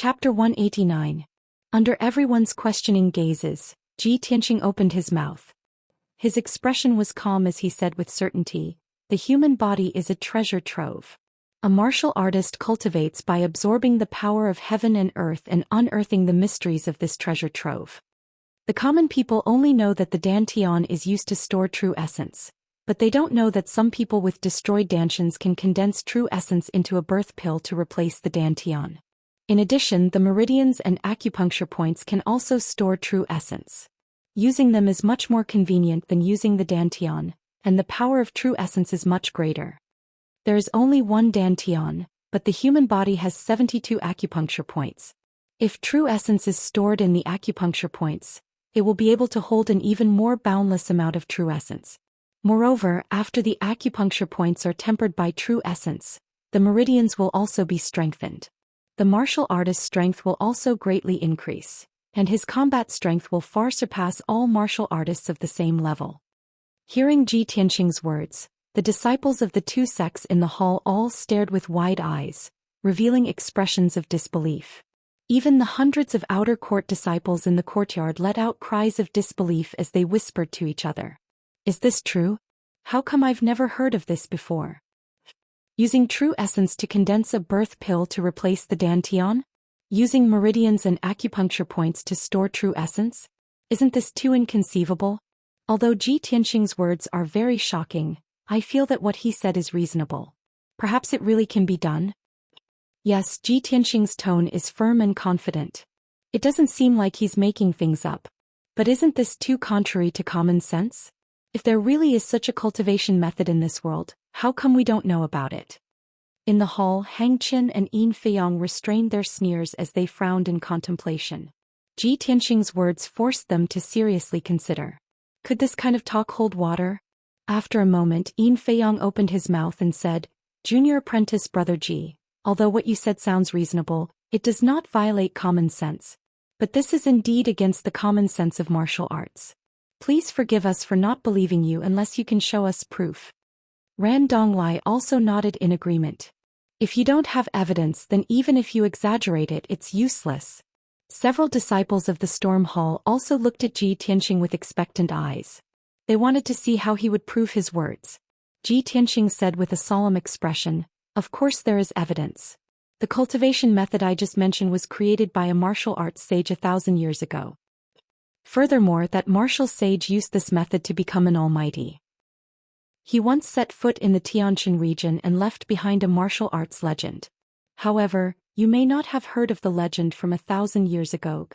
Chapter 189. Under everyone's questioning gazes, Ji Tianqing opened his mouth. His expression was calm as he said with certainty, "The human body is a treasure trove. A martial artist cultivates by absorbing the power of heaven and earth and unearthing the mysteries of this treasure trove. The common people only know that the dantian is used to store true essence, but they don't know that some people with destroyed dantians can condense true essence into a birth pill to replace the dantian. In addition, the meridians and acupuncture points can also store true essence. Using them is much more convenient than using the dantian, and the power of true essence is much greater. There is only one dantian, but the human body has 72 acupuncture points. If true essence is stored in the acupuncture points, it will be able to hold an even more boundless amount of true essence. Moreover, after the acupuncture points are tempered by true essence, the meridians will also be strengthened. The martial artist's strength will also greatly increase, and his combat strength will far surpass all martial artists of the same level." Hearing Ji Tianqing's words, the disciples of the two sects in the hall all stared with wide eyes, revealing expressions of disbelief. Even the hundreds of outer court disciples in the courtyard let out cries of disbelief as they whispered to each other. "Is this true? How come I've never heard of this before? Using true essence to condense a birth pill to replace the dantian? Using meridians and acupuncture points to store true essence? Isn't this too inconceivable?" Although Ji Tianqing's words are very shocking, I feel that what he said is reasonable. Perhaps it really can be done? Yes, Ji Tianqing's tone is firm and confident. It doesn't seem like he's making things up. But isn't this too contrary to common sense? If there really is such a cultivation method in this world, how come we don't know about it? In the hall, Hang Qin and Yin Feiyang restrained their sneers as they frowned in contemplation. Ji Tianqing's words forced them to seriously consider. Could this kind of talk hold water? After a moment, Yin Feiyang opened his mouth and said, "Junior apprentice Brother Ji, although what you said sounds reasonable, it does not violate common sense. But this is indeed against the common sense of martial arts. Please forgive us for not believing you unless you can show us proof." Ran Donglai also nodded in agreement. "If you don't have evidence, then even if you exaggerate it, it's useless." Several disciples of the Storm Hall also looked at Ji Tianqing with expectant eyes. They wanted to see how he would prove his words. Ji Tianqing said with a solemn expression, "Of course there is evidence. The cultivation method I just mentioned was created by a martial arts sage 1,000 years ago. Furthermore, that martial sage used this method to become an almighty. He once set foot in the Tianjin region and left behind a martial arts legend. However, you may not have heard of the legend from 1,000 years ago.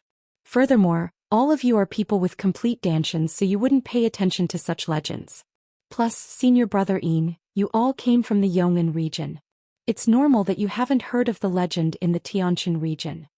Furthermore, all of you are people with complete dantians, so you wouldn't pay attention to such legends. Plus, senior brother Yin, you all came from the Yong'an region. It's normal that you haven't heard of the legend in the Tianjin region."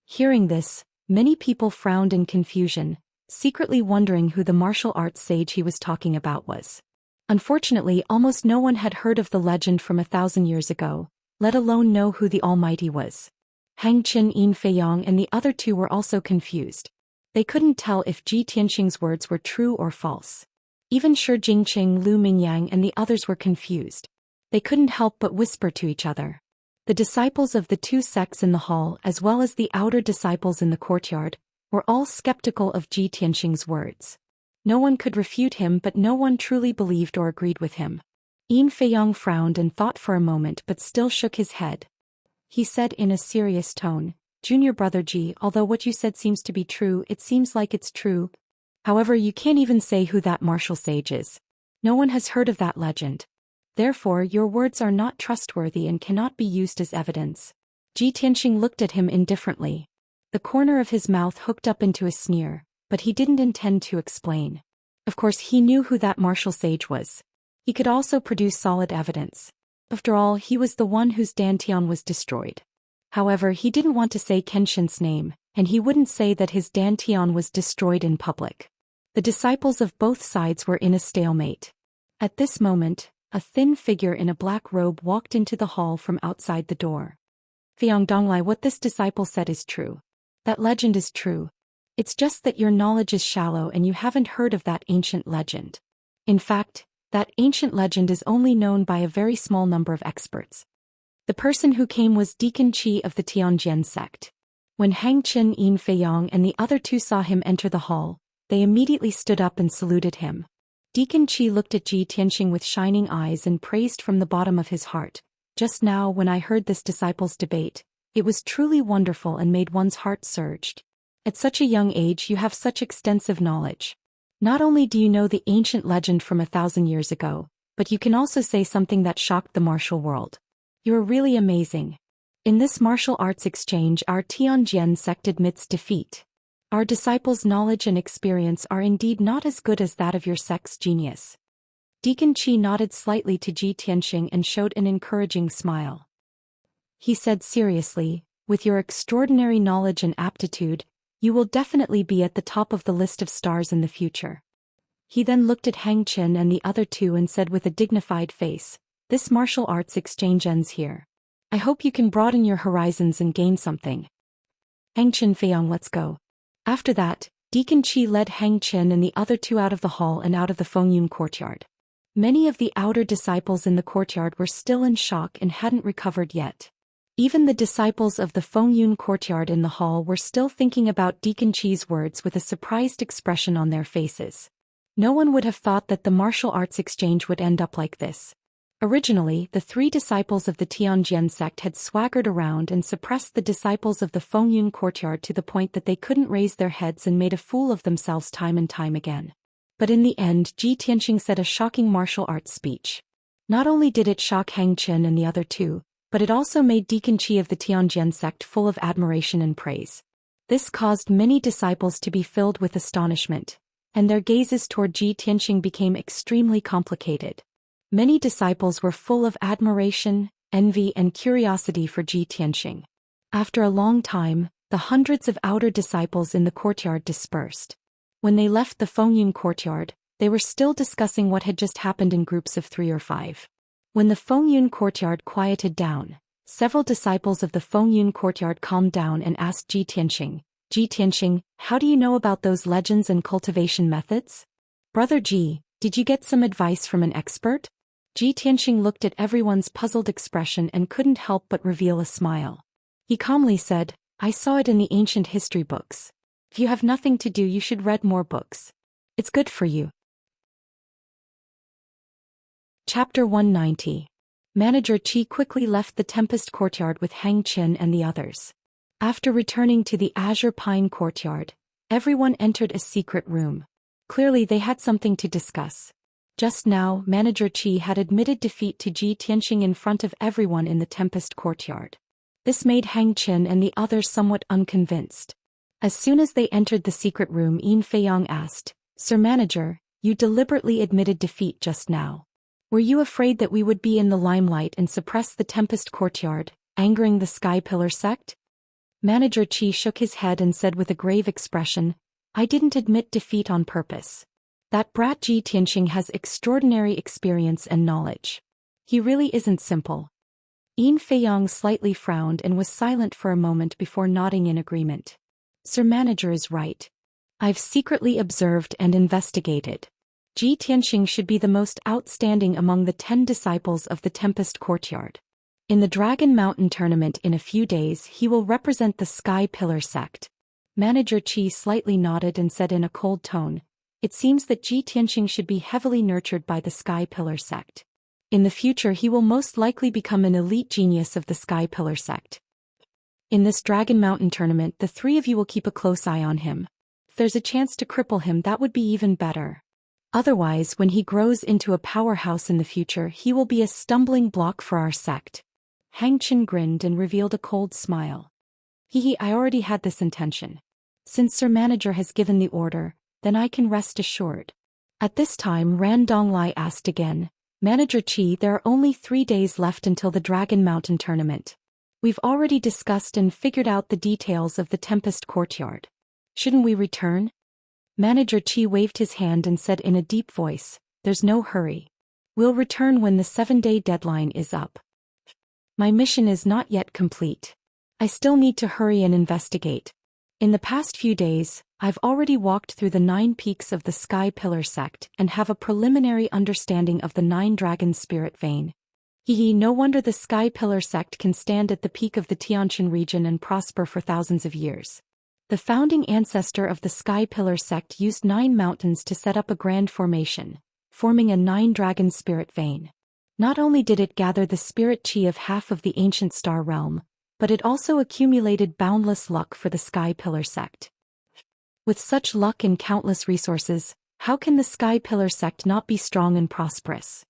Hearing this, many people frowned in confusion, secretly wondering who the martial arts sage he was talking about was. Unfortunately, almost no one had heard of the legend from 1,000 years ago, let alone know who the Almighty was. Hang Qin, Yin Feiyang and the other two were also confused. They couldn't tell if Ji Tianqing's words were true or false. Even Shi Jingqing, Lu Mingyang and the others were confused. They couldn't help but whisper to each other. The disciples of the two sects in the hall as well as the outer disciples in the courtyard were all skeptical of Ji Tianqing's words. No one could refute him, but no one truly believed or agreed with him. Yin Feiyang frowned and thought for a moment but still shook his head. He said in a serious tone, "Junior brother Ji, although what you said seems to be true, it seems like it's true. However, you can't even say who that martial sage is. No one has heard of that legend. Therefore, your words are not trustworthy and cannot be used as evidence." Ji Tianqing looked at him indifferently. The corner of his mouth hooked up into a sneer, but he didn't intend to explain. Of course, he knew who that martial sage was. He could also produce solid evidence. After all, he was the one whose dantian was destroyed. However, he didn't want to say Kenshin's name, and he wouldn't say that his dantian was destroyed in public. The disciples of both sides were in a stalemate. At this moment, a thin figure in a black robe walked into the hall from outside the door. "Feiyang Donglai, what this disciple said is true. That legend is true. It's just that your knowledge is shallow and you haven't heard of that ancient legend. In fact, that ancient legend is only known by a very small number of experts. The person who came was Deacon Qi of the Tianjin sect. When Hangchen, Yin Feiyang and the other two saw him enter the hall, they immediately stood up and saluted him. Deacon Qi looked at Ji Tianxing with shining eyes and praised from the bottom of his heart. Just now when I heard this disciples' debate, it was truly wonderful and made one's heart surged. At such a young age you have such extensive knowledge. Not only do you know the ancient legend from 1,000 years ago, but you can also say something that shocked the martial world. You're really amazing. In this martial arts exchange our Tianjian sect admits defeat. Our disciples' knowledge and experience are indeed not as good as that of your sect's genius. Deacon Qi nodded slightly to Ji Tianxing and showed an encouraging smile. He said seriously, with your extraordinary knowledge and aptitude, you will definitely be at the top of the list of stars in the future. He then looked at Hangchen and the other two and said with a dignified face, this martial arts exchange ends here. I hope you can broaden your horizons and gain something. Hangchen Feiyang, let's go. After that, Deacon Qi led Hangchen and the other two out of the hall and out of the Fengyun courtyard. Many of the outer disciples in the courtyard were still in shock and hadn't recovered yet. Even the disciples of the Fengyun courtyard in the hall were still thinking about Deacon Qi's words with a surprised expression on their faces. No one would have thought that the martial arts exchange would end up like this. Originally, the three disciples of the Tianjian sect had swaggered around and suppressed the disciples of the Fengyun courtyard to the point that they couldn't raise their heads and made a fool of themselves time and time again. But in the end, Ji Tianxing said a shocking martial arts speech. Not only did it shock Hangchen and the other two, but it also made Deacon Qi of the Tianjian sect full of admiration and praise. This caused many disciples to be filled with astonishment, and their gazes toward Ji Tianxing became extremely complicated. Many disciples were full of admiration, envy and curiosity for Ji Tianxing. After a long time, the hundreds of outer disciples in the courtyard dispersed. When they left the Fengyun courtyard, they were still discussing what had just happened in groups of 3 or 5. When the Fengyun courtyard quieted down, several disciples of the Fengyun courtyard calmed down and asked Ji Tianxing, how do you know about those legends and cultivation methods? Brother Ji, did you get some advice from an expert? Ji Tianxing looked at everyone's puzzled expression and couldn't help but reveal a smile. He calmly said, I saw it in the ancient history books. If you have nothing to do you should read more books. It's good for you. Chapter 190. Manager Qi quickly left the Tempest courtyard with Hangchen and the others. After returning to the Azure Pine courtyard, everyone entered a secret room. Clearly they had something to discuss. Just now, Manager Qi had admitted defeat to Ji Tianxing in front of everyone in the Tempest courtyard. This made Hangchen and the others somewhat unconvinced. As soon as they entered the secret room, Yin Feiyang asked, Sir Manager, you deliberately admitted defeat just now. Were you afraid that we would be in the limelight and suppress the Tempest courtyard, angering the Sky Pillar sect? Manager Qi shook his head and said with a grave expression, I didn't admit defeat on purpose. That brat Ji Tianxing has extraordinary experience and knowledge. He really isn't simple. Yin Feiyang slightly frowned and was silent for a moment before nodding in agreement. Sir Manager is right. I've secretly observed and investigated. Ji Tianxing should be the most outstanding among the 10 disciples of the Tempest courtyard. In the Dragon Mountain tournament in a few days he will represent the Sky Pillar sect. Manager Qi slightly nodded and said in a cold tone, it seems that Ji Tianxing should be heavily nurtured by the Sky Pillar sect. In the future he will most likely become an elite genius of the Sky Pillar sect. In this Dragon Mountain tournament the 3 of you will keep a close eye on him. If there's a chance to cripple him that would be even better. Otherwise when he grows into a powerhouse in the future he will be a stumbling block for our sect. Hangchen grinned and revealed a cold smile. I already had this intention. Since Sir Manager has given the order, then I can rest assured. At this time Ran Donglai asked again, Manager Qi, there are only 3 days left until the Dragon Mountain tournament. We've already discussed and figured out the details of the Tempest courtyard. Shouldn't we return? Manager Qi waved his hand and said in a deep voice, there's no hurry. We'll return when the 7-day deadline is up. My mission is not yet complete. I still need to hurry and investigate. In the past few days, I've already walked through the 9 peaks of the Sky Pillar sect and have a preliminary understanding of the 9 Dragon Spirit Vein. No wonder the Sky Pillar sect can stand at the peak of the Tianjin region and prosper for thousands of years. The founding ancestor of the Sky Pillar sect used 9 mountains to set up a grand formation, forming a 9-dragon spirit vein. Not only did it gather the spirit chi of half of the ancient star realm, but it also accumulated boundless luck for the Sky Pillar sect. With such luck and countless resources, how can the Sky Pillar sect not be strong and prosperous?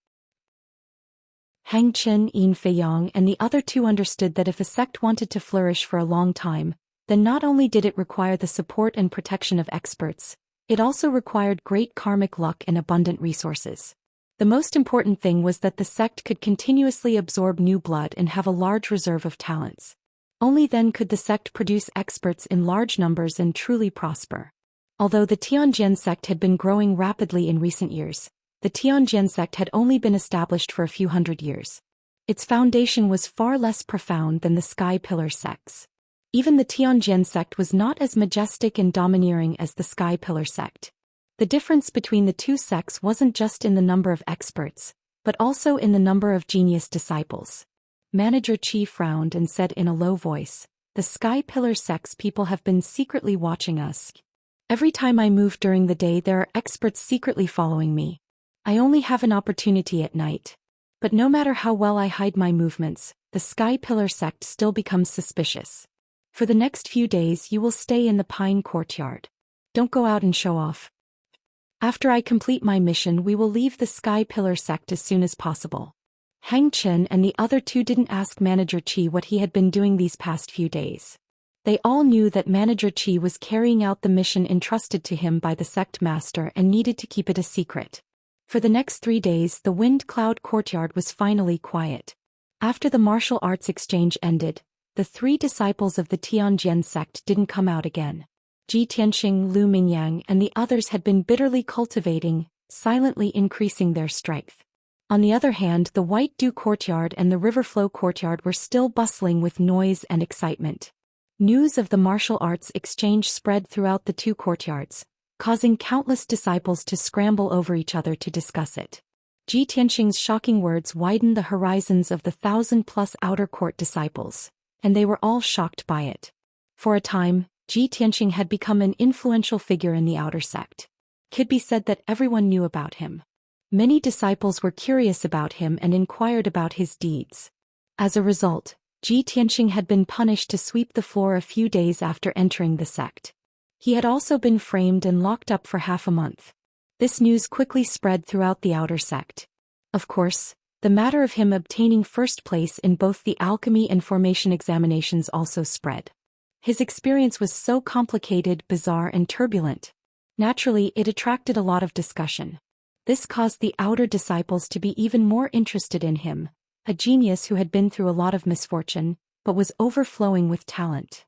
Hang Chen, Yin Feiyang, and the other two understood that if a sect wanted to flourish for a long time, then not only did it require the support and protection of experts, it also required great karmic luck and abundant resources. The most important thing was that the sect could continuously absorb new blood and have a large reserve of talents. Only then could the sect produce experts in large numbers and truly prosper. Although the Tianjin sect had been growing rapidly in recent years, the Tianjin sect had only been established for a few hundred years. Its foundation was far less profound than the Sky Pillar sects. Even the Tianjin sect was not as majestic and domineering as the Sky Pillar sect. The difference between the two sects wasn't just in the number of experts, but also in the number of genius disciples. Manager Qi frowned and said in a low voice, "The Sky Pillar sect's people have been secretly watching us. Every time I move during the day there are experts secretly following me. I only have an opportunity at night. But no matter how well I hide my movements, the Sky Pillar sect still becomes suspicious. For the next few days you will stay in the Pine Courtyard. Don't go out and show off. After I complete my mission we will leave the Sky Pillar sect as soon as possible." Hang Chen and the other two didn't ask Manager Qi what he had been doing these past few days. They all knew that Manager Qi was carrying out the mission entrusted to him by the sect master and needed to keep it a secret. For the next 3 days the Wind Cloud Courtyard was finally quiet. After the martial arts exchange ended, the 3 disciples of the Tianjin sect didn't come out again. Ji Tianxing, Lu Mingyang and the others had been bitterly cultivating, silently increasing their strength. On the other hand, the White Dew Courtyard and the Riverflow Courtyard were still bustling with noise and excitement. News of the martial arts exchange spread throughout the 2 courtyards, causing countless disciples to scramble over each other to discuss it. Ji Tianxing's shocking words widened the horizons of the 1,000+ outer court disciples, and they were all shocked by it. For a time, Ji Tianxing had become an influential figure in the outer sect. It could be said that everyone knew about him. Many disciples were curious about him and inquired about his deeds. As a result, Ji Tianxing had been punished to sweep the floor a few days after entering the sect. He had also been framed and locked up for half a month. This news quickly spread throughout the outer sect. Of course, the matter of him obtaining first place in both the alchemy and formation examinations also spread. His experience was so complicated, bizarre and turbulent. Naturally, it attracted a lot of discussion. This caused the outer disciples to be even more interested in him, a genius who had been through a lot of misfortune, but was overflowing with talent.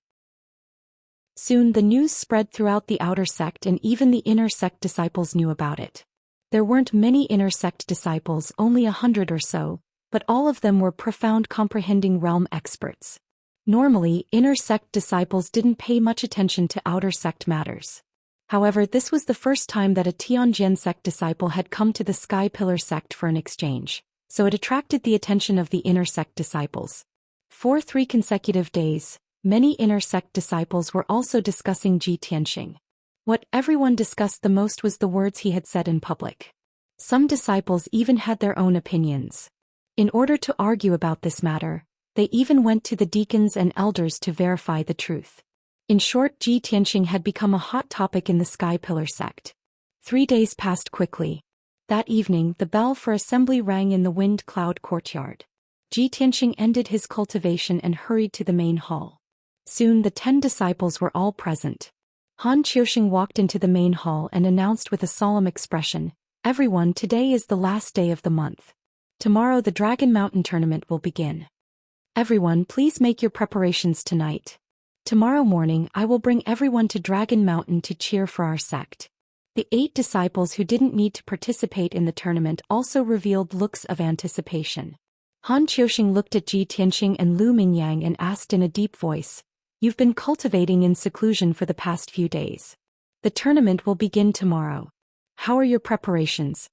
Soon the news spread throughout the outer sect and even the inner sect disciples knew about it. There weren't many inner sect disciples, only 100 or so, but all of them were profound comprehending realm experts. Normally, inner sect disciples didn't pay much attention to outer sect matters. However, this was the first time that a Tianjin sect disciple had come to the Sky Pillar sect for an exchange, so it attracted the attention of the inner sect disciples. For 3 consecutive days, many inner sect disciples were also discussing Ji Tianxing. What everyone discussed the most was the words he had said in public. Some disciples even had their own opinions. In order to argue about this matter, they even went to the deacons and elders to verify the truth. In short, Ji Tianxing had become a hot topic in the Sky Pillar sect. 3 days passed quickly. That evening, the bell for assembly rang in the Wind Cloud Courtyard. Ji Tianxing ended his cultivation and hurried to the main hall. Soon the 10 disciples were all present. Han Qiuxing walked into the main hall and announced with a solemn expression, "Everyone, today is the last day of the month. Tomorrow the Dragon Mountain tournament will begin. Everyone, please make your preparations tonight. Tomorrow morning I will bring everyone to Dragon Mountain to cheer for our sect." The 8 disciples who didn't need to participate in the tournament also revealed looks of anticipation. Han Qiuxing looked at Ji Tianxing and Lu Mingyang and asked in a deep voice, "You've been cultivating in seclusion for the past few days. The tournament will begin tomorrow. How are your preparations?"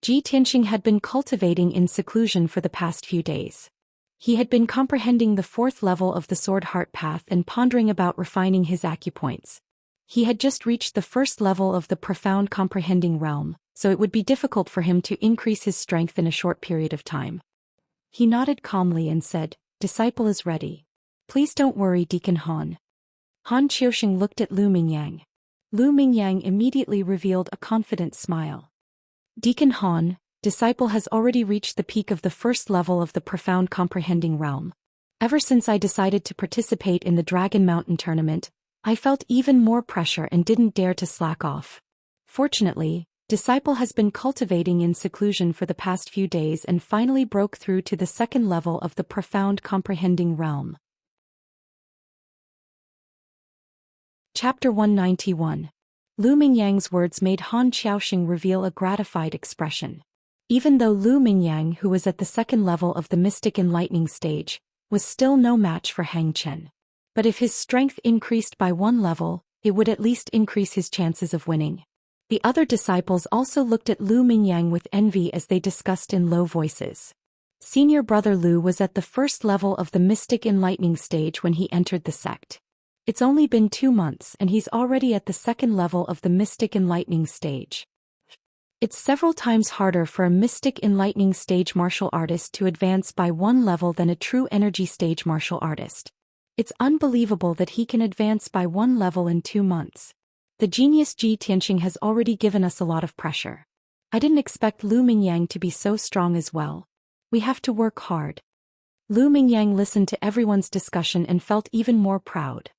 Ji Tianxing had been cultivating in seclusion for the past few days. He had been comprehending the 4th level of the Sword Heart Path and pondering about refining his acupoints. He had just reached the 1st level of the profound comprehending realm, so it would be difficult for him to increase his strength in a short period of time. He nodded calmly and said, "Disciple is ready. Please don't worry, Deacon Han." Han Qiusheng looked at Lu Mingyang. Lu Mingyang immediately revealed a confident smile. "Deacon Han, disciple has already reached the peak of the 1st level of the profound comprehending realm. Ever since I decided to participate in the Dragon Mountain tournament, I felt even more pressure and didn't dare to slack off. Fortunately, disciple has been cultivating in seclusion for the past few days and finally broke through to the 2nd level of the profound comprehending realm." Chapter 191. Lu Mingyang's words made Han Qiusheng reveal a gratified expression. Even though Lu Mingyang, who was at the 2nd level of the mystic enlightening stage, was still no match for Hang Chen. But if his strength increased by 1 level, it would at least increase his chances of winning. The other disciples also looked at Lu Mingyang with envy as they discussed in low voices. Senior brother Lu was at the 1st level of the mystic enlightening stage when he entered the sect. It's only been 2 months and he's already at the 2nd level of the mystic enlightening stage. It's several times harder for a mystic enlightening stage martial artist to advance by 1 level than a true energy stage martial artist. It's unbelievable that he can advance by 1 level in 2 months. The genius Ji Tianxing has already given us a lot of pressure. I didn't expect Lu Mingyang to be so strong as well. We have to work hard. Lu Mingyang listened to everyone's discussion and felt even more proud.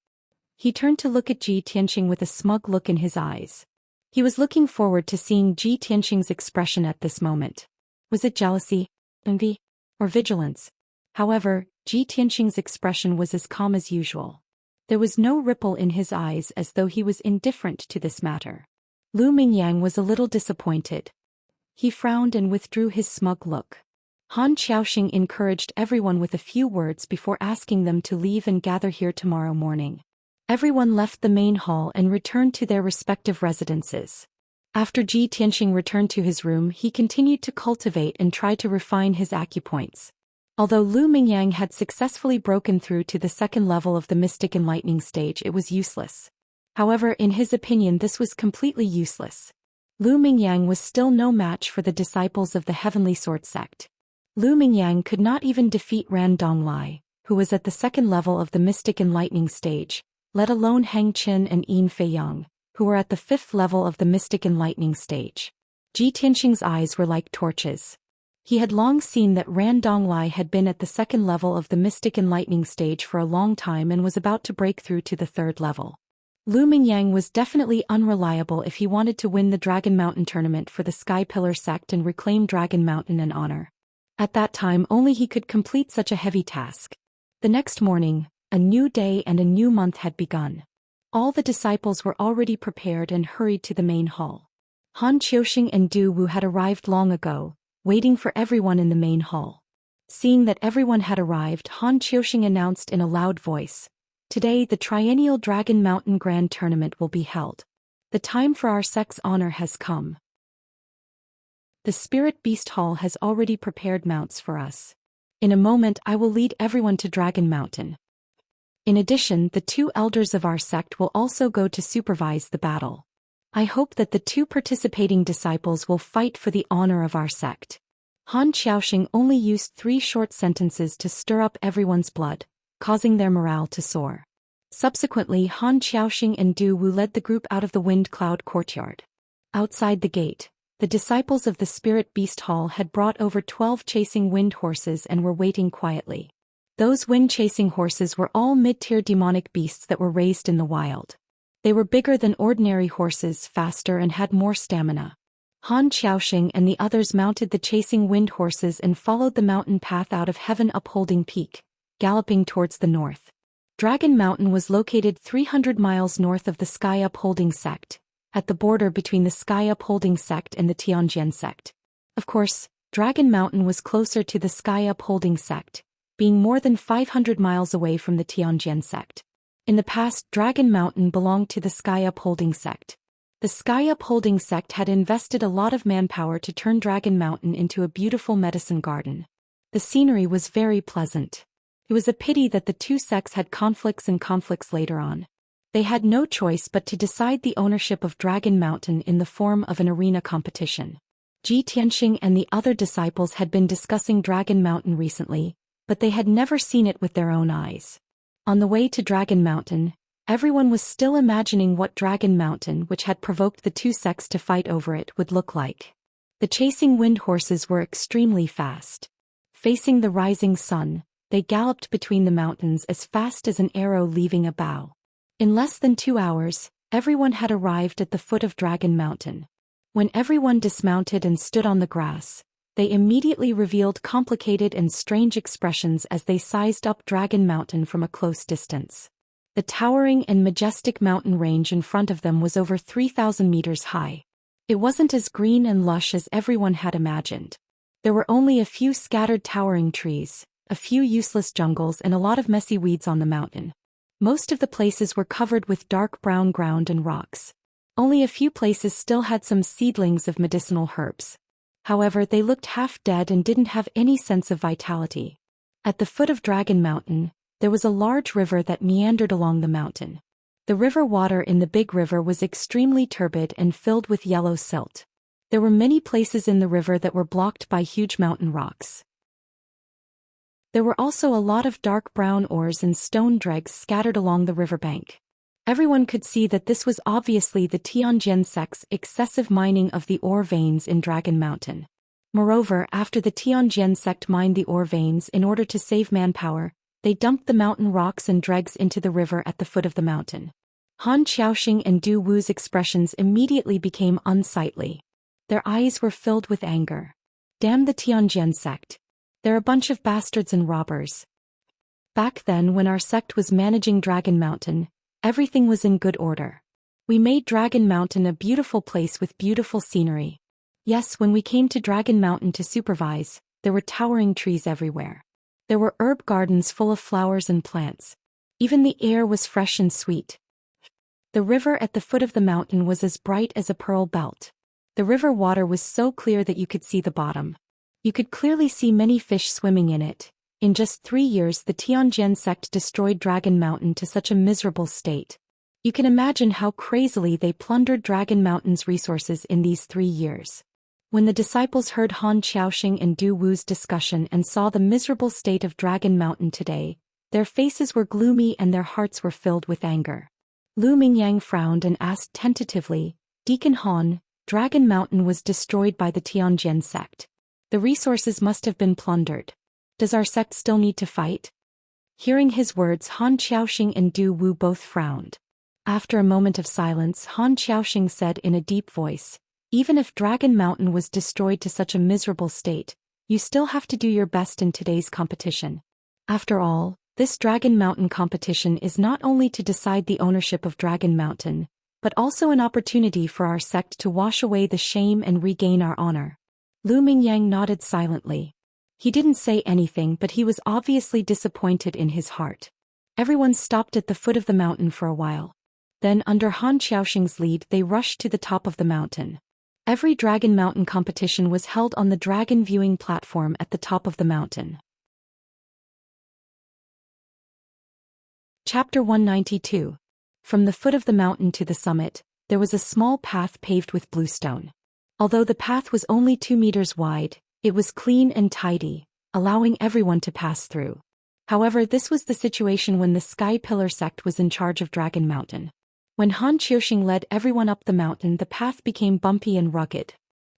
He turned to look at Ji Tianxing with a smug look in his eyes. He was looking forward to seeing Ji Tianxing's expression at this moment. Was it jealousy, envy, or vigilance? However, Ji Tianxing's expression was as calm as usual. There was no ripple in his eyes as though he was indifferent to this matter. Lu Mingyang was a little disappointed. He frowned and withdrew his smug look. Han Qiusheng encouraged everyone with a few words before asking them to leave and gather here tomorrow morning. Everyone left the main hall and returned to their respective residences. After Ji Tianxing returned to his room, he continued to cultivate and try to refine his acupoints. Although Lu Mingyang had successfully broken through to the 2nd level of the mystic enlightening stage, it was useless. However, in his opinion, this was completely useless. Lu Mingyang was still no match for the disciples of the Heavenly Sword sect. Lu Mingyang could not even defeat Ran Donglai, who was at the 2nd level of the mystic enlightening stage, let alone Hang Qin and Yin Feiyang, who were at the 5th level of the mystic enlightening stage. Ji Tianxing's eyes were like torches. He had long seen that Ran Donglai had been at the 2nd level of the mystic enlightening stage for a long time and was about to break through to the 3rd level. Lu Mingyang was definitely unreliable if he wanted to win the Dragon Mountain tournament for the Sky Pillar sect and reclaim Dragon Mountain and honor. At that time only he could complete such a heavy task. The next morning, a new day and a new month had begun. All the disciples were already prepared and hurried to the main hall. Han Qiusheng and Du Wu had arrived long ago, waiting for everyone in the main hall. Seeing that everyone had arrived, Han Qiusheng announced in a loud voice, "Today the Triennial Dragon Mountain Grand Tournament will be held. The time for our sect's honor has come. The Spirit Beast Hall has already prepared mounts for us. In a moment I will lead everyone to Dragon Mountain. In addition, the 2 elders of our sect will also go to supervise the battle. I hope that the 2 participating disciples will fight for the honor of our sect." Han Qiusheng only used 3 short sentences to stir up everyone's blood, causing their morale to soar. Subsequently, Han Qiusheng and Du Wu led the group out of the Wind Cloud courtyard. Outside the gate, the disciples of the Spirit Beast Hall had brought over 12 chasing wind horses and were waiting quietly. Those wind-chasing horses were all mid-tier demonic beasts that were raised in the wild. They were bigger than ordinary horses, faster and had more stamina. Han Qiusheng and the others mounted the chasing wind horses and followed the mountain path out of Heaven Upholding Peak, galloping towards the north. Dragon Mountain was located 300 miles north of the Sky Upholding sect, at the border between the Sky Upholding sect and the Tianjian sect. Of course, Dragon Mountain was closer to the Sky Upholding sect, being more than 500 miles away from the Tianjian sect. In the past, Dragon Mountain belonged to the Sky Upholding sect. The Sky Upholding sect had invested a lot of manpower to turn Dragon Mountain into a beautiful medicine garden. The scenery was very pleasant. It was a pity that the two sects had conflicts later on. They had no choice but to decide the ownership of Dragon Mountain in the form of an arena competition. Xianxia and the other disciples had been discussing Dragon Mountain recently, but they had never seen it with their own eyes. On the way to Dragon Mountain, everyone was still imagining what Dragon Mountain, which had provoked the two sects to fight over it, would look like. The chasing wind horses were extremely fast. Facing the rising sun, they galloped between the mountains as fast as an arrow leaving a bow. In less than 2 hours, everyone had arrived at the foot of Dragon Mountain. When everyone dismounted and stood on the grass, they immediately revealed complicated and strange expressions as they sized up Dragon Mountain from a close distance. The towering and majestic mountain range in front of them was over 3,000 meters high. It wasn't as green and lush as everyone had imagined. There were only a few scattered towering trees, a few useless jungles, and a lot of messy weeds on the mountain. Most of the places were covered with dark brown ground and rocks. Only a few places still had some seedlings of medicinal herbs. However, they looked half dead and didn't have any sense of vitality. At the foot of Dragon Mountain, there was a large river that meandered along the mountain. The river water in the big river was extremely turbid and filled with yellow silt. There were many places in the river that were blocked by huge mountain rocks. There were also a lot of dark brown ores and stone dregs scattered along the riverbank. Everyone could see that this was obviously the Tianjin sect's excessive mining of the ore veins in Dragon Mountain. Moreover, after the Tianjin sect mined the ore veins in order to save manpower, they dumped the mountain rocks and dregs into the river at the foot of the mountain. Han Xiaoxing and Du Wu's expressions immediately became unsightly. Their eyes were filled with anger. Damn the Tianjin sect. They're a bunch of bastards and robbers. Back then, when our sect was managing Dragon Mountain, everything was in good order. We made Dragon Mountain a beautiful place with beautiful scenery. Yes, when we came to Dragon Mountain to supervise, there were towering trees everywhere. There were herb gardens full of flowers and plants. Even the air was fresh and sweet. The river at the foot of the mountain was as bright as a pearl belt. The river water was so clear that you could see the bottom. You could clearly see many fish swimming in it. In just 3 years, the Tianjin sect destroyed Dragon Mountain to such a miserable state. You can imagine how crazily they plundered Dragon Mountain's resources in these 3 years. When the disciples heard Han Xiaoxing and Du Wu's discussion and saw the miserable state of Dragon Mountain today, their faces were gloomy and their hearts were filled with anger. Lu Mingyang frowned and asked tentatively, "Deacon Han, Dragon Mountain was destroyed by the Tianjin sect. The resources must have been plundered. Does our sect still need to fight?" Hearing his words, Han Xiaoxing and Du Wu both frowned. After a moment of silence, Han Xiaoxing said in a deep voice, "Even if Dragon Mountain was destroyed to such a miserable state, you still have to do your best in today's competition. After all, this Dragon Mountain competition is not only to decide the ownership of Dragon Mountain, but also an opportunity for our sect to wash away the shame and regain our honor." Lu Mingyang nodded silently. He didn't say anything, but he was obviously disappointed in his heart. Everyone stopped at the foot of the mountain for a while. Then, under Han Xiaoxing's lead, they rushed to the top of the mountain. Every Dragon Mountain competition was held on the dragon viewing platform at the top of the mountain. Chapter 192. From the foot of the mountain to the summit, there was a small path paved with bluestone. Although the path was only 2 meters wide, it was clean and tidy, allowing everyone to pass through. However, this was the situation when the Sky Pillar sect was in charge of Dragon Mountain. When Han Xiaoxing led everyone up the mountain, the path became bumpy and rugged.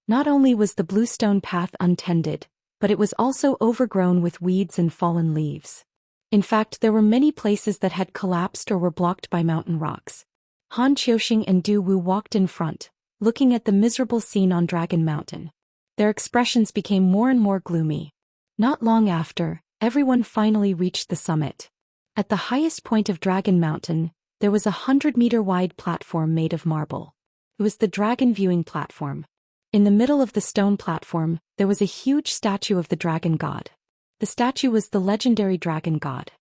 Not only was the bluestone path untended, but it was also overgrown with weeds and fallen leaves. In fact, there were many places that had collapsed or were blocked by mountain rocks. Han Xiaoxing and Du Wu walked in front, looking at the miserable scene on Dragon Mountain. Their expressions became more and more gloomy. Not long after, everyone finally reached the summit. At the highest point of Dragon Mountain, there was a 100-meter-wide platform made of marble. It was the dragon viewing platform. In the middle of the stone platform, there was a huge statue of the dragon god. The statue was the legendary dragon god.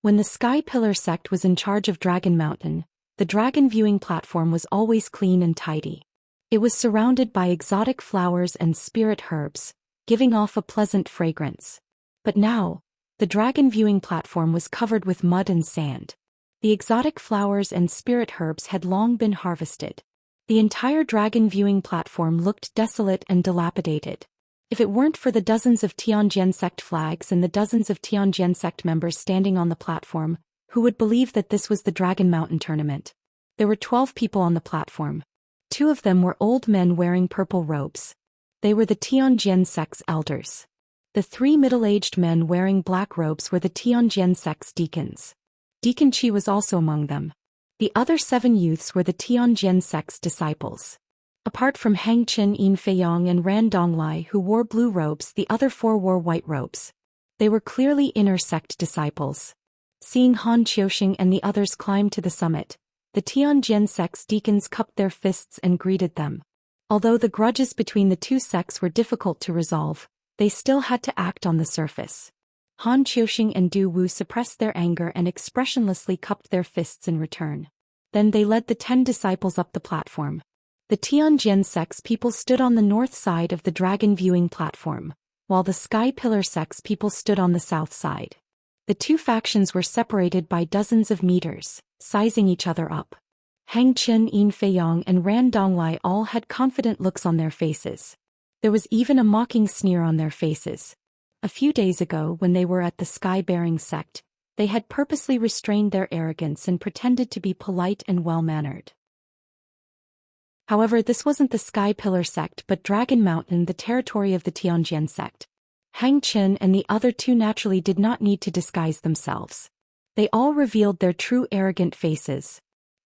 When the Sky Pillar sect was in charge of Dragon Mountain, the dragon viewing platform was always clean and tidy. It was surrounded by exotic flowers and spirit herbs, giving off a pleasant fragrance. But now, the dragon viewing platform was covered with mud and sand. The exotic flowers and spirit herbs had long been harvested. The entire dragon viewing platform looked desolate and dilapidated. If it weren't for the dozens of Tianjin sect flags and the dozens of Tianjin sect members standing on the platform, who would believe that this was the Dragon Mountain tournament? There were 12 people on the platform. 2 of them were old men wearing purple robes. They were the Tianjin sect's elders. The 3 middle-aged men wearing black robes were the Tianjin sect's deacons. Deacon Qi was also among them. The other 7 youths were the Tianjin sect's disciples. Apart from Hang Qin, Yin Feiyang and Ran Donglai who wore blue robes, the other 4 wore white robes. They were clearly inner sect disciples. Seeing Han Qiuxing and the others climb to the summit, the Tianjin sect's deacons cupped their fists and greeted them. Although the grudges between the 2 sects were difficult to resolve, they still had to act on the surface. Han Qiuxing and Du Wu suppressed their anger and expressionlessly cupped their fists in return. Then they led the 10 disciples up the platform. The Tianjin sect's people stood on the north side of the dragon viewing platform, while the Sky Pillar sect's people stood on the south side. The 2 factions were separated by dozens of meters, sizing each other up. Hang Qin, Yin Feiyang and Ran Donglai all had confident looks on their faces. There was even a mocking sneer on their faces. A few days ago, when they were at the Sky-bearing sect, they had purposely restrained their arrogance and pretended to be polite and well-mannered. However, this wasn't the Sky Pillar sect but Dragon Mountain, the territory of the Tianjin sect. Hang Qin and the other 2 naturally did not need to disguise themselves. They all revealed their true arrogant faces.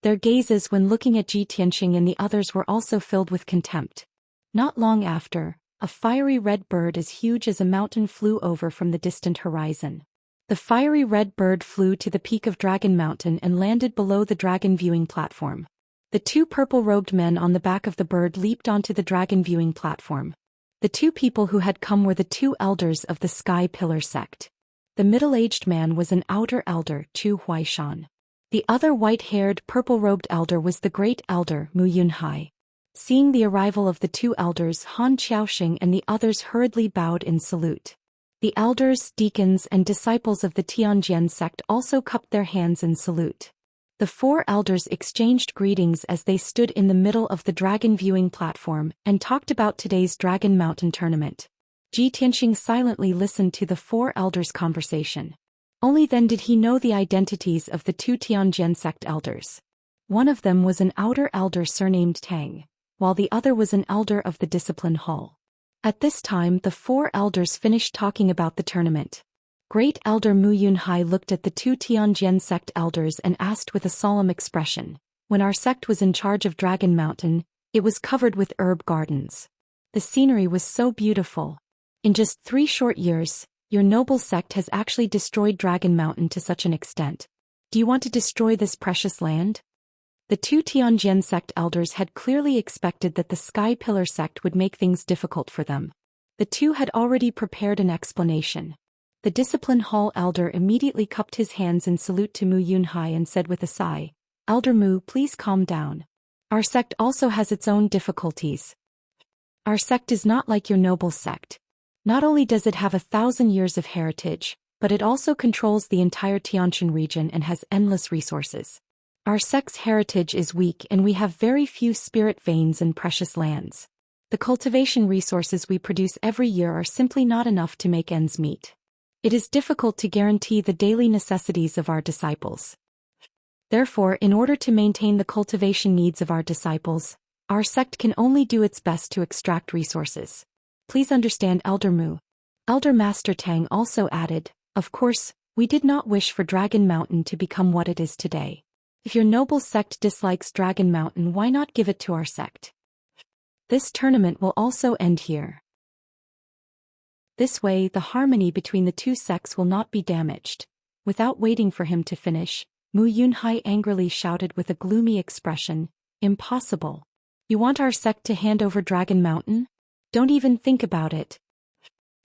Their gazes when looking at Ji Tianqing and the others were also filled with contempt. Not long after, a fiery red bird as huge as a mountain flew over from the distant horizon. The fiery red bird flew to the peak of Dragon Mountain and landed below the dragon viewing platform. The 2 purple-robed men on the back of the bird leaped onto the dragon viewing platform. The 2 people who had come were the 2 elders of the Sky Pillar sect. The middle-aged man was an outer elder, Chu Huaishan. The other white-haired, purple-robed elder was the great elder, Mu Yunhai. Seeing the arrival of the 2 elders, Han Qiaoxing and the others hurriedly bowed in salute. The elders, deacons and disciples of the Tianjin sect also cupped their hands in salute. The 4 elders exchanged greetings as they stood in the middle of the dragon viewing platform and talked about today's Dragon Mountain tournament. Ji Tianqing silently listened to the 4 elders' conversation. Only then did he know the identities of the 2 Tianjin sect elders. One of them was an outer elder surnamed Tang, while the other was an elder of the discipline hall. At this time the 4 elders finished talking about the tournament. Great Elder Mu Yunhai looked at the 2 Tianjin sect elders and asked with a solemn expression, "When our sect was in charge of Dragon Mountain, it was covered with herb gardens. The scenery was so beautiful. In just 3 short years, your noble sect has actually destroyed Dragon Mountain to such an extent. Do you want to destroy this precious land?" The 2 Tianjin sect elders had clearly expected that the Sky Pillar sect would make things difficult for them. The 2 had already prepared an explanation. The discipline hall elder immediately cupped his hands in salute to Mu Yunhai and said with a sigh, "Elder Mu, please calm down. Our sect also has its own difficulties. Our sect is not like your noble sect. Not only does it have 1,000 years of heritage, but it also controls the entire Tianjin region and has endless resources. Our sect's heritage is weak and we have very few spirit veins and precious lands. The cultivation resources we produce every year are simply not enough to make ends meet. It is difficult to guarantee the daily necessities of our disciples. Therefore, in order to maintain the cultivation needs of our disciples, our sect can only do its best to extract resources. Please understand, Elder Mu." Elder Master Tang also added, "Of course, we did not wish for Dragon Mountain to become what it is today. If your noble sect dislikes Dragon Mountain, why not give it to our sect? This tournament will also end here. This way the harmony between the 2 sects will not be damaged." Without waiting for him to finish, Mu Yunhai angrily shouted with a gloomy expression, "Impossible. You want our sect to hand over Dragon Mountain? Don't even think about it.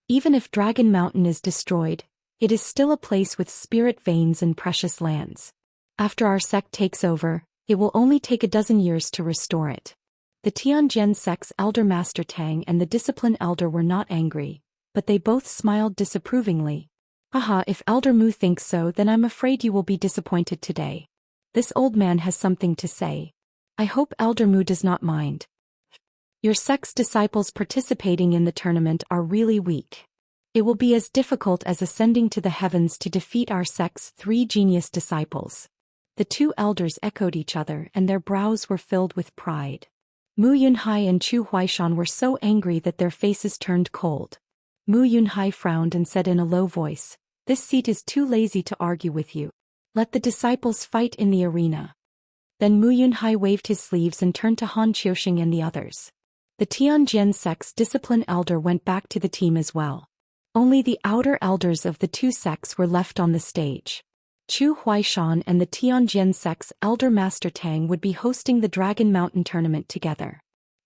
Even if Dragon Mountain is destroyed, it is still a place with spirit veins and precious lands. After our sect takes over, It will only take a dozen years to restore it. The Tianjin sect's elder Master Tang and the discipline elder were not angry, but they both smiled disapprovingly. Haha, if Elder Mu thinks so, then I'm afraid you will be disappointed today. This old man has something to say. I hope Elder Mu does not mind. Your sect's disciples participating in the tournament are really weak. It will be as difficult as ascending to the heavens to defeat our sect's 3 genius disciples. The 2 elders echoed each other and their brows were filled with pride. Mu Yunhai and Chu Huaishan were so angry that their faces turned cold. Mu Yunhai frowned and said in a low voice, "This seat is too lazy to argue with you. Let the disciples fight in the arena." Then Mu Yunhai waved his sleeves and turned to Han Qiuxing and the others. The Tianjin sect's discipline elder went back to the team as well. Only the outer elders of the 2 sects were left on the stage. Chu Huaishan and the Tianjin sect's elder Master Tang would be hosting the Dragon Mountain tournament together.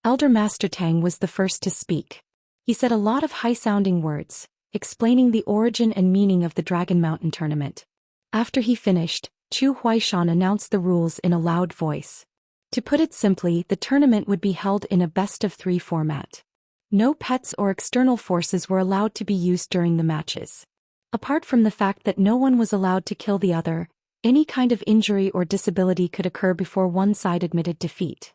Elder Master Tang was the first to speak. He said a lot of high-sounding words, explaining the origin and meaning of the Dragon Mountain tournament. After he finished, Chu Huaishan announced the rules in a loud voice. To put it simply, the tournament would be held in a best-of-3 format. No pets or external forces were allowed to be used during the matches. Apart from the fact that no one was allowed to kill the other, any kind of injury or disability could occur before one side admitted defeat.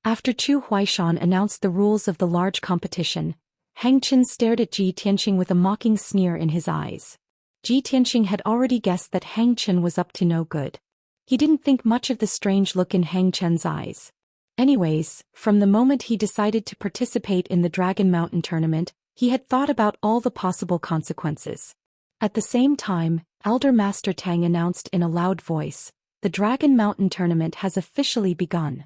After Chu Huaishan announced the rules of the large competition, Hang Chen stared at Ji Tianqing with a mocking sneer in his eyes. Ji Tianqing had already guessed that Hang Chen was up to no good. He didn't think much of the strange look in Hang Chen's eyes. Anyways, from the moment he decided to participate in the Dragon Mountain tournament, he had thought about all the possible consequences. At the same time, Elder Master Tang announced in a loud voice, "The Dragon Mountain tournament has officially begun.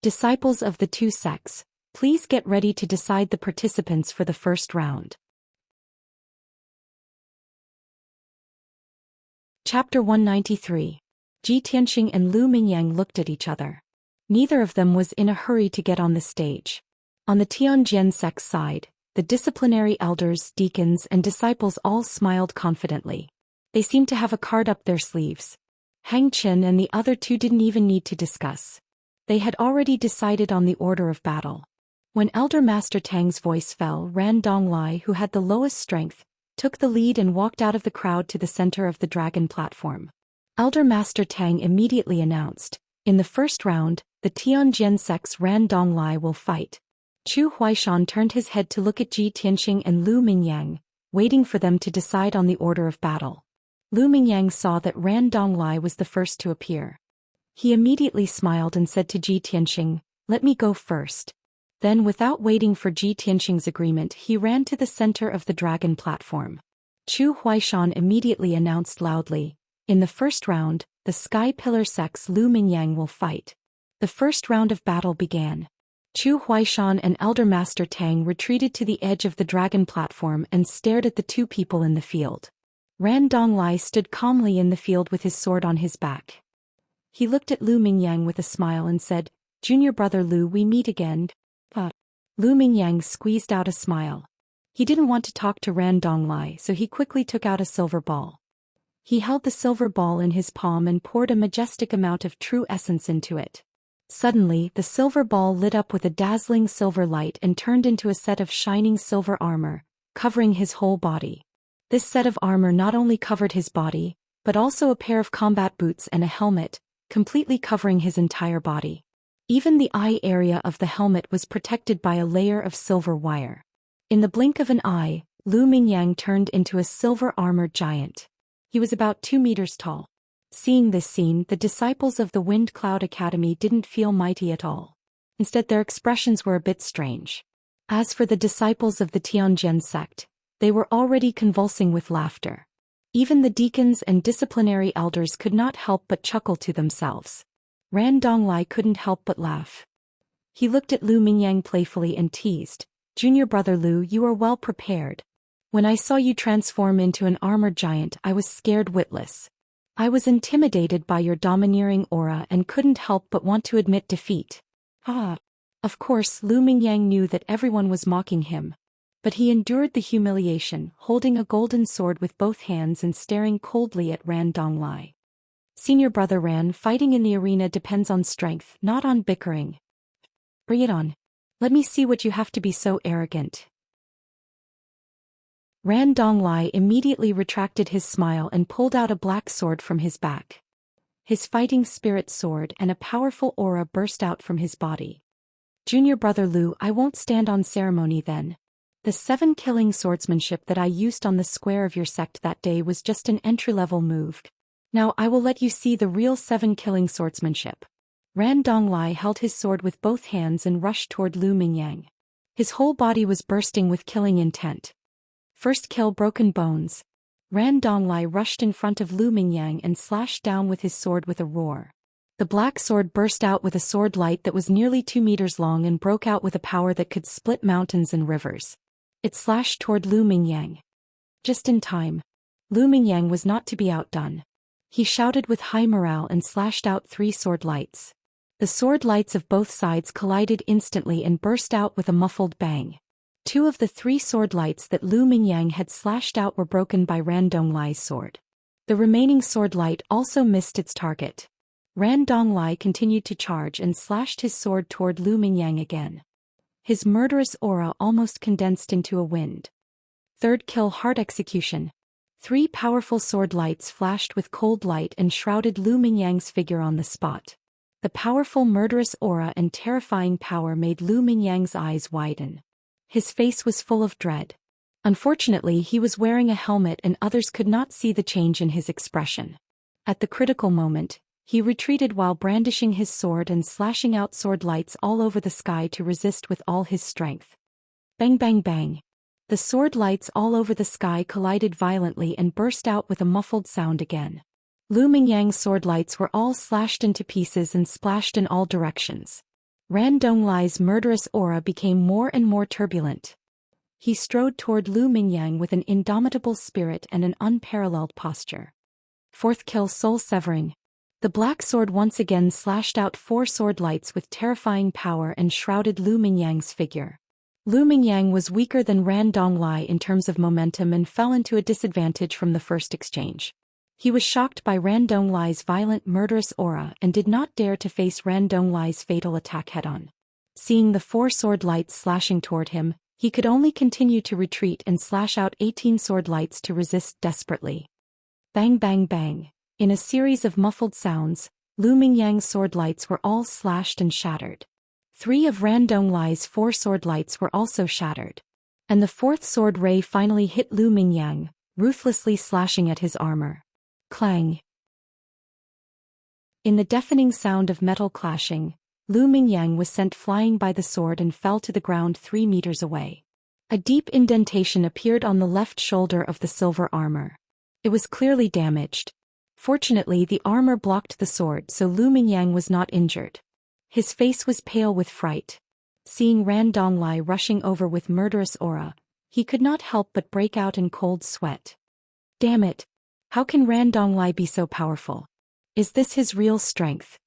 Disciples of the 2 sects, please get ready to decide the participants for the first round." Chapter 193. Ji Tianqing and Lu Mingyang looked at each other. Neither of them was in a hurry to get on the stage. On the Tianjin sect's side, the disciplinary elders, deacons, and disciples all smiled confidently. They seemed to have a card up their sleeves. Hang Chen and the other 2 didn't even need to discuss. They had already decided on the order of battle. When Elder Master Tang's voice fell, Ran Donglai, who had the lowest strength, took the lead and walked out of the crowd to the center of the dragon platform. Elder Master Tang immediately announced, "In the first round, the Tianjin sect's Ran Donglai will fight." Chu Huaishan turned his head to look at Ji Tianqing and Lu Mingyang, waiting for them to decide on the order of battle. Lu Mingyang saw that Ran Donglai was the first to appear. He immediately smiled and said to Ji Tianqing, "Let me go first." Then, without waiting for Ji Tianqing's agreement, he ran to the center of the dragon platform. Chu Huaishan immediately announced loudly, "In the first round, the Sky Pillar sect's Lu Mingyang will fight." The first round of battle began. Chu Huaishan and Elder Master Tang retreated to the edge of the dragon platform and stared at the 2 people in the field. Ran Donglai stood calmly in the field with his sword on his back. He looked at Lu Mingyang with a smile and said, "Junior brother Lu, we meet again." Lu Mingyang squeezed out a smile. He didn't want to talk to Ran Donglai, so he quickly took out a silver ball. He held the silver ball in his palm and poured a majestic amount of true essence into it. Suddenly, the silver ball lit up with a dazzling silver light and turned into a set of shining silver armor, covering his whole body. This set of armor not only covered his body, but also a pair of combat boots and a helmet, completely covering his entire body. Even the eye area of the helmet was protected by a layer of silver wire. In the blink of an eye, Lu Mingyang turned into a silver-armored giant. He was about 2 meters tall. Seeing this scene, the disciples of the Wind Cloud Academy didn't feel mighty at all. Instead, their expressions were a bit strange. As for the disciples of the Tianjin sect, they were already convulsing with laughter. Even the deacons and disciplinary elders could not help but chuckle to themselves. Ran Donglai couldn't help but laugh. He looked at Lu Mingyang playfully and teased, "Junior brother Lu, you are well prepared. When I saw you transform into an armored giant, I was scared witless. I was intimidated by your domineering aura and couldn't help but want to admit defeat." Of course, Lu Mingyang knew that everyone was mocking him. But he endured the humiliation, holding a golden sword with both hands and staring coldly at Ran Donglai. Senior brother Ran, fighting in the arena depends on strength, not on bickering. Bring it on. Let me see what you have to be so arrogant. Ran Donglai immediately retracted his smile and pulled out a black sword from his back. His fighting spirit soared and a powerful aura burst out from his body. Junior brother Lu, I won't stand on ceremony then. The 7 killing swordsmanship that I used on the square of your sect that day was just an entry-level move. Now I will let you see the real 7 killing swordsmanship. Ran Donglai held his sword with both hands and rushed toward Lu Mingyang. His whole body was bursting with killing intent. First kill, broken bones. Ran Donglai rushed in front of Lu Mingyang and slashed down with his sword with a roar. The black sword burst out with a sword light that was nearly 2 meters long and broke out with a power that could split mountains and rivers. It slashed toward Lu Mingyang. Just in time. Lu Mingyang was not to be outdone. He shouted with high morale and slashed out 3 sword lights. The sword lights of both sides collided instantly and burst out with a muffled bang. 2 of the 3 sword lights that Lu Mingyang had slashed out were broken by Ran Donglai's sword. The remaining sword light also missed its target. Ran Donglai continued to charge and slashed his sword toward Lu Mingyang again. His murderous aura almost condensed into a wind. Third kill, hard execution. 3 powerful sword lights flashed with cold light and shrouded Lu Mingyang's figure on the spot. The powerful murderous aura and terrifying power made Lu Mingyang's eyes widen. His face was full of dread. Unfortunately, he was wearing a helmet and others could not see the change in his expression. At the critical moment, he retreated while brandishing his sword and slashing out sword lights all over the sky to resist with all his strength. Bang bang bang. The sword lights all over the sky collided violently and burst out with a muffled sound again. Lu Mingyang's sword lights were all slashed into pieces and splashed in all directions. Ran Donglai's murderous aura became more and more turbulent. He strode toward Lu Mingyang with an indomitable spirit and an unparalleled posture. Fourth kill, soul severing. The black sword once again slashed out 4 sword lights with terrifying power and shrouded Lu Mingyang's figure. Lu Mingyang was weaker than Ran Donglai in terms of momentum and fell into a disadvantage from the first exchange. He was shocked by Ran Donglai's violent murderous aura and did not dare to face Ran Donglai's fatal attack head-on. Seeing the 4 sword lights slashing toward him, he could only continue to retreat and slash out 18 sword lights to resist desperately. Bang bang bang. In a series of muffled sounds, Lu Mingyang's sword lights were all slashed and shattered. 3 of Ran Donglai's 4 sword lights were also shattered. And the 4th sword ray finally hit Lu Mingyang, ruthlessly slashing at his armor. Clang. In the deafening sound of metal clashing, Lu Mingyang was sent flying by the sword and fell to the ground 3 meters away. A deep indentation appeared on the left shoulder of the silver armor. It was clearly damaged. Fortunately, the armor blocked the sword, so Lu Mingyang was not injured. His face was pale with fright. Seeing Ran Donglai rushing over with murderous aura, he could not help but break out in cold sweat. Damn it! How can Ran Donglai be so powerful? Is this his real strength?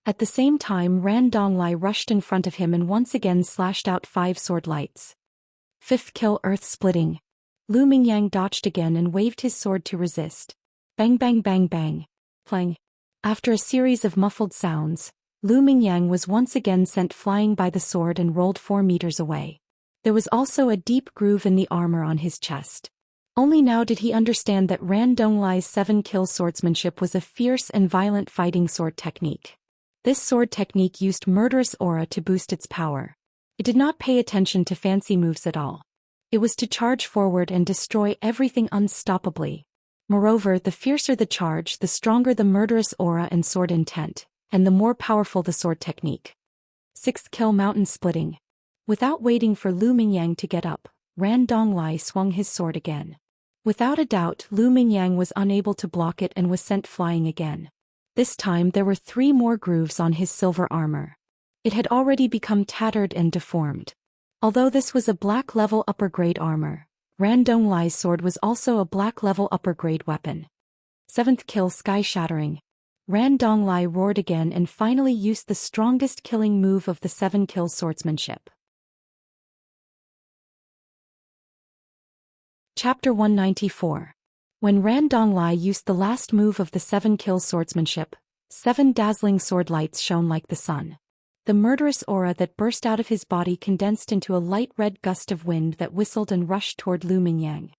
At the same time, Ran Donglai rushed in front of him and once again slashed out 5 sword lights. 5th kill, earth splitting. Lu Mingyang dodged again and waved his sword to resist. Bang bang bang bang. Clang. After a series of muffled sounds, Lu Mingyang was once again sent flying by the sword and rolled 4 meters away. There was also a deep groove in the armor on his chest. Only now did he understand that Ran Donglai's 7-kill swordsmanship was a fierce and violent fighting sword technique. This sword technique used murderous aura to boost its power. It did not pay attention to fancy moves at all. It was to charge forward and destroy everything unstoppably. Moreover, the fiercer the charge, the stronger the murderous aura and sword intent, and the more powerful the sword technique. 6th kill, mountain splitting. Without waiting for Lu Mingyang to get up, Ran Donglai swung his sword again. Without a doubt, Lu Mingyang was unable to block it and was sent flying again. This time there were 3 more grooves on his silver armor. It had already become tattered and deformed. Although this was a black level upper grade armor, Ran Donglai's sword was also a black level upper grade weapon. 7th kill, sky shattering. Ran Donglai roared again and finally used the strongest killing move of the 7-kill swordsmanship. Chapter 194. When Ran Donglai used the last move of the 7-kill swordsmanship, 7 dazzling sword lights shone like the sun. The murderous aura that burst out of his body condensed into a light red gust of wind that whistled and rushed toward Lu Mingyang.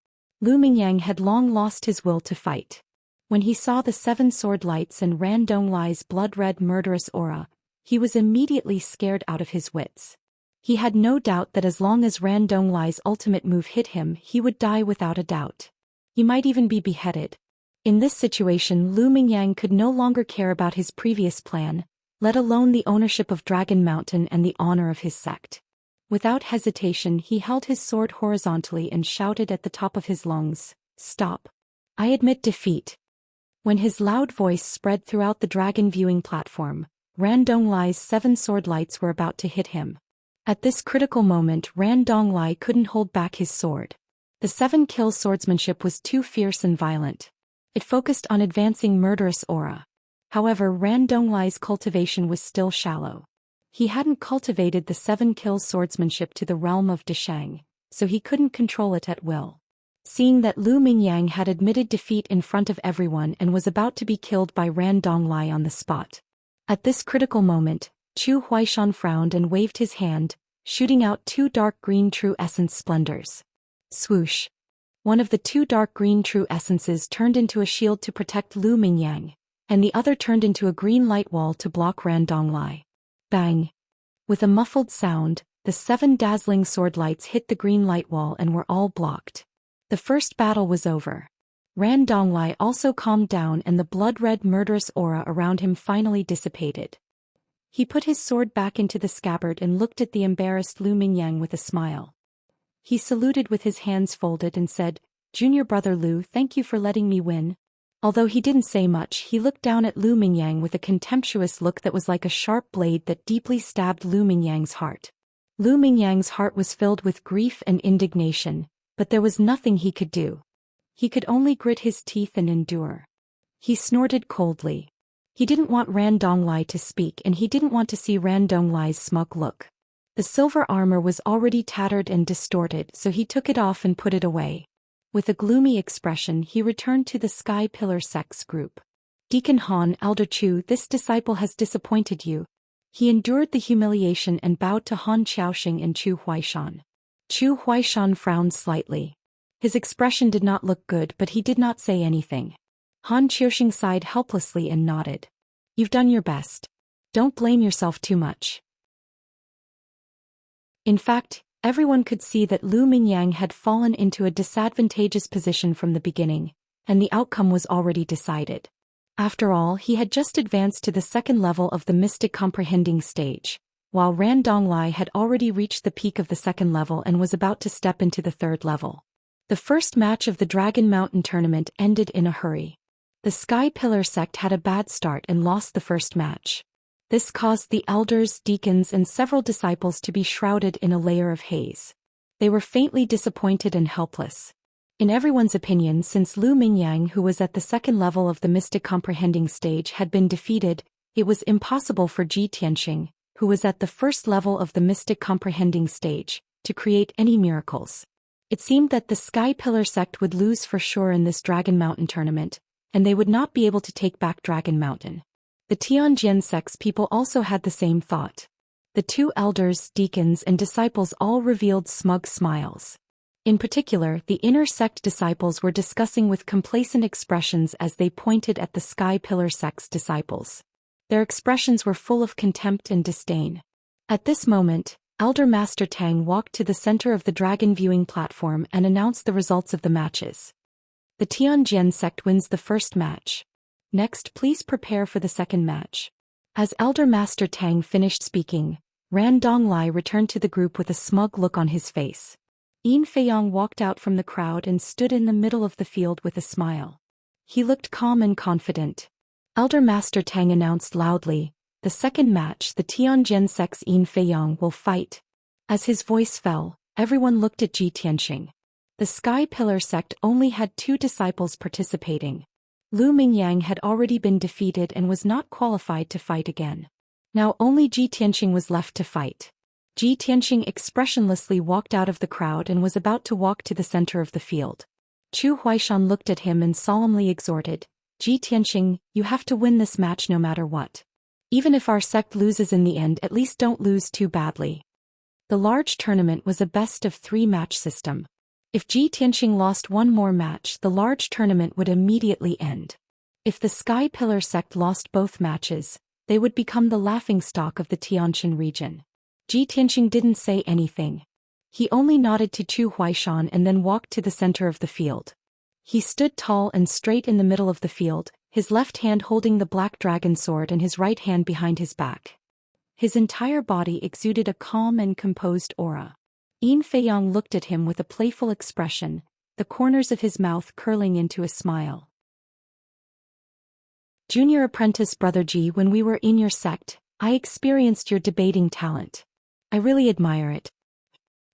Lu Mingyang had long lost his will to fight. When he saw the 7 sword lights and Ran Donglai's blood-red murderous aura, he was immediately scared out of his wits. He had no doubt that as long as Ran Donglai's ultimate move hit him, he would die without a doubt. He might even be beheaded. In this situation, Lu Mingyang could no longer care about his previous plan, let alone the ownership of Dragon Mountain and the honor of his sect. Without hesitation, he held his sword horizontally and shouted at the top of his lungs, "Stop! I admit defeat." When his loud voice spread throughout the dragon viewing platform, Ran Donglai's 7 sword lights were about to hit him. At this critical moment, Ran Donglai couldn't hold back his sword. The 7-kill swordsmanship was too fierce and violent. It focused on advancing murderous aura. However, Ran Donglai's cultivation was still shallow. He hadn't cultivated the 7-kill swordsmanship to the realm of Deshang, so he couldn't control it at will. Seeing that Lu Mingyang had admitted defeat in front of everyone and was about to be killed by Ran Donglai on the spot. At this critical moment, Zhou Xian frowned and waved his hand, shooting out 2 dark green true essence splendors. Swoosh! One of the 2 dark green true essences turned into a shield to protect Lu Mingyang, and the other turned into a green light wall to block Ran Donglai. Bang! With a muffled sound, the 7 dazzling sword lights hit the green light wall and were all blocked. The first battle was over. Ran Donglai also calmed down and the blood-red murderous aura around him finally dissipated. He put his sword back into the scabbard and looked at the embarrassed Lu Mingyang with a smile. He saluted with his hands folded and said, "Junior brother Lu, thank you for letting me win." Although he didn't say much, he looked down at Lu Mingyang with a contemptuous look that was like a sharp blade that deeply stabbed Lu Mingyang's heart. Lu Mingyang's heart was filled with grief and indignation, but there was nothing he could do. He could only grit his teeth and endure. He snorted coldly. He didn't want Ran Donglai to speak and he didn't want to see Ran Donglai's smug look. The silver armor was already tattered and distorted, so he took it off and put it away. With a gloomy expression, he returned to the Sky Pillar Sect's group. "Deacon Han, Elder Chu, this disciple has disappointed you." He endured the humiliation and bowed to Han Xiaoxing and Zhou Xian. Zhou Xian frowned slightly. His expression did not look good, but he did not say anything. Han Xiaoxing sighed helplessly and nodded. "You've done your best. Don't blame yourself too much." In fact, everyone could see that Lu Mingyang had fallen into a disadvantageous position from the beginning, and the outcome was already decided. After all, he had just advanced to the 2nd level of the Mystic Comprehending stage, while Ran Donglai had already reached the peak of the 2nd level and was about to step into the 3rd level. The first match of the Dragon Mountain tournament ended in a hurry. The Sky Pillar sect had a bad start and lost the first match. This caused the elders, deacons, and several disciples to be shrouded in a layer of haze. They were faintly disappointed and helpless. In everyone's opinion, since Lu Mingyang, who was at the 2nd level of the Mystic Comprehending stage, had been defeated, it was impossible for Xianxia, who was at the 1st level of the Mystic Comprehending stage, to create any miracles. It seemed that the Sky Pillar sect would lose for sure in this Dragon Mountain tournament, and they would not be able to take back Dragon Mountain. The Tianjin sect's people also had the same thought. The 2 elders, deacons, and disciples all revealed smug smiles. In particular, the inner sect disciples were discussing with complacent expressions as they pointed at the Sky Pillar sect's disciples. Their expressions were full of contempt and disdain. At this moment, Elder Master Tang walked to the center of the dragon viewing platform and announced the results of the matches. The Tianjin sect wins the first match. Next, please prepare for the 2nd match. As Elder Master Tang finished speaking, Ran Donglai returned to the group with a smug look on his face. Yin Feiyang walked out from the crowd and stood in the middle of the field with a smile. He looked calm and confident. Elder Master Tang announced loudly, "The 2nd match, the Tianjin sect's Yin Feiyang will fight." As his voice fell, everyone looked at Xianxia. The Sky Pillar sect only had 2 disciples participating. Lu Mingyang had already been defeated and was not qualified to fight again. Now only Xianxia was left to fight. Xianxia expressionlessly walked out of the crowd and was about to walk to the center of the field. Zhou Xian looked at him and solemnly exhorted, Ji Tianqing, you have to win this match no matter what. Even if our sect loses in the end, at least don't lose too badly. The large tournament was a best-of-3 match system. If Ji Tianqing lost one more match, the large tournament would immediately end. If the Sky Pillar sect lost both matches, they would become the laughingstock of the Tianjin region. Ji Tianqing didn't say anything. He only nodded to Zhou Xian and then walked to the center of the field. He stood tall and straight in the middle of the field, his left hand holding the black dragon sword and his right hand behind his back. His entire body exuded a calm and composed aura. Yin Feiyang looked at him with a playful expression, the corners of his mouth curling into a smile. Junior apprentice Brother Ji, when we were in your sect, I experienced your debating talent. I really admire it.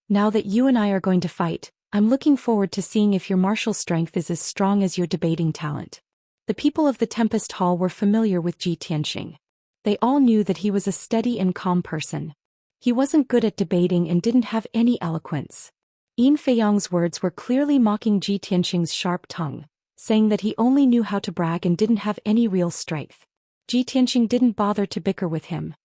Now that you and I are going to fight, I'm looking forward to seeing if your martial strength is as strong as your debating talent. The people of the Tempest Hall were familiar with Ji Tianqing. They all knew that he was a steady and calm person. He wasn't good at debating and didn't have any eloquence. Yin Feiyang's words were clearly mocking Ji Tianqing's sharp tongue, saying that he only knew how to brag and didn't have any real strength. Ji Tianqing didn't bother to bicker with him.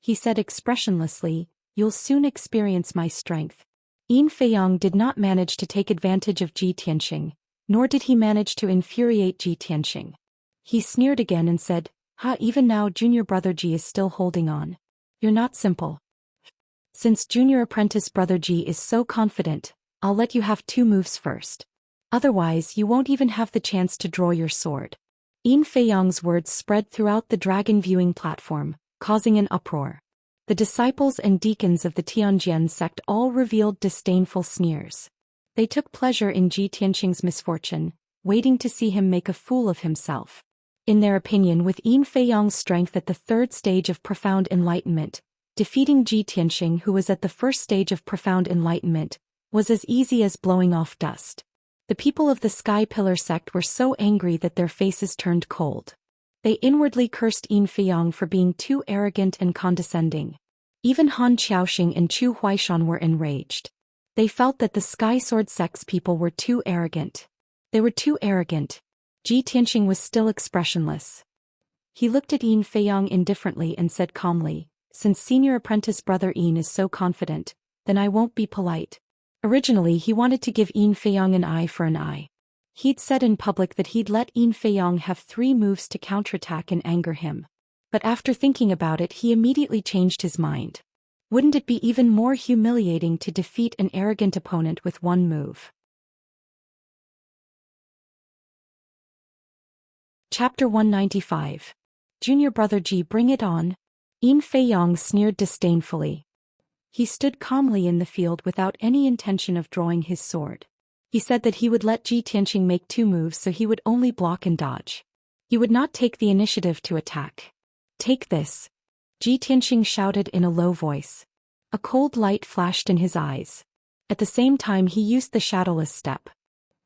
He said expressionlessly, you'll soon experience my strength. Yin Feiyang did not manage to take advantage of Ji Tianqing, nor did he manage to infuriate Ji Tianqing. He sneered again and said, even now Junior Brother Ji is still holding on. You're not simple. Since Junior Apprentice Brother Ji is so confident, I'll let you have 2 moves first. Otherwise you won't even have the chance to draw your sword. Yin Feiyang's words spread throughout the dragon viewing platform, causing an uproar. The disciples and deacons of the Tianjin sect all revealed disdainful sneers. They took pleasure in Ji Tianqing's misfortune, waiting to see him make a fool of himself. In their opinion, with Yin Feiyang's strength at the 3rd stage of profound enlightenment, defeating Ji Tianqing, who was at the 1st stage of profound enlightenment, was as easy as blowing off dust. The people of the Sky Pillar sect were so angry that their faces turned cold. They inwardly cursed Yin Feiyang for being too arrogant and condescending. Even Han Qiaoxing and Zhou Xian were enraged. They felt that the Sky Sword sect's people were too arrogant. They were too arrogant. Ji Tianqing was still expressionless. He looked at Yin Feiyang indifferently and said calmly, since senior apprentice Brother Yin is so confident, then I won't be polite. Originally he wanted to give Yin Feiyang an eye for an eye. He'd said in public that he'd let Yin Feiyang have 3 moves to counterattack and anger him. But after thinking about it, he immediately changed his mind. Wouldn't it be even more humiliating to defeat an arrogant opponent with 1 move? Chapter 195. Junior Brother Ji, bring it on. Yin Feiyang sneered disdainfully. He stood calmly in the field without any intention of drawing his sword. He said that he would let Ji Tianqing make 2 moves, so he would only block and dodge. He would not take the initiative to attack. Take this. Ji Tianqing shouted in a low voice. A cold light flashed in his eyes. At the same time he used the shadowless step.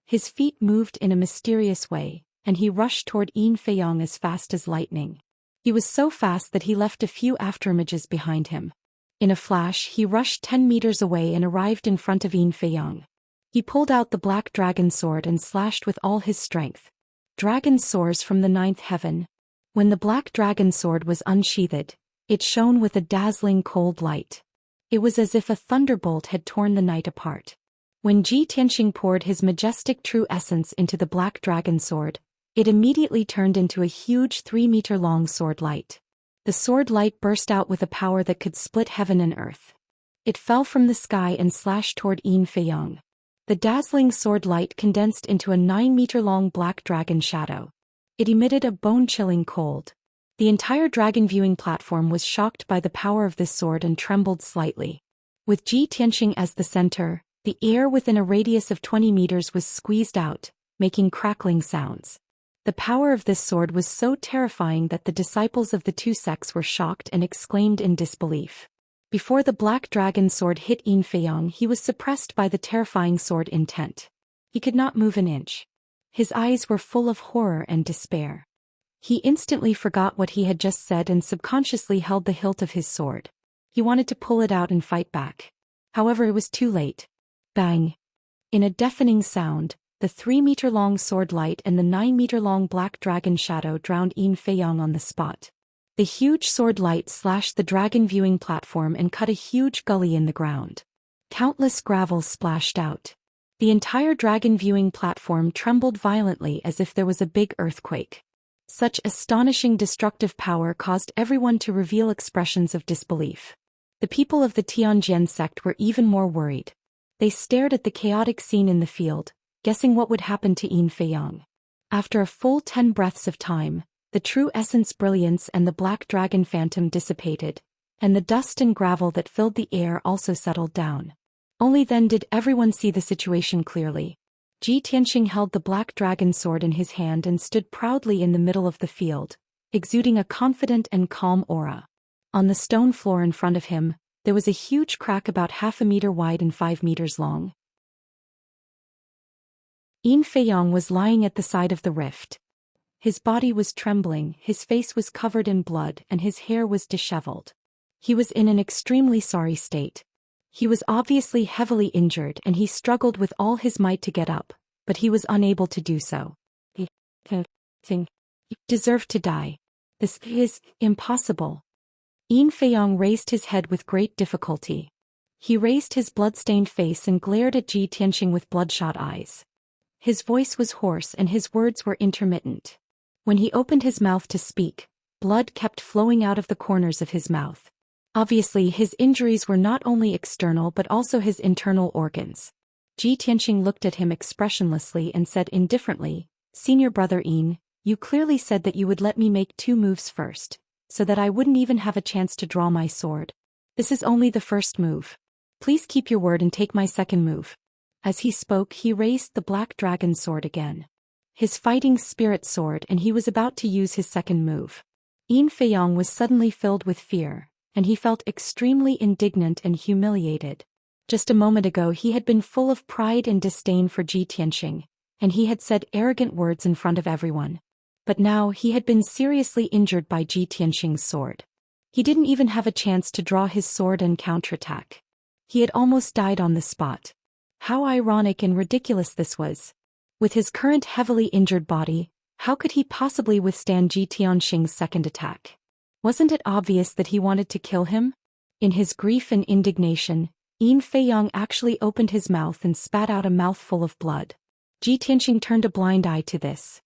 His feet moved in a mysterious way, and he rushed toward Yin Feiyang as fast as lightning. He was so fast that he left a few afterimages behind him. In a flash he rushed 10 meters away and arrived in front of Yin Feiyang. He pulled out the black dragon sword and slashed with all his strength. Dragon soars from the 9th heaven. When the black dragon sword was unsheathed, it shone with a dazzling cold light. It was as if a thunderbolt had torn the night apart. When Ji Tianqing poured his majestic true essence into the black dragon sword, it immediately turned into a huge 3-meter-long sword light. The sword light burst out with a power that could split heaven and earth. It fell from the sky and slashed toward Yin Feiyang. The dazzling sword light condensed into a 9-meter-long black dragon shadow. It emitted a bone-chilling cold. The entire dragon viewing platform was shocked by the power of this sword and trembled slightly. With Ji Tianqing as the center, the air within a radius of 20 meters was squeezed out, making crackling sounds. The power of this sword was so terrifying that the disciples of the 2 sects were shocked and exclaimed in disbelief. Before the black dragon sword hit Yin Feiyang, he was suppressed by the terrifying sword intent. He could not move an inch. His eyes were full of horror and despair. He instantly forgot what he had just said and subconsciously held the hilt of his sword. He wanted to pull it out and fight back. However, it was too late. Bang! In a deafening sound, The 3-meter-long sword light and the 9-meter-long black dragon shadow drowned Yin Feiyang on the spot. The huge sword light slashed the dragon viewing platform and cut a huge gully in the ground. Countless gravels splashed out. The entire dragon viewing platform trembled violently as if there was a big earthquake. Such astonishing destructive power caused everyone to reveal expressions of disbelief. The people of the Tianjin sect were even more worried. They stared at the chaotic scene in the field, guessing what would happen to Yin Feiyang. After a full 10 breaths of time, the true essence brilliance and the black dragon phantom dissipated, and the dust and gravel that filled the air also settled down. Only then did everyone see the situation clearly. Ji Tianxing held the black dragon sword in his hand and stood proudly in the middle of the field, exuding a confident and calm aura. On the stone floor in front of him, there was a huge crack about 0.5 meter wide and 5 meters long. Yin Feiyang was lying at the side of the rift. His body was trembling, his face was covered in blood, and his hair was disheveled. He was in an extremely sorry state. He was obviously heavily injured and he struggled with all his might to get up, but he was unable to do so. You deserve to die. This is impossible. Yin Feiyang raised his head with great difficulty. He raised his blood-stained face and glared at Ji Tianxing with bloodshot eyes. His voice was hoarse and his words were intermittent. When he opened his mouth to speak, blood kept flowing out of the corners of his mouth. Obviously, his injuries were not only external but also his internal organs. Ji Tianxing looked at him expressionlessly and said indifferently, "Senior brother Yin, you clearly said that you would let me make 2 moves first, so that I wouldn't even have a chance to draw my sword. This is only the first move. Please keep your word and take my second move." As he spoke, he raised the black dragon sword again. His fighting spirit sword, and he was about to use his second move. Yin Feiyang was suddenly filled with fear, and he felt extremely indignant and humiliated. Just a moment ago he had been full of pride and disdain for Ji Tianxing, and he had said arrogant words in front of everyone. But now he had been seriously injured by Ji Tianxing's sword. He didn't even have a chance to draw his sword and counterattack. He had almost died on the spot. How ironic and ridiculous this was. With his current heavily injured body, how could he possibly withstand Ji Tianxing's second attack? Wasn't it obvious that he wanted to kill him? In his grief and indignation, Yin Feiyang actually opened his mouth and spat out a mouthful of blood. Ji Tianxing turned a blind eye to this.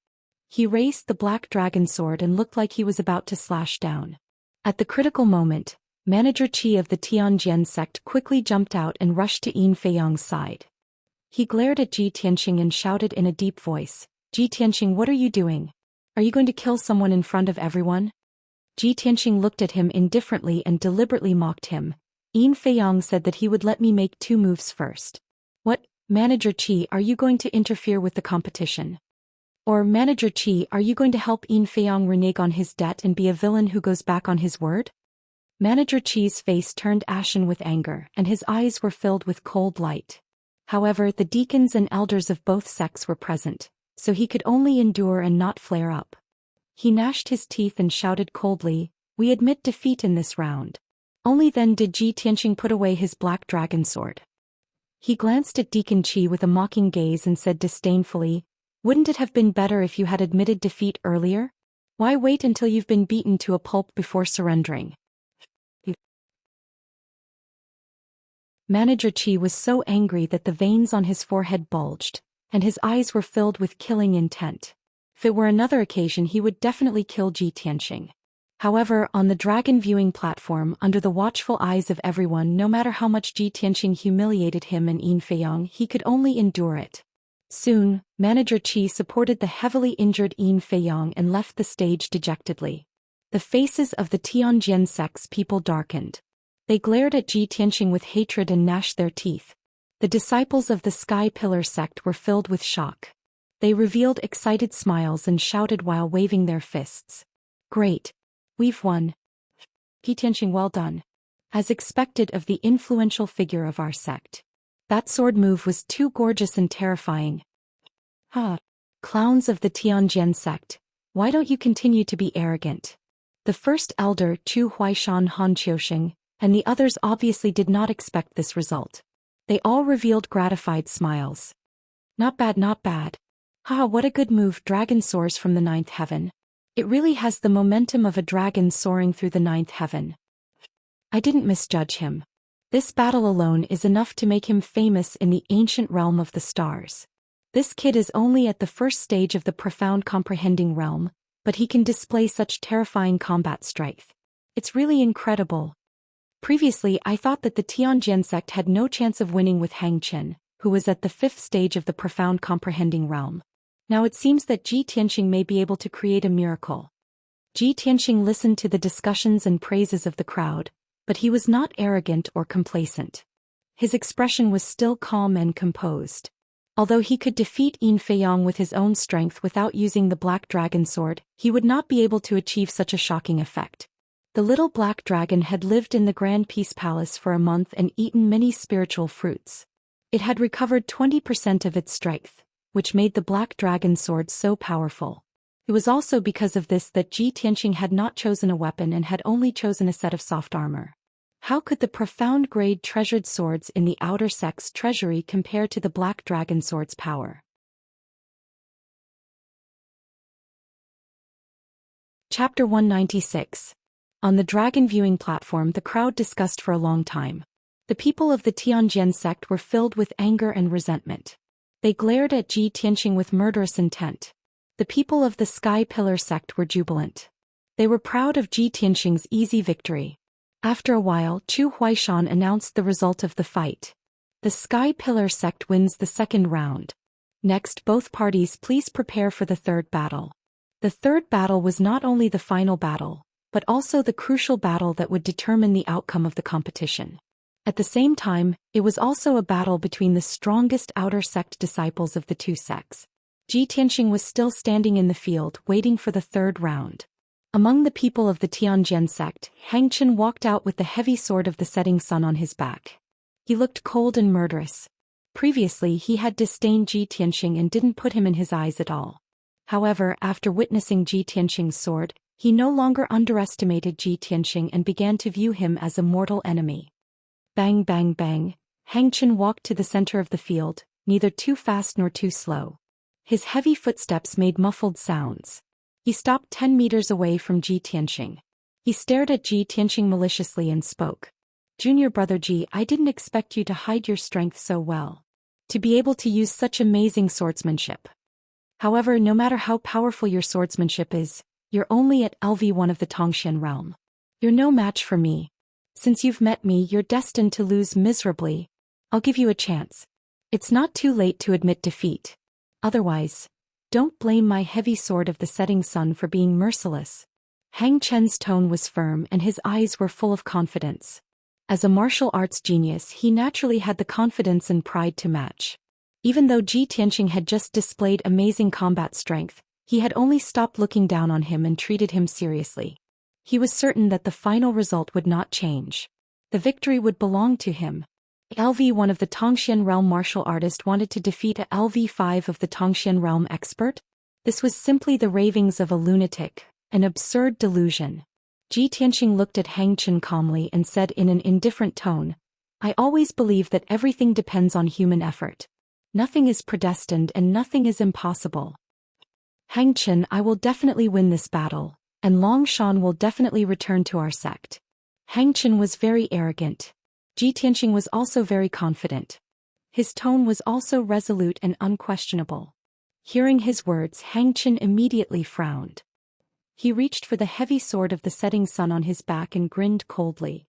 He raised the black dragon sword and looked like he was about to slash down. At the critical moment, Manager Qi of the Tianjin sect quickly jumped out and rushed to Yin Feiyang's side. He glared at Ji Tianxing and shouted in a deep voice, "Ji Tianxing, what are you doing? Are you going to kill someone in front of everyone?" Ji Tianxing looked at him indifferently and deliberately mocked him. Yin Feiyang said that he would let me make 2 moves first. What, Manager Qi, are you going to interfere with the competition? Or, Manager Qi, are you going to help Yin Feiyang renege on his debt and be a villain who goes back on his word? Manager Qi's face turned ashen with anger, and his eyes were filled with cold light. However, the deacons and elders of both sects were present, so he could only endure and not flare up. He gnashed his teeth and shouted coldly, "We admit defeat in this round." Only then did Ji Tianxing put away his black dragon sword. He glanced at Deacon Qi with a mocking gaze and said disdainfully, "Wouldn't it have been better if you had admitted defeat earlier? Why wait until you've been beaten to a pulp before surrendering?" Manager Qi was so angry that the veins on his forehead bulged, and his eyes were filled with killing intent. If it were another occasion he would definitely kill Ji Tianxing. However, on the dragon viewing platform, under the watchful eyes of everyone, no matter how much Ji Tianxing humiliated him and Yin Feiyang, he could only endure it. Soon, Manager Qi supported the heavily injured Yin Feiyang and left the stage dejectedly. The faces of the Tianjin sect's people darkened. They glared at Ji Tianxing with hatred and gnashed their teeth. The disciples of the Sky Pillar sect were filled with shock. They revealed excited smiles and shouted while waving their fists. "Great! We've won. Ji Tianxing, well done." As expected of the influential figure of our sect. That sword move was too gorgeous and terrifying. Clowns of the Tianjin sect, why don't you continue to be arrogant? The first elder, Chu Huaishan Han Qiuxing, and the others obviously did not expect this result. They all revealed gratified smiles. Not bad, not bad. Haha, what a good move. Dragon soars from the ninth heaven. It really has the momentum of a dragon soaring through the ninth heaven. I didn't misjudge him. This battle alone is enough to make him famous in the ancient realm of the stars. This kid is only at the first stage of the profound comprehending realm, but he can display such terrifying combat strength. It's really incredible. Previously, I thought that the Tianjin sect had no chance of winning with Hang Chen, who was at the fifth stage of the profound comprehending realm. Now it seems that Ji Tianxing may be able to create a miracle. Ji Tianxing listened to the discussions and praises of the crowd, but he was not arrogant or complacent. His expression was still calm and composed. Although he could defeat Yin Feiyang with his own strength without using the black dragon sword, he would not be able to achieve such a shocking effect. The little black dragon had lived in the Grand Peace Palace for a month and eaten many spiritual fruits. It had recovered 20% of its strength, which made the black dragon sword so powerful. It was also because of this that Ji Tianxing had not chosen a weapon and had only chosen a set of soft armor. How could the profound grade treasured swords in the outer sect's treasury compare to the black dragon sword's power? Chapter 196. On the dragon viewing platform, the crowd discussed for a long time. The people of the Tianjin sect were filled with anger and resentment. They glared at Ji Tianxing with murderous intent. The people of the Sky Pillar sect were jubilant. They were proud of Ji Tianxing's easy victory. After a while, Chu Huaishan announced the result of the fight. The Sky Pillar sect wins the second round. Next, both parties please prepare for the third battle. The third battle was not only the final battle, but also the crucial battle that would determine the outcome of the competition. At the same time, it was also a battle between the strongest outer sect disciples of the two sects. Ji Tianxing was still standing in the field, waiting for the third round. Among the people of the Tianjin sect, Hang Chen walked out with the heavy sword of the setting sun on his back. He looked cold and murderous. Previously he had disdained Ji Tianxing and didn't put him in his eyes at all. However, after witnessing Ji Tianxing's sword, he no longer underestimated Ji Tianxing and began to view him as a mortal enemy. Bang bang bang, Hang Chen walked to the center of the field, neither too fast nor too slow. His heavy footsteps made muffled sounds. He stopped 10 meters away from Ji Tianxing. He stared at Ji Tianxing maliciously and spoke. Junior brother Ji, I didn't expect you to hide your strength so well. To be able to use such amazing swordsmanship. However, no matter how powerful your swordsmanship is, you're only at LV1 of the Tongxian realm. You're no match for me. Since you've met me, you're destined to lose miserably. I'll give you a chance. It's not too late to admit defeat. Otherwise, don't blame my heavy sword of the setting sun for being merciless. Hang Chen's tone was firm and his eyes were full of confidence. As a martial arts genius, he naturally had the confidence and pride to match. Even though Ji Tianxing had just displayed amazing combat strength, he had only stopped looking down on him and treated him seriously. He was certain that the final result would not change. The victory would belong to him. LV1 of the Tongxian realm martial artist wanted to defeat a LV5 of the Tongxian realm expert? This was simply the ravings of a lunatic, an absurd delusion. Ji Tianxing looked at Hang Chen calmly and said in an indifferent tone, I always believe that everything depends on human effort. Nothing is predestined and nothing is impossible. Hang Chen, I will definitely win this battle, and Long Shan will definitely return to our sect. Hang Chen was very arrogant. Ji Tianxing was also very confident. His tone was also resolute and unquestionable. Hearing his words, Hang Chen immediately frowned. He reached for the heavy sword of the setting sun on his back and grinned coldly.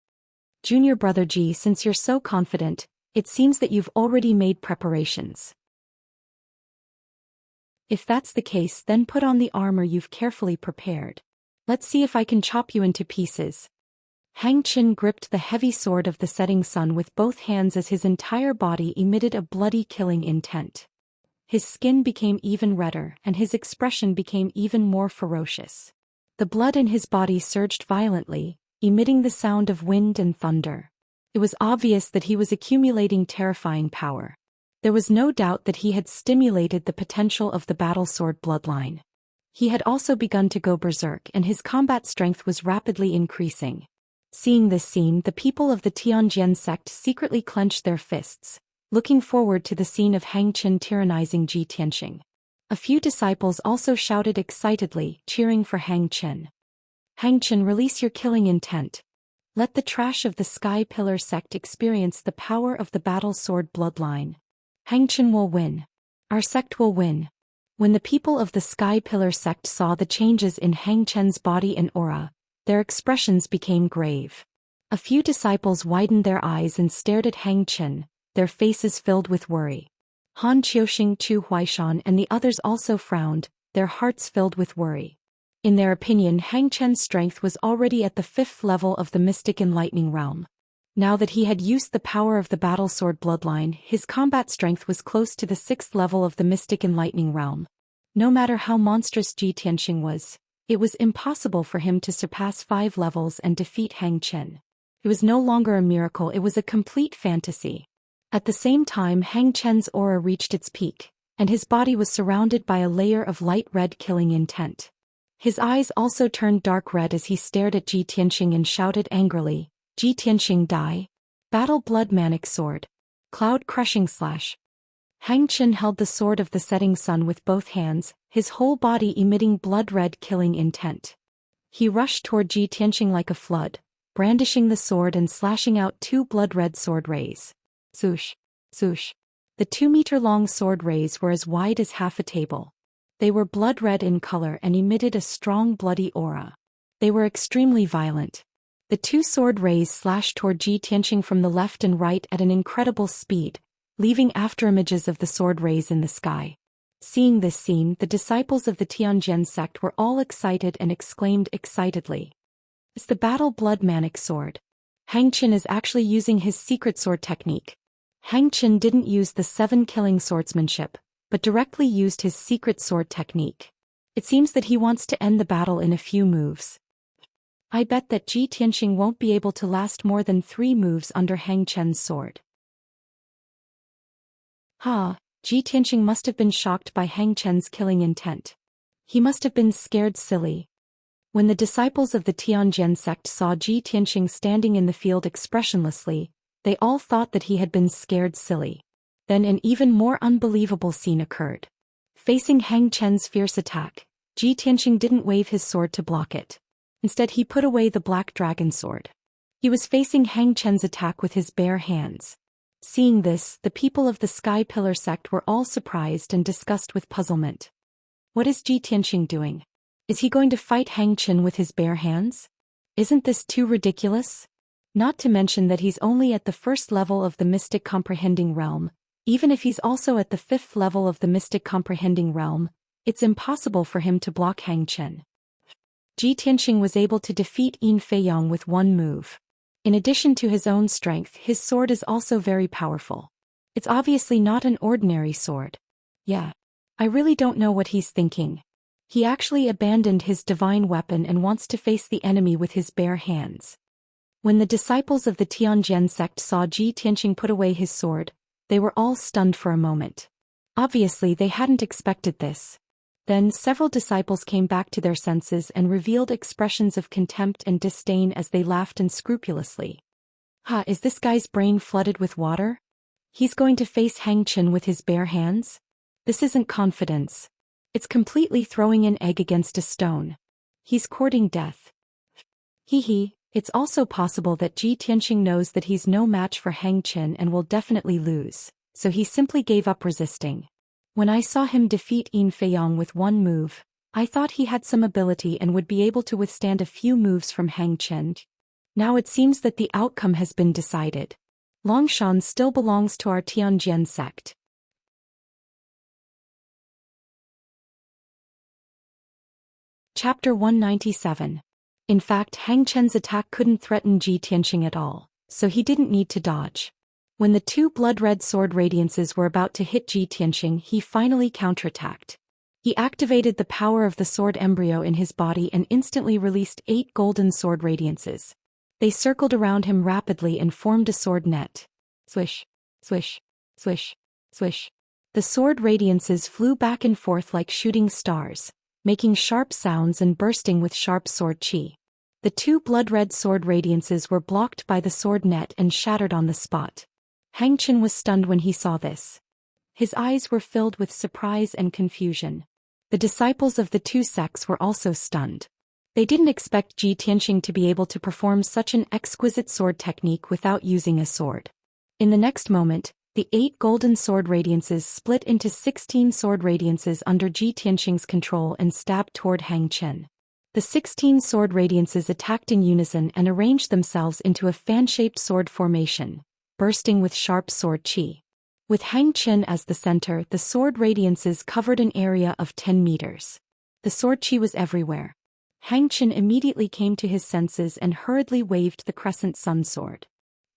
Junior brother Ji, since you're so confident, it seems that you've already made preparations. If that's the case, then put on the armor you've carefully prepared. Let's see if I can chop you into pieces. Hang Chen gripped the heavy sword of the setting sun with both hands as his entire body emitted a bloody killing intent. His skin became even redder and his expression became even more ferocious. The blood in his body surged violently, emitting the sound of wind and thunder. It was obvious that he was accumulating terrifying power. There was no doubt that he had stimulated the potential of the battle sword bloodline. He had also begun to go berserk and his combat strength was rapidly increasing. Seeing this scene, the people of the Tianjin sect secretly clenched their fists, looking forward to the scene of Hang Chen tyrannizing Ji Tianxing. A few disciples also shouted excitedly, cheering for Hang Chen. Hang Chen, release your killing intent. Let the trash of the Sky Pillar sect experience the power of the battle sword bloodline. Hang Chen will win. Our sect will win. When the people of the Sky Pillar sect saw the changes in Hang Chen's body and aura, their expressions became grave. A few disciples widened their eyes and stared at Hang Chen, their faces filled with worry. Han Qiuxing, Chu Huaishan and the others also frowned, their hearts filled with worry. In their opinion, Hang Chen's strength was already at the 5th level of the Mystic Enlightening Realm. Now that he had used the power of the battle sword bloodline, his combat strength was close to the 6th level of the Mystic Enlightening Realm. No matter how monstrous Ji Tianxing was, it was impossible for him to surpass 5 levels and defeat Hang Chen. It was no longer a miracle, it was a complete fantasy. At the same time, Hang Chen's aura reached its peak, and his body was surrounded by a layer of light red killing intent. His eyes also turned dark red as he stared at Ji Tianxing and shouted angrily, Ji Tianxing, die! Battle blood manic sword. Cloud crushing slash. Hang Chen held the sword of the setting sun with both hands, his whole body emitting blood-red killing intent. He rushed toward Ji Tianxing like a flood, brandishing the sword and slashing out 2 blood-red sword rays. Swoosh, swoosh. The 2-meter-long sword rays were as wide as half a table. They were blood-red in color and emitted a strong bloody aura. They were extremely violent. The 2 sword rays slashed toward Ji Tianxing from the left and right at an incredible speed, leaving afterimages of the sword rays in the sky. Seeing this scene, the disciples of the Tianjin sect were all excited and exclaimed excitedly. It's the battle blood manic sword. Hang Chen is actually using his secret sword technique. Hang Chen didn't use the 7 killing swordsmanship, but directly used his secret sword technique. It seems that he wants to end the battle in a few moves. I bet that Ji Tianxing won't be able to last more than 3 moves under Hang Chen's sword. Ji Tianxing must have been shocked by Hang Chen's killing intent. He must have been scared silly. When the disciples of the Tianjin sect saw Ji Tianxing standing in the field expressionlessly, they all thought that he had been scared silly. Then an even more unbelievable scene occurred. Facing Hang Chen's fierce attack, Ji Tianxing didn't wave his sword to block it. Instead, he put away the black dragon sword. He was facing Hang Chen's attack with his bare hands. Seeing this, the people of the Sky Pillar sect were all surprised and discussed with puzzlement. What is Ji Tianxing doing? Is he going to fight Hang Chen with his bare hands? Isn't this too ridiculous? Not to mention that he's only at the 1st level of the Mystic Comprehending Realm. Even if he's also at the 5th level of the Mystic Comprehending Realm, it's impossible for him to block Hang Chen. Ji Tianxing was able to defeat Yin Feiyong with 1 move. In addition to his own strength, his sword is also very powerful. It's obviously not an ordinary sword. Yeah. I really don't know what he's thinking. He actually abandoned his divine weapon and wants to face the enemy with his bare hands. When the disciples of the Tianjin sect saw Ji Tianxing put away his sword, they were all stunned for a moment. Obviously, they hadn't expected this. Then several disciples came back to their senses and revealed expressions of contempt and disdain as they laughed unscrupulously. Is this guy's brain flooded with water? He's going to face Hang Chen with his bare hands? This isn't confidence. It's completely throwing an egg against a stone. He's courting death. It's also possible that Ji Tianxing knows that he's no match for Hang Chen and will definitely lose, so he simply gave up resisting. When I saw him defeat Yin Feiyong with 1 move, I thought he had some ability and would be able to withstand a few moves from Hang Chen. Now it seems that the outcome has been decided. Longshan still belongs to our Tianjin sect. Chapter 197. In fact, Hang Chen's attack couldn't threaten Ji Tianxing at all, so he didn't need to dodge. When the 2 blood-red sword radiances were about to hit Ji Tianxing, he finally counterattacked. He activated the power of the sword embryo in his body and instantly released 8 golden sword radiances. They circled around him rapidly and formed a sword net. Swish, swish, swish, swish. The sword radiances flew back and forth like shooting stars, making sharp sounds and bursting with sharp sword chi. The 2 blood-red sword radiances were blocked by the sword net and shattered on the spot. Hang Chen was stunned when he saw this. His eyes were filled with surprise and confusion. The disciples of the two sects were also stunned. They didn't expect Ji Tianqing to be able to perform such an exquisite sword technique without using a sword. In the next moment, the 8 golden sword radiances split into 16 sword radiances under Ji Tianqing's control and stabbed toward Hang Chen. The 16 sword radiances attacked in unison and arranged themselves into a fan-shaped sword formation, bursting with sharp sword qi. With Hang Chen as the center, the sword radiances covered an area of 10 meters. The sword qi was everywhere. Hang Chen immediately came to his senses and hurriedly waved the crescent sun sword.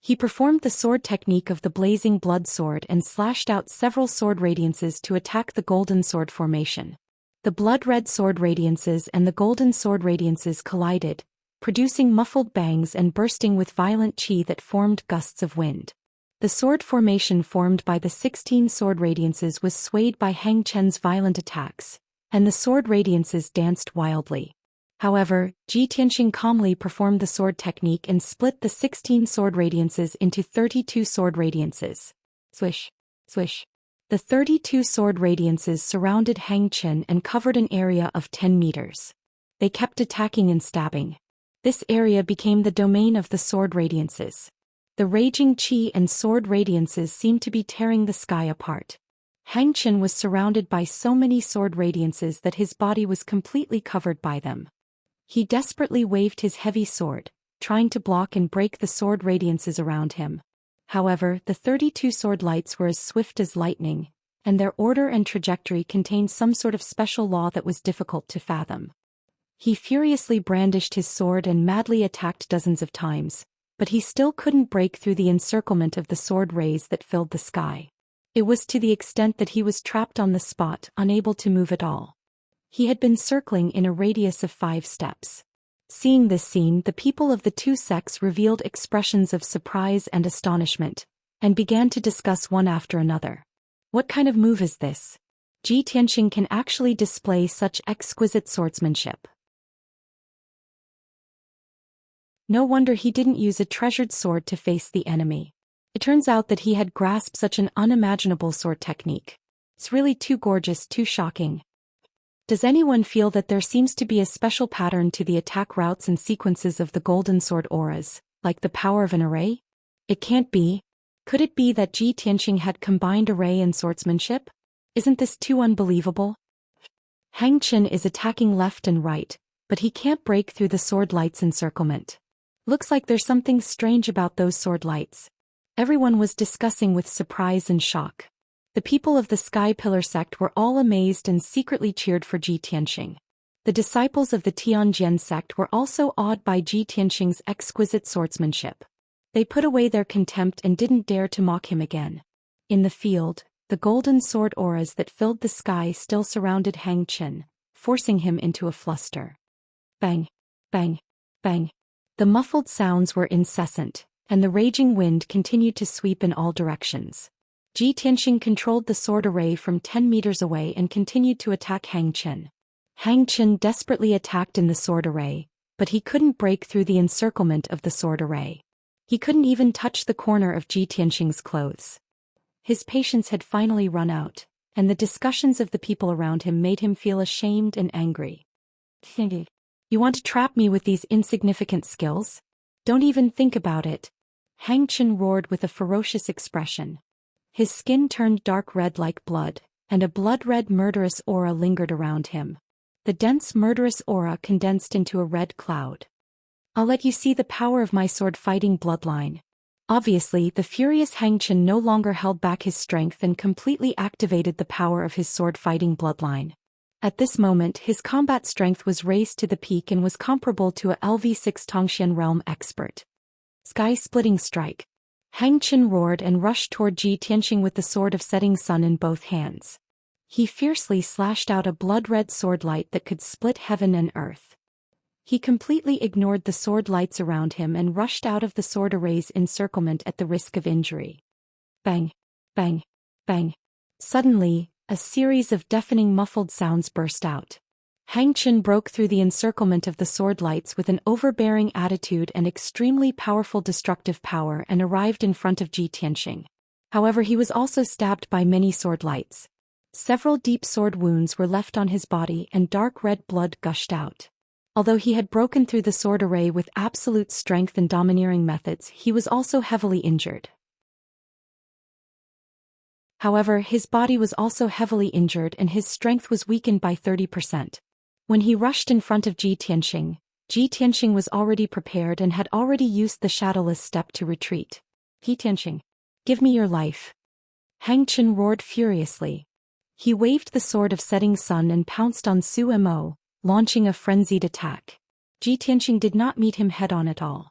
He performed the sword technique of the blazing blood sword and slashed out several sword radiances to attack the golden sword formation. The blood-red sword radiances and the golden sword radiances collided, producing muffled bangs and bursting with violent qi that formed gusts of wind. The sword formation formed by the 16 sword radiances was swayed by Hang Chen's violent attacks, and the sword radiances danced wildly. However, Ji Tianqing calmly performed the sword technique and split the 16 sword radiances into 32 sword radiances. Swish, swish. The 32 sword radiances surrounded Hang Chen and covered an area of 10 meters. They kept attacking and stabbing. This area became the domain of the sword radiances. The raging qi and sword radiances seemed to be tearing the sky apart. Hang Chen was surrounded by so many sword radiances that his body was completely covered by them. He desperately waved his heavy sword, trying to block and break the sword radiances around him. However, the 32 sword lights were as swift as lightning, and their order and trajectory contained some sort of special law that was difficult to fathom. He furiously brandished his sword and madly attacked dozens of times, but he still couldn't break through the encirclement of the sword rays that filled the sky. It was to the extent that he was trapped on the spot, unable to move at all. He had been circling in a radius of 5 steps. Seeing this scene, the people of the two sects revealed expressions of surprise and astonishment, and began to discuss one after another. What kind of move is this? Ji Tianqing can actually display such exquisite swordsmanship. No wonder he didn't use a treasured sword to face the enemy. It turns out that he had grasped such an unimaginable sword technique. It's really too gorgeous, too shocking. Does anyone feel that there seems to be a special pattern to the attack routes and sequences of the golden sword auras, like the power of an array? It can't be. Could it be that Ji Tianqing had combined array and swordsmanship? Isn't this too unbelievable? Hang Chen is attacking left and right, but he can't break through the sword light's encirclement. Looks like there's something strange about those sword lights. Everyone was discussing with surprise and shock. The people of the Sky Pillar sect were all amazed and secretly cheered for Ji Tianqing. The disciples of the Tianjian sect were also awed by Ji Tianqing's exquisite swordsmanship. They put away their contempt and didn't dare to mock him again. In the field, the golden sword auras that filled the sky still surrounded Hang Chen, forcing him into a fluster. Bang, bang, bang. The muffled sounds were incessant, and the raging wind continued to sweep in all directions. Ji Tianqing controlled the sword array from 10 meters away and continued to attack Hang Chen. Hang Chen desperately attacked in the sword array, but he couldn't break through the encirclement of the sword array. He couldn't even touch the corner of Ji Tianqing's clothes. His patience had finally run out, and the discussions of the people around him made him feel ashamed and angry. You want to trap me with these insignificant skills? Don't even think about it. Hang Chen roared with a ferocious expression. His skin turned dark red like blood, and a blood-red murderous aura lingered around him. The dense murderous aura condensed into a red cloud. I'll let you see the power of my sword-fighting bloodline. Obviously, the furious Hang Chen no longer held back his strength and completely activated the power of his sword-fighting bloodline. At this moment, his combat strength was raised to the peak and was comparable to a LV6 Tongxian realm expert. Sky-splitting strike. Hang Chen roared and rushed toward Ji Tianqing with the sword of setting sun in both hands. He fiercely slashed out a blood-red sword light that could split heaven and earth. He completely ignored the sword lights around him and rushed out of the sword array's encirclement at the risk of injury. Bang, bang, bang. Suddenly, a series of deafening muffled sounds burst out. Hang Chen broke through the encirclement of the sword lights with an overbearing attitude and extremely powerful destructive power and arrived in front of Ji Tianqing. However, he was also stabbed by many sword lights. Several deep sword wounds were left on his body and dark red blood gushed out. Although he had broken through the sword array with absolute strength and domineering methods, he was also heavily injured. However, his body was also heavily injured and his strength was weakened by 30%. When he rushed in front of Ji Tianxing was already prepared and had already used the shadowless step to retreat. Ji Tianxing, give me your life. Hang Chen roared furiously. He waved the sword of setting sun and pounced on Su Mo, launching a frenzied attack. Ji Tianxing did not meet him head-on at all.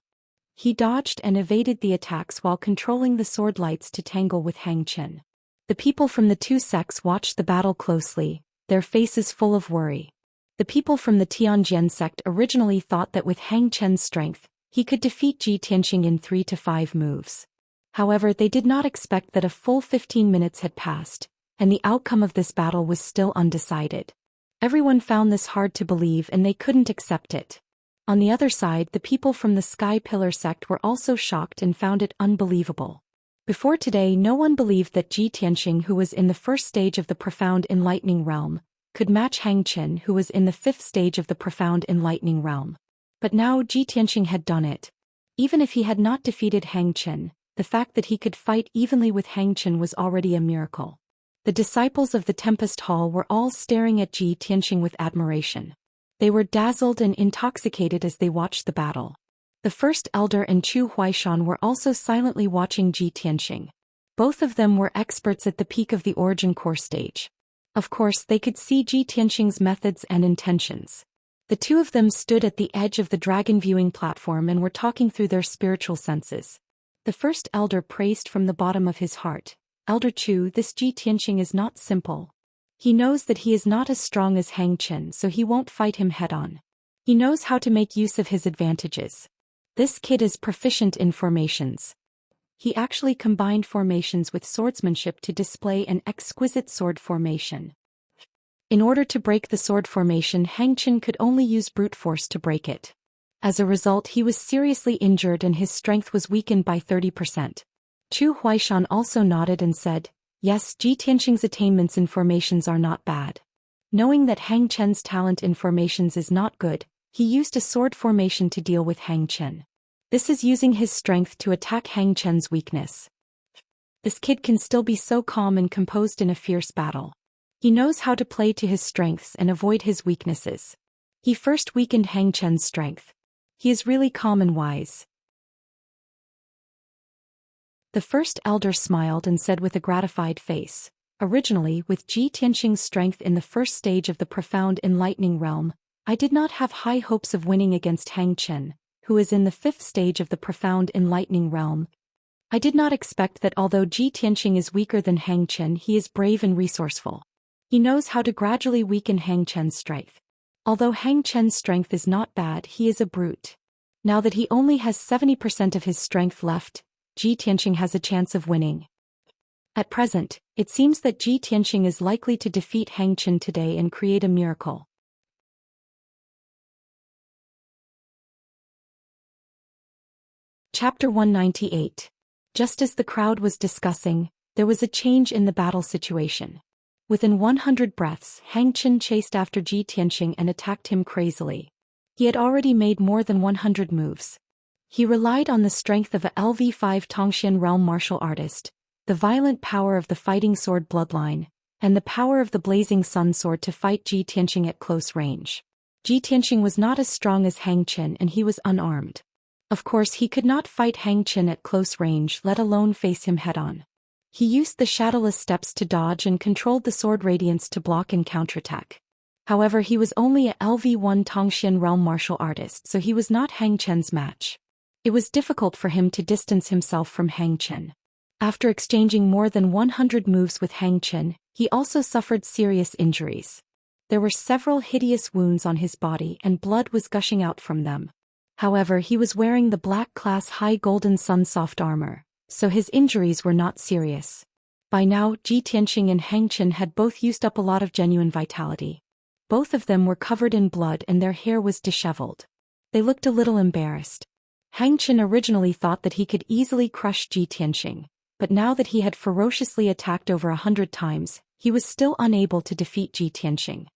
He dodged and evaded the attacks while controlling the sword lights to tangle with Hang Chen. The people from the two sects watched the battle closely, their faces full of worry. The people from the Tianjian sect originally thought that with Hang Chen's strength, he could defeat Ji Tianxing in 3 to 5 moves. However, they did not expect that a full 15 minutes had passed, and the outcome of this battle was still undecided. Everyone found this hard to believe and they couldn't accept it. On the other side, the people from the Sky Pillar sect were also shocked and found it unbelievable. Before today, no one believed that Ji Tianxing, who was in the first stage of the Profound Enlightening Realm, could match Hang Chen, who was in the 5th stage of the Profound Enlightening Realm. But now Ji Tianxing had done it. Even if he had not defeated Hang Chen, the fact that he could fight evenly with Hang Chen was already a miracle. The disciples of the Tempest Hall were all staring at Ji Tianxing with admiration. They were dazzled and intoxicated as they watched the battle. The First Elder and Zhou Xian were also silently watching Ji Tianxing. Both of them were experts at the peak of the Origin Core stage. Of course, they could see Ji Tianxing's methods and intentions. The two of them stood at the edge of the dragon viewing platform and were talking through their spiritual senses. The First Elder praised from the bottom of his heart, "Elder Chu, this Ji Tianxing is not simple. He knows that he is not as strong as Hang Chen, so he won't fight him head-on. He knows how to make use of his advantages. This kid is proficient in formations. He actually combined formations with swordsmanship to display an exquisite sword formation. In order to break the sword formation, Hang Chen could only use brute force to break it. As a result, he was seriously injured and his strength was weakened by 30%. Zhou Xian also nodded and said, "Yes, Ji Tianxing's attainments in formations are not bad." Knowing that Hang Chen's talent in formations is not good, he used a sword formation to deal with Hang Chen. This is using his strength to attack Hang Chen's weakness. This kid can still be so calm and composed in a fierce battle. He knows how to play to his strengths and avoid his weaknesses. He first weakened Hang Chen's strength. He is really calm and wise. The First Elder smiled and said with a gratified face, "Originally, with Ji Tianxing's strength in the first stage of the Profound Enlightening Realm, I did not have high hopes of winning against Hang Chen, who is in the 5th stage of the Profound Enlightening Realm. I did not expect that although Ji Tianxing is weaker than Hang Chen, he is brave and resourceful. He knows how to gradually weaken Hang Chen's strength. Although Hang Chen's strength is not bad, he is a brute. Now that he only has 70% of his strength left, Ji Tianxing has a chance of winning. At present, it seems that Ji Tianxing is likely to defeat Hang Chen today and create a miracle." Chapter 198. Just as the crowd was discussing, there was a change in the battle situation. Within 100 breaths, Hang Chen chased after Ji Tianxing and attacked him crazily. He had already made more than 100 moves. He relied on the strength of a LV5 Tongxian realm martial artist, the violent power of the fighting sword bloodline, and the power of the blazing sun sword to fight Ji Tianxing at close range. Ji Tianxing was not as strong as Hang Chen and he was unarmed. Of course, he could not fight Hang Chen at close range, let alone face him head-on. He used the shadowless steps to dodge and controlled the sword radiance to block and counterattack. However, he was only a LV1 Tongxian realm martial artist, so he was not Hang Chen's match. It was difficult for him to distance himself from Hang Chen. After exchanging more than 100 moves with Hang Chen, he also suffered serious injuries. There were several hideous wounds on his body and blood was gushing out from them. However, he was wearing the Black Class High Golden Sun soft armor, so his injuries were not serious. By now, Ji Tianxing and Hang Chen had both used up a lot of genuine vitality. Both of them were covered in blood and their hair was disheveled. They looked a little embarrassed. Hang Chen originally thought that he could easily crush Ji Tianxing, but now that he had ferociously attacked over 100 times, he was still unable to defeat Ji Tianqing.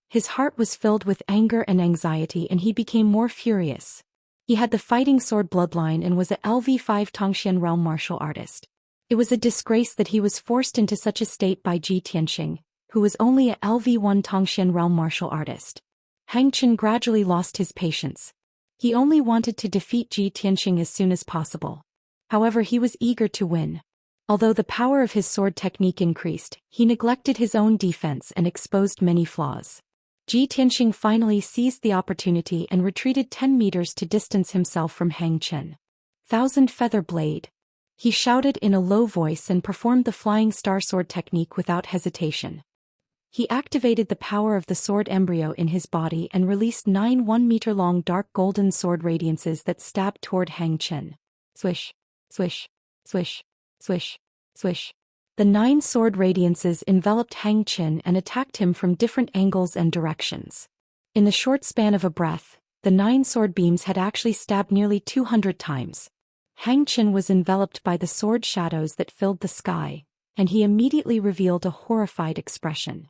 His heart was filled with anger and anxiety, and he became more furious. He had the fighting sword bloodline and was a LV5 Tongxian realm martial artist. It was a disgrace that he was forced into such a state by Ji Tianqing, who was only a LV1 Tongxian realm martial artist. Hang Chen gradually lost his patience. He only wanted to defeat Ji Tianqing as soon as possible. However, he was eager to win. Although the power of his sword technique increased, he neglected his own defense and exposed many flaws. Ji Tianqing finally seized the opportunity and retreated 10 meters to distance himself from Hang Chen. "Thousand Feather Blade!" He shouted in a low voice and performed the Flying Star Sword technique without hesitation. He activated the power of the sword embryo in his body and released 9 1-meter-long dark golden sword radiances that stabbed toward Hang Chen. Swish, swish, swish, swish, swish. The 9 sword radiances enveloped Hang Chen and attacked him from different angles and directions. In the short span of a breath, the 9 sword beams had actually stabbed nearly 200 times. Hang Chen was enveloped by the sword shadows that filled the sky, and he immediately revealed a horrified expression.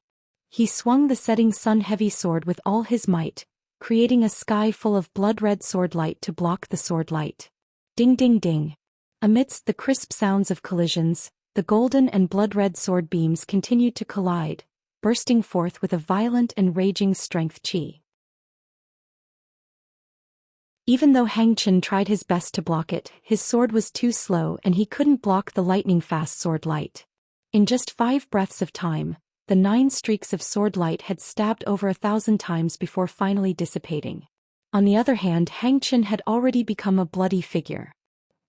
He swung the setting sun heavy sword with all his might, creating a sky full of blood-red sword light to block the sword light. Ding ding ding. Amidst the crisp sounds of collisions, the golden and blood-red sword beams continued to collide, bursting forth with a violent and raging strength chi. Even though Hang Chen tried his best to block it, his sword was too slow and he couldn't block the lightning-fast sword light. In just 5 breaths of time, the 9 streaks of sword light had stabbed over 1,000 times before finally dissipating. On the other hand, Hang Chen had already become a bloody figure.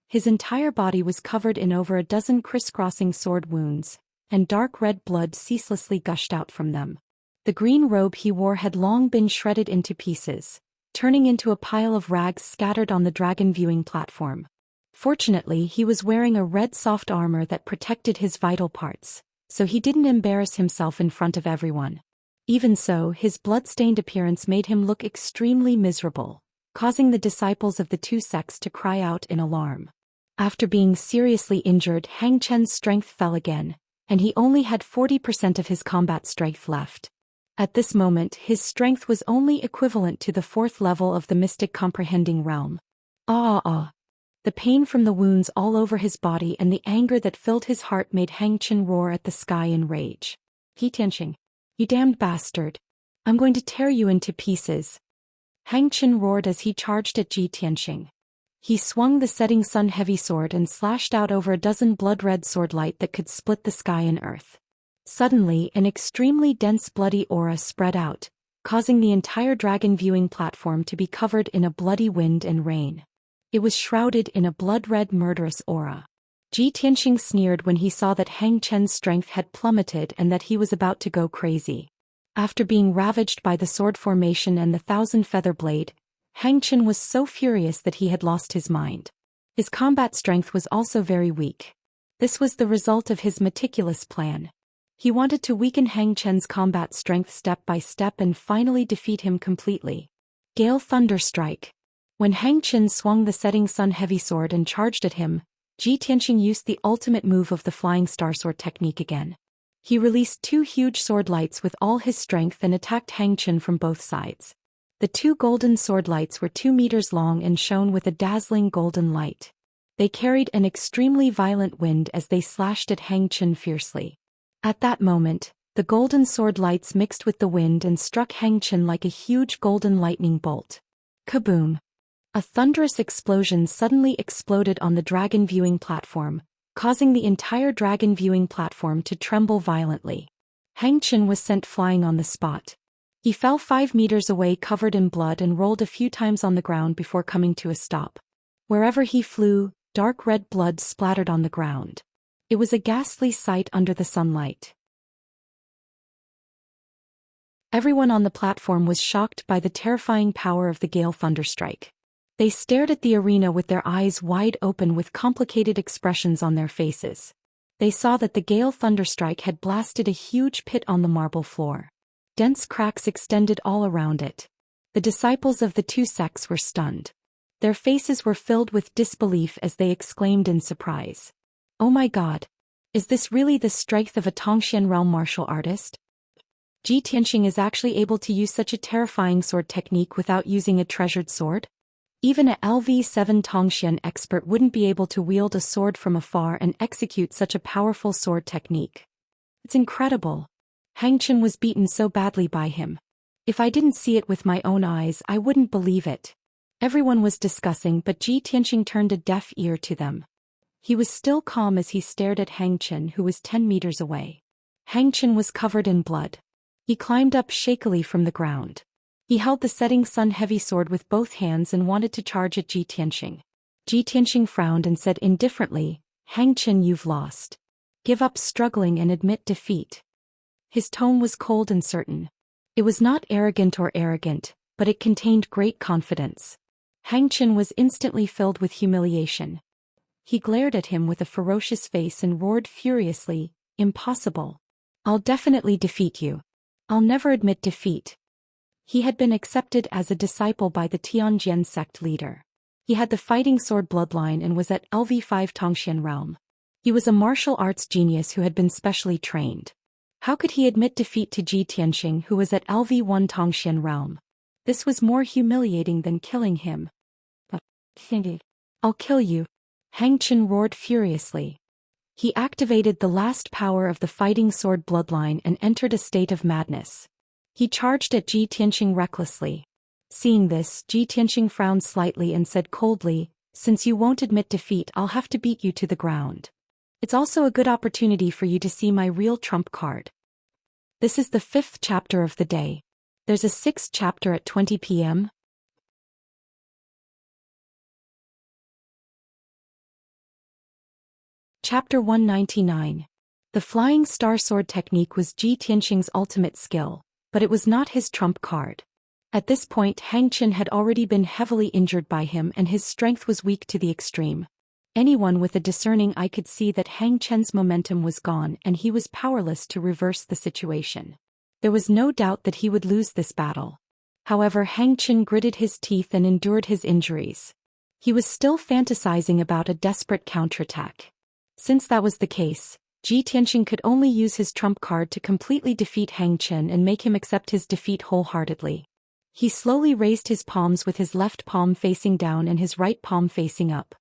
His entire body was covered in over a dozen crisscrossing sword wounds, and dark red blood ceaselessly gushed out from them. The green robe he wore had long been shredded into pieces, turning into a pile of rags scattered on the dragon viewing platform. Fortunately, he was wearing a red soft armor that protected his vital parts, so he didn't embarrass himself in front of everyone. Even so, his blood-stained appearance made him look extremely miserable, causing the disciples of the 2 sects to cry out in alarm. After being seriously injured, Hang Chen's strength fell again, and he only had 40% of his combat strength left. At this moment, his strength was only equivalent to the 4th level of the Mystic Comprehending Realm. The pain from the wounds all over his body and the anger that filled his heart made Hang Chen roar at the sky in rage. "Ji Tianqing, you damned bastard! I'm going to tear you into pieces!" Hang Chen roared as he charged at Ji Tianqing. He swung the setting sun heavy sword and slashed out over a dozen blood-red sword light that could split the sky and earth. Suddenly, an extremely dense bloody aura spread out, causing the entire dragon viewing platform to be covered in a bloody wind and rain. It was shrouded in a blood-red murderous aura. Ji Tianqing sneered when he saw that Hang Chen's strength had plummeted and that he was about to go crazy. After being ravaged by the sword formation and the 1,000 feather blade, Hang Chen was so furious that he had lost his mind. His combat strength was also very weak. This was the result of his meticulous plan. He wanted to weaken Hang Chen's combat strength step by step and finally defeat him completely. Gale Thunder Strike. When Hang Chen swung the setting sun heavy sword and charged at him, Ji Tianqing used the ultimate move of the Flying Star Sword technique again. He released 2 huge sword lights with all his strength and attacked Hang Chen from both sides. The 2 golden sword lights were 2 meters long and shone with a dazzling golden light. They carried an extremely violent wind as they slashed at Hang Chen fiercely. At that moment, the golden sword lights mixed with the wind and struck Hang Chen like a huge golden lightning bolt. Kaboom! A thunderous explosion suddenly exploded on the dragon viewing platform, causing the entire dragon viewing platform to tremble violently. Hang Chen was sent flying on the spot. He fell 5 meters away covered in blood and rolled a few times on the ground before coming to a stop. Wherever he flew, dark red blood splattered on the ground. It was a ghastly sight under the sunlight. Everyone on the platform was shocked by the terrifying power of the Gale Thunderstrike. They stared at the arena with their eyes wide open with complicated expressions on their faces. They saw that the Gale Thunderstrike had blasted a huge pit on the marble floor. Dense cracks extended all around it. The disciples of the 2 sects were stunned. Their faces were filled with disbelief as they exclaimed in surprise. Oh my god. Is this really the strength of a Tongxian realm martial artist? Ji Tianxing is actually able to use such a terrifying sword technique without using a treasured sword? Even a LV7 Tongxian expert wouldn't be able to wield a sword from afar and execute such a powerful sword technique. It's incredible. Hang Chen was beaten so badly by him. If I didn't see it with my own eyes, I wouldn't believe it. Everyone was discussing, but Ji Tianxing turned a deaf ear to them. He was still calm as he stared at Hang Chen, who was 10 meters away. Hang Chen was covered in blood. He climbed up shakily from the ground. He held the setting sun heavy sword with both hands and wanted to charge at Ji Tianxing. Ji Tianxing frowned and said indifferently, "Hang Chen, you've lost. Give up struggling and admit defeat." His tone was cold and certain. It was not arrogant, but it contained great confidence. Hang Chen was instantly filled with humiliation. He glared at him with a ferocious face and roared furiously, "Impossible. I'll definitely defeat you. I'll never admit defeat." He had been accepted as a disciple by the Tianjin sect leader. He had the fighting sword bloodline and was at LV5 Tongxian realm. He was a martial arts genius who had been specially trained. How could he admit defeat to Ji Tianxing, who was at LV1 Tongxian realm? This was more humiliating than killing him. "I'll kill you," Hang Chen roared furiously. He activated the last power of the fighting sword bloodline and entered a state of madness. He charged at Ji Tianxing recklessly. Seeing this, Ji Tianxing frowned slightly and said coldly, "Since you won't admit defeat, I'll have to beat you to the ground. It's also a good opportunity for you to see my real trump card." This is the 5th chapter of the day. There's a 6th chapter at 20 p.m. Chapter 199. The flying star sword technique was Ji Tianxing's ultimate skill, but it was not his trump card. At this point, Hang Chen had already been heavily injured by him and his strength was weak to the extreme. Anyone with a discerning eye could see that Hang Chen's momentum was gone and he was powerless to reverse the situation. There was no doubt that he would lose this battle. However, Hang Chen gritted his teeth and endured his injuries. He was still fantasizing about a desperate counterattack. Since that was the case, Ji Tianxing could only use his trump card to completely defeat Hang Chen and make him accept his defeat wholeheartedly. He slowly raised his palms with his left palm facing down and his right palm facing up.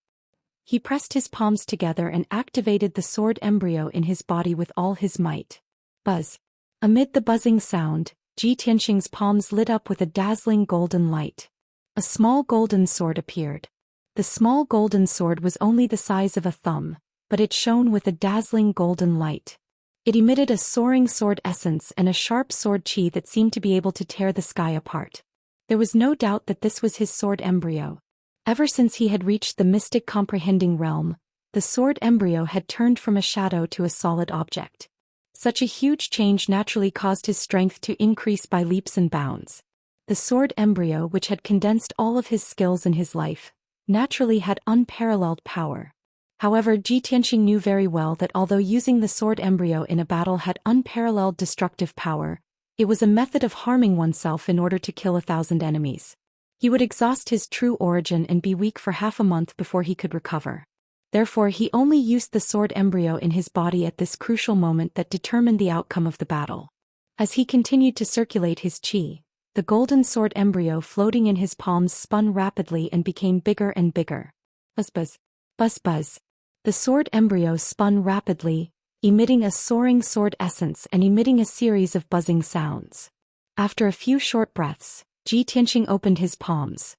He pressed his palms together and activated the sword embryo in his body with all his might. Buzz. Amid the buzzing sound, Ji Tianxing's palms lit up with a dazzling golden light. A small golden sword appeared. The small golden sword was only the size of a thumb, but it shone with a dazzling golden light. It emitted a soaring sword essence and a sharp sword chi that seemed to be able to tear the sky apart. There was no doubt that this was his sword embryo. Ever since he had reached the mystic comprehending realm, the sword embryo had turned from a shadow to a solid object. Such a huge change naturally caused his strength to increase by leaps and bounds. The sword embryo, which had condensed all of his skills in his life, naturally had unparalleled power. However, Ji Tianxing knew very well that although using the sword embryo in a battle had unparalleled destructive power, it was a method of harming oneself in order to kill 1,000 enemies. He would exhaust his true origin and be weak for half a month before he could recover. Therefore, he only used the sword embryo in his body at this crucial moment that determined the outcome of the battle. As he continued to circulate his chi, the golden sword embryo floating in his palms spun rapidly and became bigger and bigger. Buzz buzz. Buzz buzz. The sword embryo spun rapidly, emitting a soaring sword essence and emitting a series of buzzing sounds. After a few short breaths, Ji Tianxing opened his palms.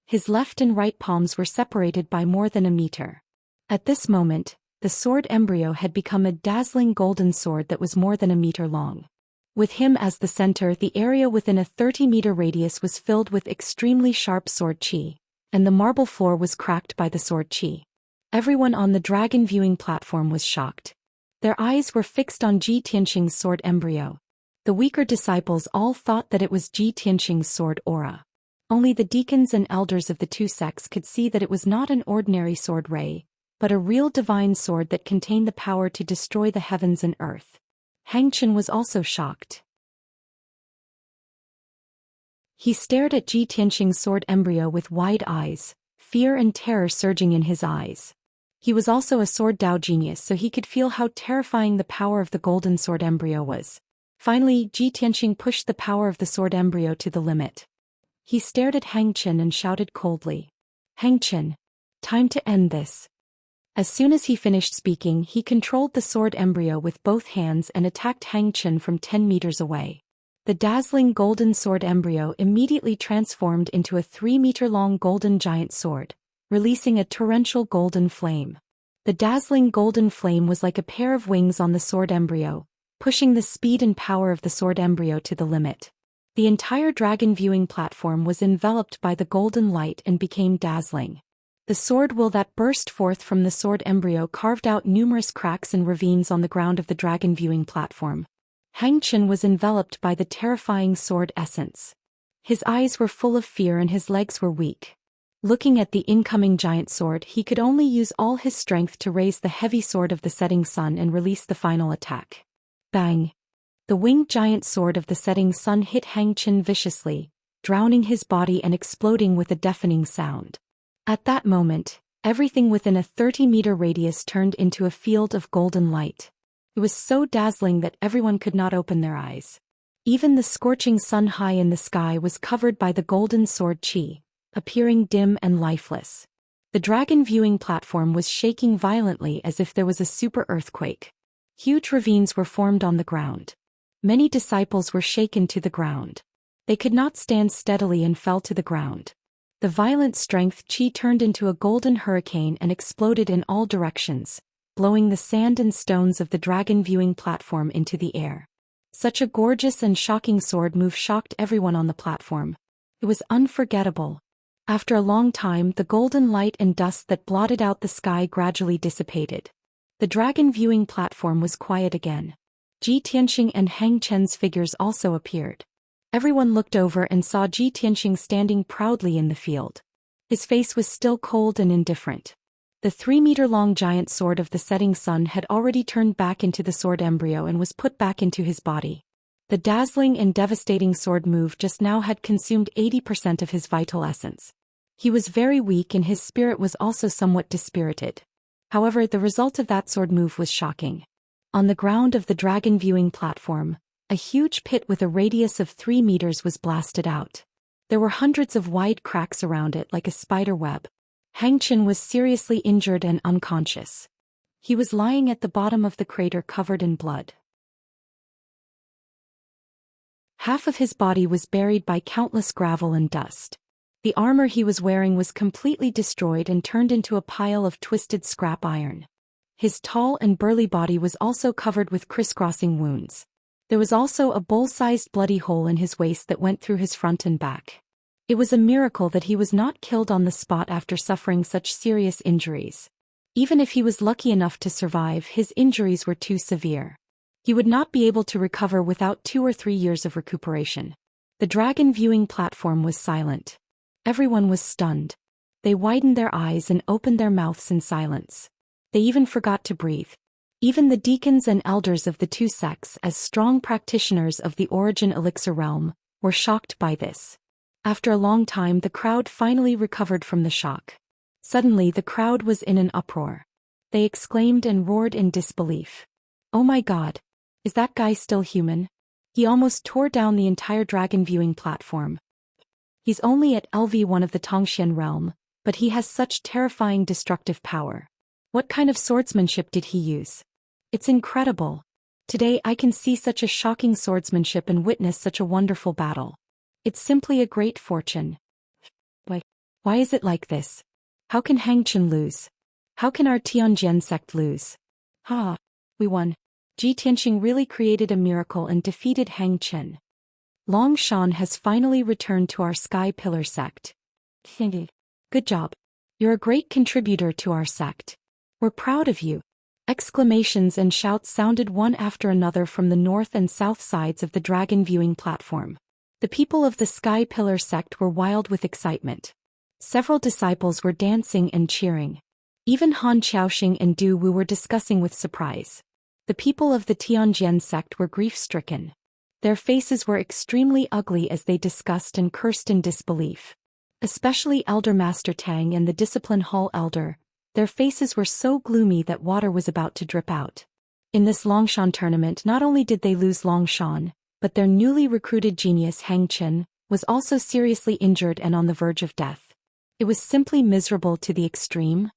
His left and right palms were separated by more than a meter. At this moment, the sword embryo had become a dazzling golden sword that was more than a meter long. With him as the center, the area within a 30-meter radius was filled with extremely sharp sword chi, and the marble floor was cracked by the sword chi. Everyone on the dragon viewing platform was shocked. Their eyes were fixed on Ji Tianxing's sword embryo. The weaker disciples all thought that it was Ji Tianxing's sword aura. Only the deacons and elders of the two sects could see that it was not an ordinary sword ray, but a real divine sword that contained the power to destroy the heavens and earth. Hang Chen was also shocked. He stared at Ji Tianxing's sword embryo with wide eyes, fear and terror surging in his eyes. He was also a sword Dao genius, so he could feel how terrifying the power of the golden sword embryo was. Finally, Ji Tianqing pushed the power of the sword embryo to the limit. He stared at Hang Chen and shouted coldly, "Hang Chen, time to end this." As soon as he finished speaking, he controlled the sword embryo with both hands and attacked Hang Chen from 10 meters away. The dazzling golden sword embryo immediately transformed into a 3-meter-long golden giant sword, releasing a torrential golden flame. The dazzling golden flame was like a pair of wings on the sword embryo, pushing the speed and power of the sword embryo to the limit. The entire dragon viewing platform was enveloped by the golden light and became dazzling. The sword will that burst forth from the sword embryo carved out numerous cracks and ravines on the ground of the dragon viewing platform. Hang Chen was enveloped by the terrifying sword essence. His eyes were full of fear and his legs were weak. Looking at the incoming giant sword, he could only use all his strength to raise the heavy sword of the setting sun and release the final attack. Bang! The winged giant sword of the setting sun hit Hang Chen viciously, drowning his body and exploding with a deafening sound. At that moment, everything within a 30-meter radius turned into a field of golden light. It was so dazzling that everyone could not open their eyes. Even the scorching sun high in the sky was covered by the golden sword qi, appearing dim and lifeless. The dragon viewing platform was shaking violently as if there was a super earthquake. Huge ravines were formed on the ground. Many disciples were shaken to the ground. They could not stand steadily and fell to the ground. The violent strength qi turned into a golden hurricane and exploded in all directions, blowing the sand and stones of the dragon viewing platform into the air. Such a gorgeous and shocking sword move shocked everyone on the platform. It was unforgettable. After a long time, the golden light and dust that blotted out the sky gradually dissipated. The dragon viewing platform was quiet again. Ji Tianqing and Hang Chen's figures also appeared. Everyone looked over and saw Ji Tianqing standing proudly in the field. His face was still cold and indifferent. The 3-meter-long giant sword of the setting sun had already turned back into the sword embryo and was put back into his body. The dazzling and devastating sword move just now had consumed 80% of his vital essence. He was very weak and his spirit was also somewhat dispirited. However, the result of that sword move was shocking. On the ground of the dragon viewing platform, a huge pit with a radius of 3 meters was blasted out. There were hundreds of wide cracks around it like a spider web. Hang Chen was seriously injured and unconscious. He was lying at the bottom of the crater covered in blood. Half of his body was buried by countless gravel and dust. The armor he was wearing was completely destroyed and turned into a pile of twisted scrap iron. His tall and burly body was also covered with crisscrossing wounds. There was also a bowl-sized bloody hole in his waist that went through his front and back. It was a miracle that he was not killed on the spot after suffering such serious injuries. Even if he was lucky enough to survive, his injuries were too severe. He would not be able to recover without 2 or 3 years of recuperation. The dragon viewing platform was silent. Everyone was stunned. They widened their eyes and opened their mouths in silence. They even forgot to breathe. Even the deacons and elders of the two sects, as strong practitioners of the origin elixir realm, were shocked by this. After a long time, the crowd finally recovered from the shock. Suddenly, the crowd was in an uproar. They exclaimed and roared in disbelief. "Oh my God! Is that guy still human? He almost tore down the entire dragon viewing platform. He's only at LV1 of the Tongxian realm, but he has such terrifying destructive power. What kind of swordsmanship did he use? It's incredible. Today I can see such a shocking swordsmanship and witness such a wonderful battle. It's simply a great fortune. Why is it like this? How can Hang Chen lose? How can our Tianjian sect lose? We won. Ji Tianqing really created a miracle and defeated Hang Chen. Long Shan has finally returned to our Sky Pillar sect. Good job. You're a great contributor to our sect. We're proud of you." Exclamations and shouts sounded one after another from the north and south sides of the dragon viewing platform. The people of the Sky Pillar sect were wild with excitement. Several disciples were dancing and cheering. Even Han Qiaoxing and Du Wu were discussing with surprise. The people of the Tianjian sect were grief-stricken. Their faces were extremely ugly as they discussed and cursed in disbelief. Especially Elder Master Tang and the Discipline Hall Elder, Their faces were so gloomy that water was about to drip out. In this Longshan tournament, not only did they lose Longshan, but their newly recruited genius Hang Chen was also seriously injured and on the verge of death. It was simply miserable to the extreme.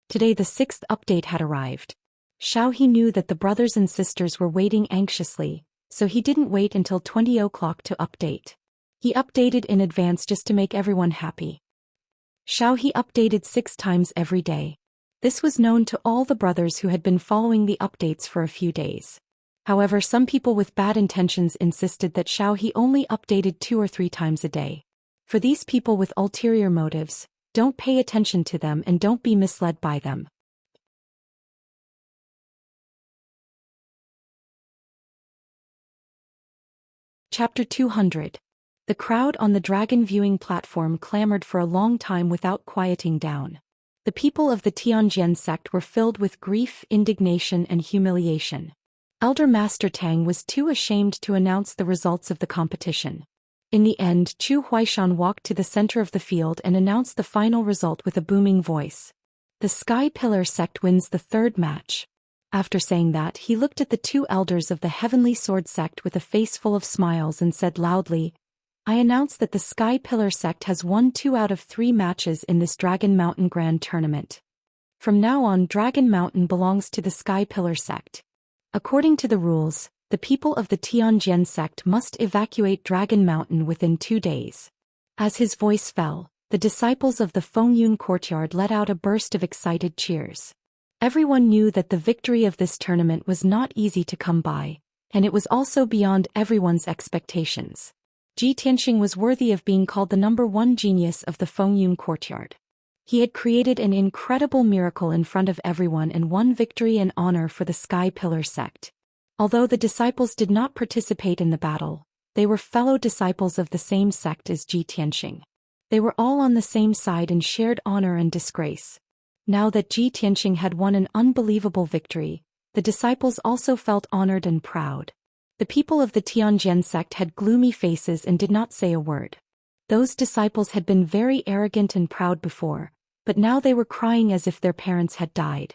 Today the 6th update had arrived. Xiao He knew that the brothers and sisters were waiting anxiously, so he didn't wait until 20 o'clock to update. He updated in advance just to make everyone happy. Xiao He updated 6 times every day. This was known to all the brothers who had been following the updates for a few days. However, some people with bad intentions insisted that Xiao He only updated 2 or 3 times a day. For these people with ulterior motives, don't pay attention to them and don't be misled by them. Chapter 200. The crowd on the dragon viewing platform clamored for a long time without quieting down. The people of the Tianjian sect were filled with grief, indignation, and humiliation. Elder Master Tang was too ashamed to announce the results of the competition. In the end, Chu Huaishan walked to the center of the field and announced the final result with a booming voice. The Sky Pillar sect wins the 3rd match. After saying that, he looked at the 2 elders of the Heavenly Sword sect with a face full of smiles and said loudly, "I announce that the Sky Pillar sect has won 2 out of 3 matches in this Dragon Mountain Grand Tournament. From now on, Dragon Mountain belongs to the Sky Pillar sect. According to the rules, the people of the Tianjian sect must evacuate Dragon Mountain within 2 days." As his voice fell, the disciples of the Fengyun courtyard let out a burst of excited cheers. Everyone knew that the victory of this tournament was not easy to come by, and it was also beyond everyone's expectations. Ji Tianxing was worthy of being called the #1 genius of the Fengyun courtyard. He had created an incredible miracle in front of everyone and won victory and honor for the Sky Pillar sect. Although the disciples did not participate in the battle, they were fellow disciples of the same sect as Ji Tianxing. They were all on the same side and shared honor and disgrace. Now that Ji Tianxing had won an unbelievable victory, the disciples also felt honored and proud. The people of the Tianjian sect had gloomy faces and did not say a word. Those disciples had been very arrogant and proud before, but now they were crying as if their parents had died.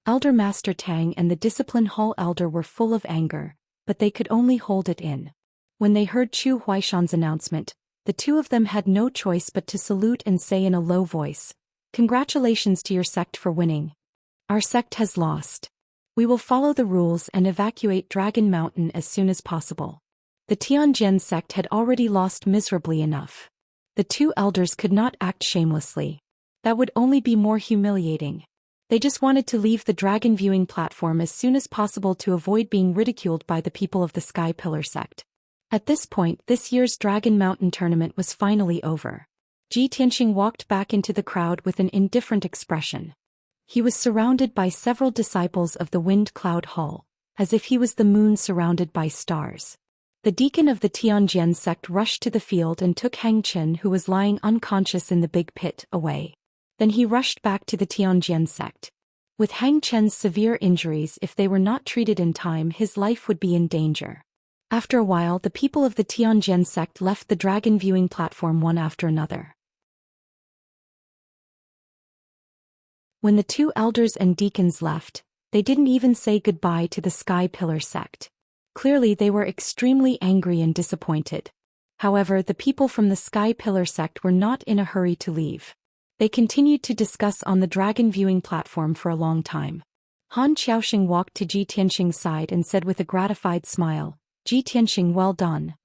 Elder Master Tang and the Discipline Hall elder were full of anger, but they could only hold it in. When they heard Chu Huaishan's announcement, the 2 of them had no choice but to salute and say in a low voice, "Congratulations to your sect for winning. Our sect has lost. We will follow the rules and evacuate Dragon Mountain as soon as possible." The Tianjian sect had already lost miserably enough. The 2 elders could not act shamelessly. That would only be more humiliating. They just wanted to leave the dragon viewing platform as soon as possible to avoid being ridiculed by the people of the Sky Pillar sect. At this point, this year's Dragon Mountain tournament was finally over. Ji Tianxing walked back into the crowd with an indifferent expression. He was surrounded by several disciples of the Wind Cloud Hall, as if he was the moon surrounded by stars. The deacon of the Tianjian sect rushed to the field and took Hang Chen, who was lying unconscious in the big pit, away. Then he rushed back to the Tianjian sect. With Hang Chen's severe injuries, if they were not treated in time, his life would be in danger. After a while, the people of the Tianjian sect left the dragon viewing platform one after another. When the 2 elders and deacons left, they didn't even say goodbye to the Sky Pillar sect. Clearly they were extremely angry and disappointed. However, the people from the Sky Pillar sect were not in a hurry to leave. They continued to discuss on the dragon viewing platform for a long time. Han Xiaoxing walked to Ji Tianxing's side and said with a gratified smile, "Ji Tianxing, well done.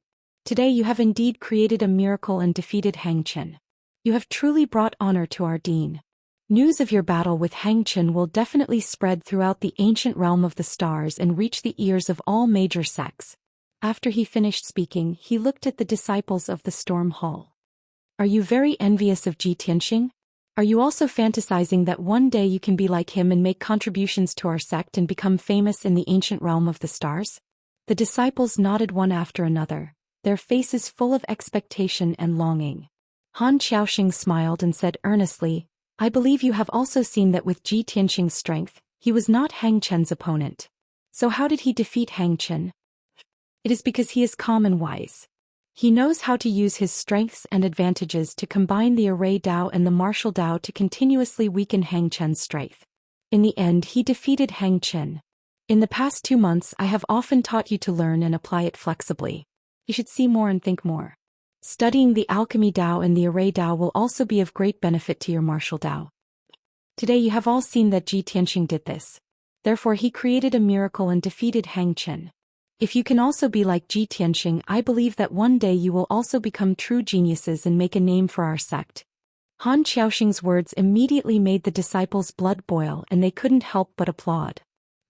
Today you have indeed created a miracle and defeated Hang Chen. You have truly brought honor to our dean. News of your battle with Hang Chen will definitely spread throughout the ancient realm of the stars and reach the ears of all major sects." After he finished speaking, he looked at the disciples of the Storm Hall. "Are you very envious of Ji Tianxing? Are you also fantasizing that one day you can be like him and make contributions to our sect and become famous in the ancient realm of the stars?" The disciples nodded one after another, their faces full of expectation and longing. Han Xiaoxing smiled and said earnestly, "I believe you have also seen that with Ji Tianxing's strength, he was not Hang Chen's opponent. So how did he defeat Hang Chen? It is because he is calm and wise. He knows how to use his strengths and advantages to combine the array Dao and the martial Dao to continuously weaken Hang Chen's strength. In the end, he defeated Hang Chen. In the past 2 months, I have often taught you to learn and apply it flexibly. You should see more and think more. Studying the alchemy Dao and the array Dao will also be of great benefit to your martial Dao. Today you have all seen that Ji Tianxing did this. Therefore he created a miracle and defeated Hang Chen. If you can also be like Ji Tianxing, I believe that one day you will also become true geniuses and make a name for our sect. Han Xiaoxing's words immediately made the disciples' blood boil and they couldn't help but applaud.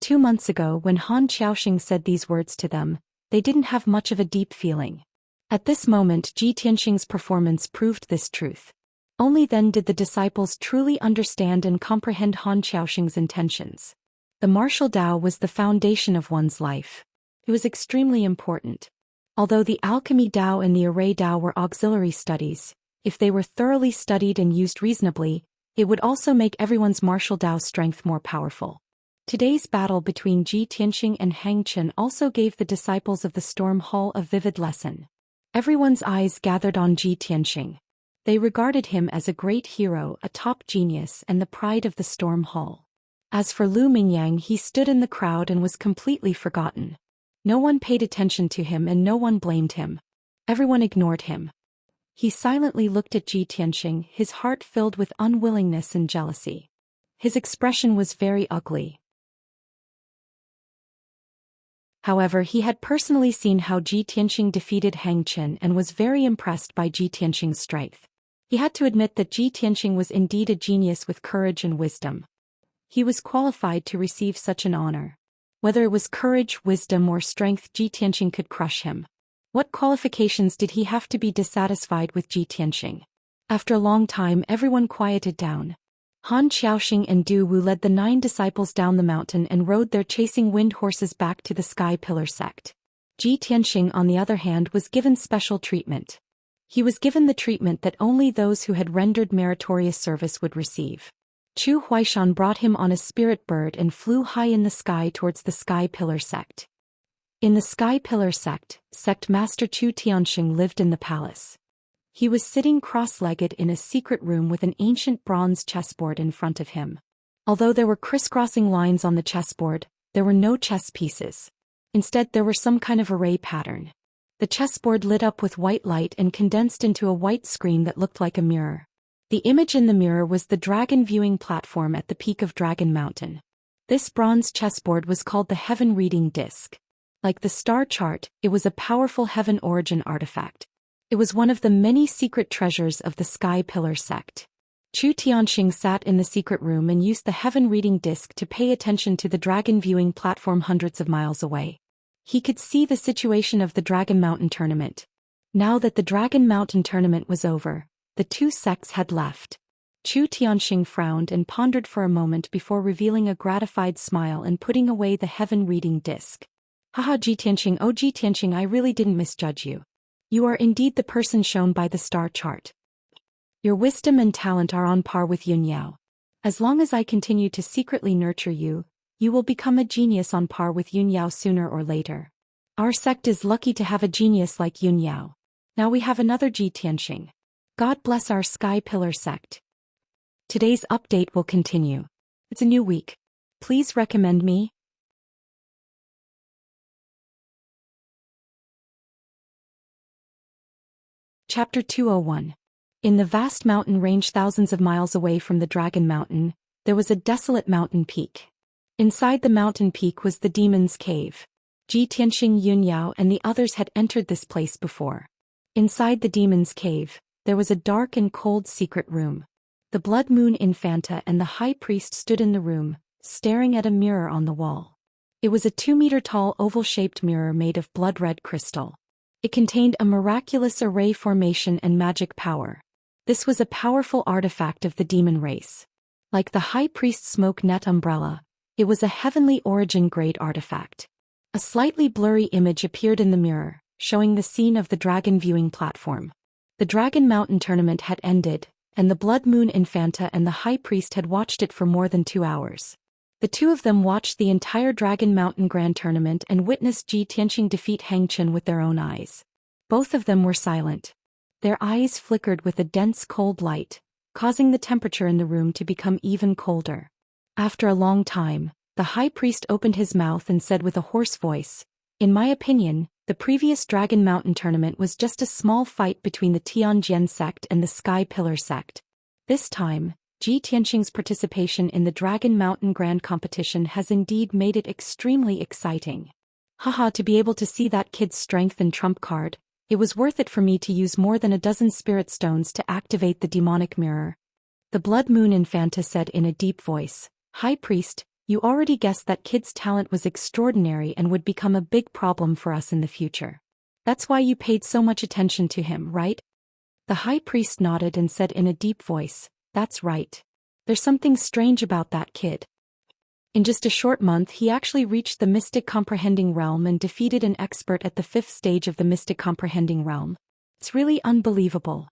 2 months ago when Han Xiaoxing said these words to them, they didn't have much of a deep feeling. At this moment Ji Tianxing's performance proved this truth. Only then did the disciples truly understand and comprehend Han Xiaoxing's intentions. The martial Dao was the foundation of one's life. It was extremely important. Although the alchemy Dao and the array Dao were auxiliary studies, if they were thoroughly studied and used reasonably, it would also make everyone's martial Dao strength more powerful. Today's battle between Ji Tianxing and Hang Chen also gave the disciples of the Storm Hall a vivid lesson. Everyone's eyes gathered on Ji Tianxing. They regarded him as a great hero, a top genius, and the pride of the Storm Hall. As for Lu Mingyang, he stood in the crowd and was completely forgotten. No one paid attention to him and no one blamed him. Everyone ignored him. He silently looked at Ji Tianxing, his heart filled with unwillingness and jealousy. His expression was very ugly. However, he had personally seen how Ji Tianxing defeated Hang Chen and was very impressed by Ji Tianxing's strength. He had to admit that Ji Tianxing was indeed a genius with courage and wisdom. He was qualified to receive such an honor. Whether it was courage, wisdom, or strength, Ji Tianxing could crush him. What qualifications did he have to be dissatisfied with Ji Tianxing? After a long time, everyone quieted down. Han Xiaoxing and Du Wu led the 9 disciples down the mountain and rode their chasing wind horses back to the Sky Pillar sect. Ji Tianxing, on the other hand, was given special treatment. He was given the treatment that only those who had rendered meritorious service would receive. Chu Huaishan brought him on a spirit bird and flew high in the sky towards the Sky Pillar sect. In the Sky Pillar sect, Sect Master Chu Tianxing lived in the palace. He was sitting cross-legged in a secret room with an ancient bronze chessboard in front of him. Although there were crisscrossing lines on the chessboard, there were no chess pieces. Instead, there were some kind of array pattern. The chessboard lit up with white light and condensed into a white screen that looked like a mirror. The image in the mirror was the dragon viewing platform at the peak of Dragon Mountain. This bronze chessboard was called the Heaven Reading Disc. Like the star chart, it was a powerful heaven origin artifact. It was one of the many secret treasures of the Sky Pillar sect. Chu Tianxing sat in the secret room and used the Heaven Reading Disc to pay attention to the dragon viewing platform hundreds of miles away. He could see the situation of the Dragon Mountain tournament. Now that the Dragon Mountain tournament was over, the 2 sects had left. Chu Tianxing frowned and pondered for a moment before revealing a gratified smile and putting away the Heaven Reading Disc. Haha, Ji Tianxing, oh Ji Tianxing, I really didn't misjudge you. You are indeed the person shown by the star chart. Your wisdom and talent are on par with Yun Yao. As long as I continue to secretly nurture you, you will become a genius on par with Yun Yao sooner or later. Our sect is lucky to have a genius like Yun Yao. Now we have another Ji Tianxing. God bless our Sky Pillar sect. Today's update will continue. It's a new week. Please recommend me. Chapter 201. In the vast mountain range thousands of miles away from the Dragon Mountain, there was a desolate mountain peak. Inside the mountain peak was the Demon's Cave. Ji Tianxing, Yun Yao, and the others had entered this place before. Inside the Demon's Cave, there was a dark and cold secret room. The Blood Moon Infanta and the High Priest stood in the room, staring at a mirror on the wall. It was a 2-meter-tall oval-shaped mirror made of blood-red crystal. It contained a miraculous array formation and magic power. This was a powerful artifact of the demon race. Like the High Priest's smoke net umbrella, it was a heavenly origin-grade artifact. A slightly blurry image appeared in the mirror, showing the scene of the dragon viewing platform. The Dragon Mountain tournament had ended, and the Blood Moon Infanta and the High Priest had watched it for more than 2 hours. The 2 of them watched the entire Dragon Mountain Grand Tournament and witnessed Ji Tianxing defeat Hang Chen with their own eyes. Both of them were silent. Their eyes flickered with a dense cold light, causing the temperature in the room to become even colder. After a long time, the high priest opened his mouth and said with a hoarse voice, "In my opinion, the previous Dragon Mountain tournament was just a small fight between the Tianjian sect and the Sky Pillar sect. This time, Ji Tianqing's participation in the Dragon Mountain Grand Competition has indeed made it extremely exciting. Haha, to be able to see that kid's strength and trump card, it was worth it for me to use more than a dozen spirit stones to activate the demonic mirror." The Blood Moon Infanta said in a deep voice, "High Priest, you already guessed that kid's talent was extraordinary and would become a big problem for us in the future. That's why you paid so much attention to him, right?" The High Priest nodded and said in a deep voice, "That's right. There's something strange about that kid. In just a short month he actually reached the Mystic Comprehending Realm and defeated an expert at the 5th stage of the Mystic Comprehending Realm. It's really unbelievable."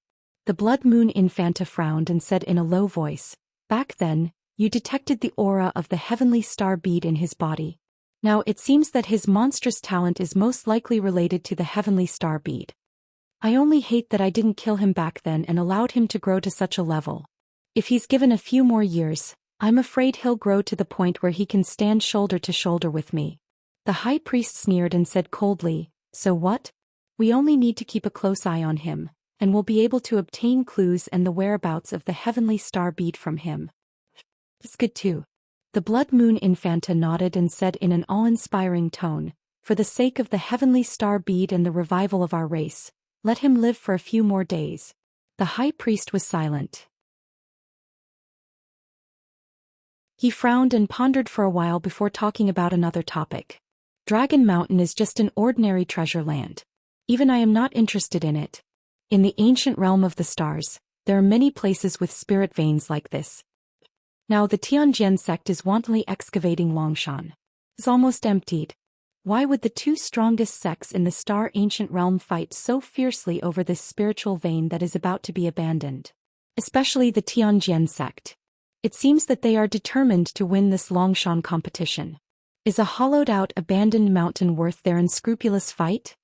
The Blood Moon Infanta frowned and said in a low voice, "Back then, you detected the aura of the heavenly star bead in his body. Now it seems that his monstrous talent is most likely related to the heavenly star bead. I only hate that I didn't kill him back then and allowed him to grow to such a level. If he's given a few more years, I'm afraid he'll grow to the point where he can stand shoulder to shoulder with me." The High Priest sneered and said coldly, "So what? We only need to keep a close eye on him, and we'll be able to obtain clues and the whereabouts of the heavenly star bead from him." "It's good too." The Blood Moon Infanta nodded and said in an awe-inspiring tone, "For the sake of the heavenly star bead and the revival of our race, let him live for a few more days." The High Priest was silent. He frowned and pondered for a while before talking about another topic. "Dragon Mountain is just an ordinary treasure land. Even I am not interested in it. In the ancient realm of the stars, there are many places with spirit veins like this. Now the Tianjian sect is wantonly excavating Longshan. It's almost emptied. Why would the two strongest sects in the star ancient realm fight so fiercely over this spiritual vein that is about to be abandoned? Especially the Tianjian sect. It seems that they are determined to win this Longshan competition. Is a hollowed-out abandoned mountain worth their unscrupulous fight?"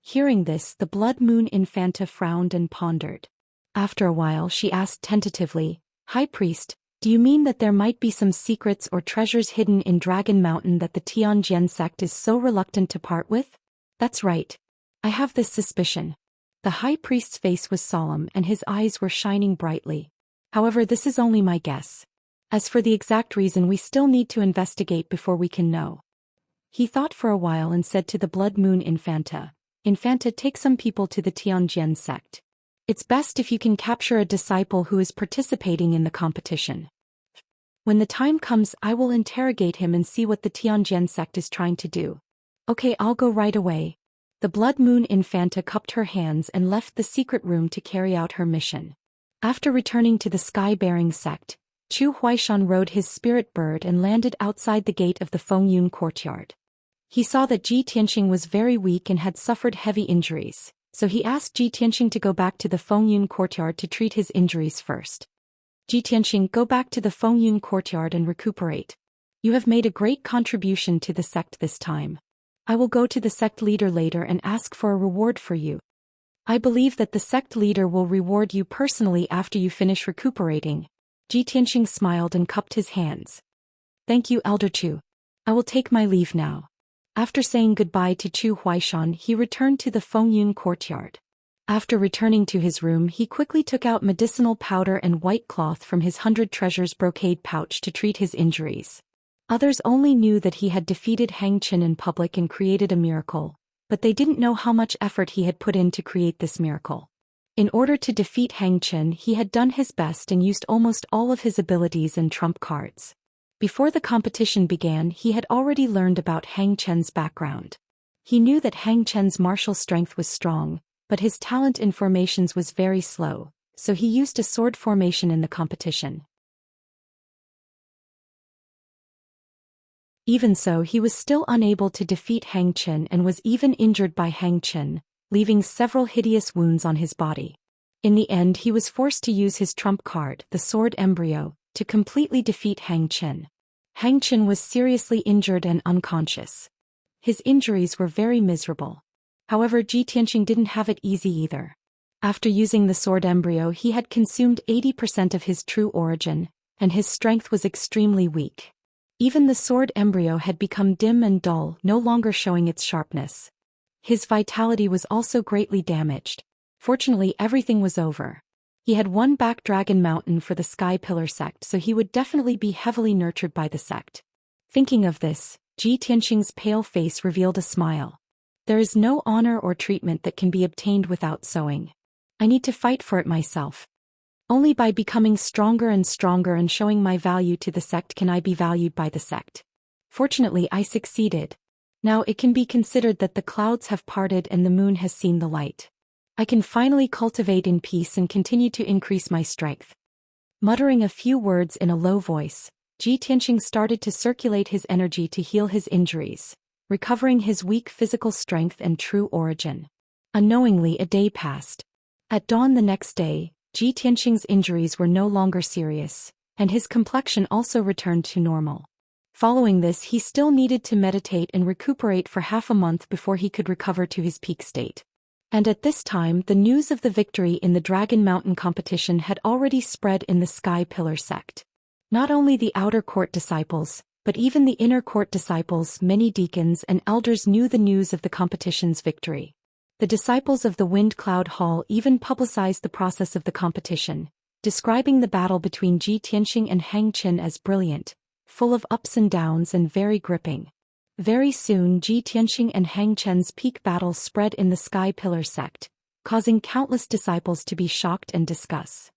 Hearing this, the Blood Moon Infanta frowned and pondered. After a while she asked tentatively, "High Priest, do you mean that there might be some secrets or treasures hidden in Dragon Mountain that the Tianjian sect is so reluctant to part with?" "That's right. I have this suspicion." The High Priest's face was solemn and his eyes were shining brightly. "However, this is only my guess. As for the exact reason, we still need to investigate before we can know." He thought for a while and said to the Blood Moon Infanta, "Infanta, take some people to the Tianjian sect. It's best if you can capture a disciple who is participating in the competition. When the time comes, I will interrogate him and see what the Tianjian sect is trying to do." "Okay, I'll go right away." The Blood Moon Infanta cupped her hands and left the secret room to carry out her mission. After returning to the Sky-bearing sect, Zhou Xian rode his spirit bird and landed outside the gate of the Fengyun courtyard. He saw that Ji Tianqing was very weak and had suffered heavy injuries, so he asked Ji Tianqing to go back to the Fengyun courtyard to treat his injuries first. "Ji Tianqing, go back to the Fengyun courtyard and recuperate. You have made a great contribution to the sect this time. I will go to the sect leader later and ask for a reward for you. I believe that the sect leader will reward you personally after you finish recuperating." Ji Tianqing smiled and cupped his hands. "Thank you, Elder Chu. I will take my leave now." After saying goodbye to Zhou Xian, he returned to the Fengyun courtyard. After returning to his room, he quickly took out medicinal powder and white cloth from his 100 treasures brocade pouch to treat his injuries. Others only knew that he had defeated Hang Chen in public and created a miracle, but they didn't know how much effort he had put in to create this miracle. In order to defeat Hang Chen, he had done his best and used almost all of his abilities and trump cards. Before the competition began, he had already learned about Hang Chen's background. He knew that Hang Chen's martial strength was strong, but his talent in formations was very slow, so he used a sword formation in the competition. Even so, he was still unable to defeat Hang Chen and was even injured by Hang Chen, leaving several hideous wounds on his body. In the end, he was forced to use his trump card, the Sword Embryo, to completely defeat Hang Chen. Hang Chen was seriously injured and unconscious. His injuries were very miserable. However, Ji Tianqing didn't have it easy either. After using the sword embryo, he had consumed 80% of his true origin, and his strength was extremely weak. Even the sword embryo had become dim and dull, no longer showing its sharpness. His vitality was also greatly damaged. Fortunately, everything was over. He had won back Dragon Mountain for the Sky Pillar sect, so he would definitely be heavily nurtured by the sect. Thinking of this, Ji Tianqing's pale face revealed a smile. There is no honor or treatment that can be obtained without sowing. I need to fight for it myself. Only by becoming stronger and stronger and showing my value to the sect can I be valued by the sect. Fortunately, I succeeded. Now it can be considered that the clouds have parted and the moon has seen the light. I can finally cultivate in peace and continue to increase my strength. Muttering a few words in a low voice, Ji Tianqing started to circulate his energy to heal his injuries, recovering his weak physical strength and true origin. Unknowingly, a day passed. At dawn the next day, Ji Tianqing's injuries were no longer serious, and his complexion also returned to normal. Following this, he still needed to meditate and recuperate for half a month before he could recover to his peak state. And at this time, the news of the victory in the Dragon Mountain competition had already spread in the Sky Pillar sect. Not only the outer court disciples, but even the inner court disciples, many deacons and elders knew the news of the competition's victory. The disciples of the Wind Cloud Hall even publicized the process of the competition, describing the battle between Ji Tianqing and Hang Chen as brilliant, full of ups and downs and very gripping. Very soon, Ji Tianqing and Hang Chen's peak battle spread in the Sky Pillar sect, causing countless disciples to be shocked and discuss.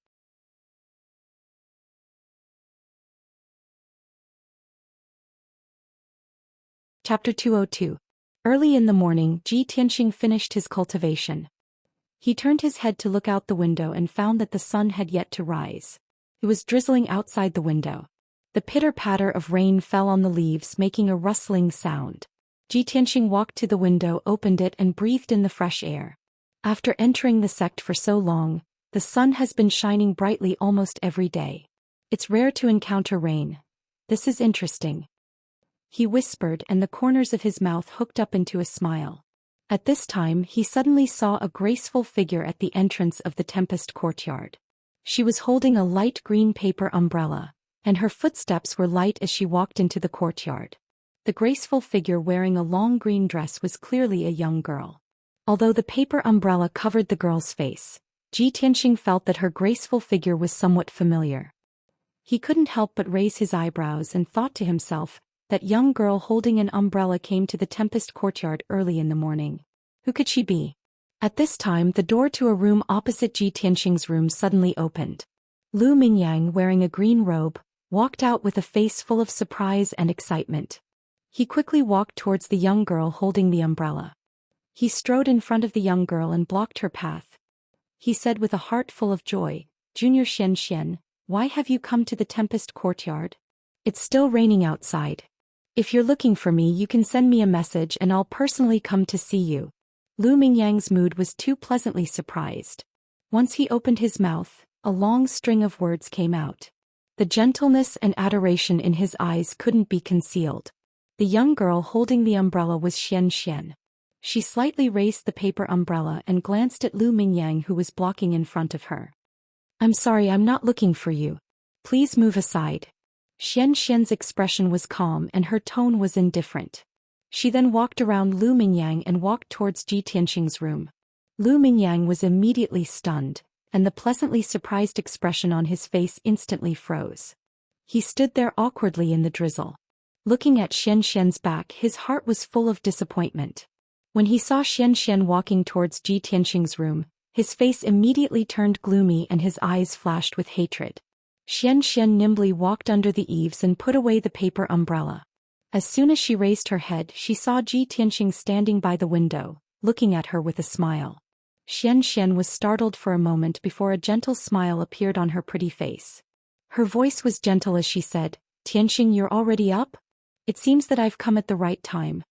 Chapter 202. Early in the morning, Ji Tianqing finished his cultivation. He turned his head to look out the window and found that the sun had yet to rise. It was drizzling outside the window. The pitter-patter of rain fell on the leaves, making a rustling sound. Ji Tianqing walked to the window, opened it and breathed in the fresh air. After entering the sect for so long, the sun has been shining brightly almost every day. It's rare to encounter rain. This is interesting. He whispered, and the corners of his mouth hooked up into a smile. At this time, he suddenly saw a graceful figure at the entrance of the Tempest courtyard. She was holding a light green paper umbrella, and her footsteps were light as she walked into the courtyard. The graceful figure wearing a long green dress was clearly a young girl. Although the paper umbrella covered the girl's face, Ji Tianqing felt that her graceful figure was somewhat familiar. He couldn't help but raise his eyebrows and thought to himself, that young girl holding an umbrella came to the Tempest courtyard early in the morning. Who could she be? At this time, the door to a room opposite Ji Tianqing's room suddenly opened. Lu Mingyang, wearing a green robe, walked out with a face full of surprise and excitement. He quickly walked towards the young girl holding the umbrella. He strode in front of the young girl and blocked her path. He said with a heart full of joy, "Junior Xianxia, why have you come to the Tempest courtyard? It's still raining outside. If you're looking for me, you can send me a message and I'll personally come to see you." Lu Mingyang's mood was too pleasantly surprised. Once he opened his mouth, a long string of words came out. The gentleness and adoration in his eyes couldn't be concealed. The young girl holding the umbrella was Xianxia. She slightly raised the paper umbrella and glanced at Lu Mingyang, who was blocking in front of her. "I'm sorry, I'm not looking for you. Please move aside." Xianxia's expression was calm and her tone was indifferent. She then walked around Lu Mingyang and walked towards Ji Tianqing's room. Lu Mingyang was immediately stunned, and the pleasantly surprised expression on his face instantly froze. He stood there awkwardly in the drizzle. Looking at Xianxia's back, his heart was full of disappointment. When he saw Xianxia walking towards Ji Tianqing's room, his face immediately turned gloomy and his eyes flashed with hatred. Xianxia nimbly walked under the eaves and put away the paper umbrella. As soon as she raised her head, she saw Ji Tianqing standing by the window, looking at her with a smile. Xianxia was startled for a moment before a gentle smile appeared on her pretty face. Her voice was gentle as she said, "Tianqing, you're already up? It seems that I've come at the right time."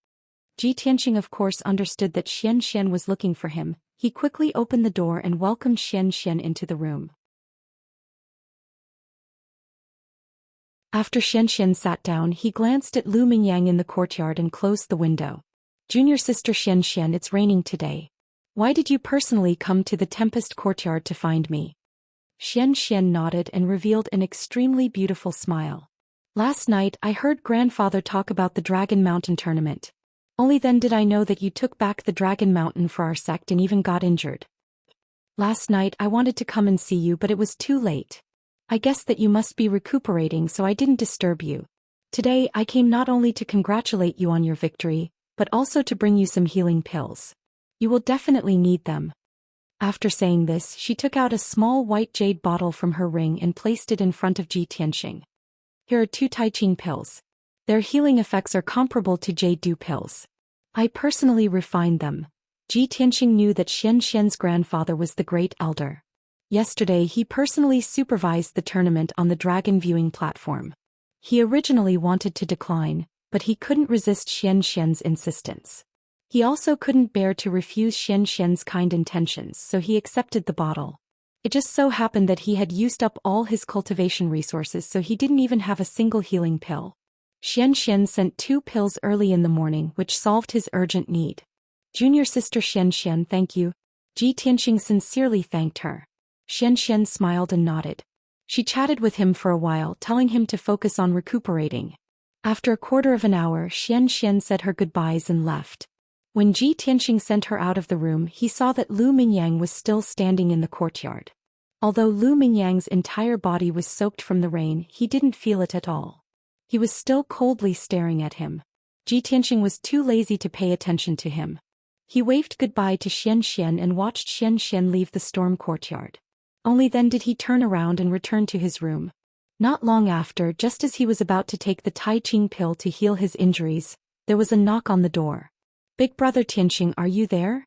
Ji Tianqing of course understood that Xianxia was looking for him. He quickly opened the door and welcomed Xianxia into the room. After Xianxia sat down, he glanced at Lu Mingyang in the courtyard and closed the window. Junior sister Xianxia, it's raining today. Why did you personally come to the Tempest courtyard to find me? Xianxia nodded and revealed an extremely beautiful smile. Last night I heard grandfather talk about the Dragon Mountain tournament. Only then did I know that you took back the Dragon Mountain for our sect and even got injured. Last night I wanted to come and see you, but it was too late. I guessed that you must be recuperating, so I didn't disturb you. Today I came not only to congratulate you on your victory, but also to bring you some healing pills. You will definitely need them. After saying this, she took out a small white jade bottle from her ring and placed it in front of Ji Tianxing. Here are 2 Tai Ching pills. Their healing effects are comparable to Jade Dew pills. I personally refined them. Ji Tianxing knew that Xianxian's grandfather was the Great Elder. Yesterday he personally supervised the tournament on the dragon viewing platform. He originally wanted to decline, but he couldn't resist Xianxian's insistence. He also couldn't bear to refuse Xianxian's kind intentions, so he accepted the bottle. It just so happened that he had used up all his cultivation resources, so he didn't even have a single healing pill. Xianxian sent 2 pills early in the morning, which solved his urgent need. Junior sister Xianxian, thank you. Ji Tianxing sincerely thanked her. Xianxian smiled and nodded. She chatted with him for a while, telling him to focus on recuperating. After a quarter of an hour, Xianxian said her goodbyes and left. When Ji Tianxing sent her out of the room, he saw that Lu Mingyang was still standing in the courtyard. Although Lu Mingyang's entire body was soaked from the rain, he didn't feel it at all. He was still coldly staring at him. Ji Tianxing was too lazy to pay attention to him. He waved goodbye to Xianxian and watched Xianxian leave the storm courtyard. Only then did he turn around and return to his room. Not long after, just as he was about to take the Tai Ching pill to heal his injuries, there was a knock on the door. Big brother Tianxing, are you there?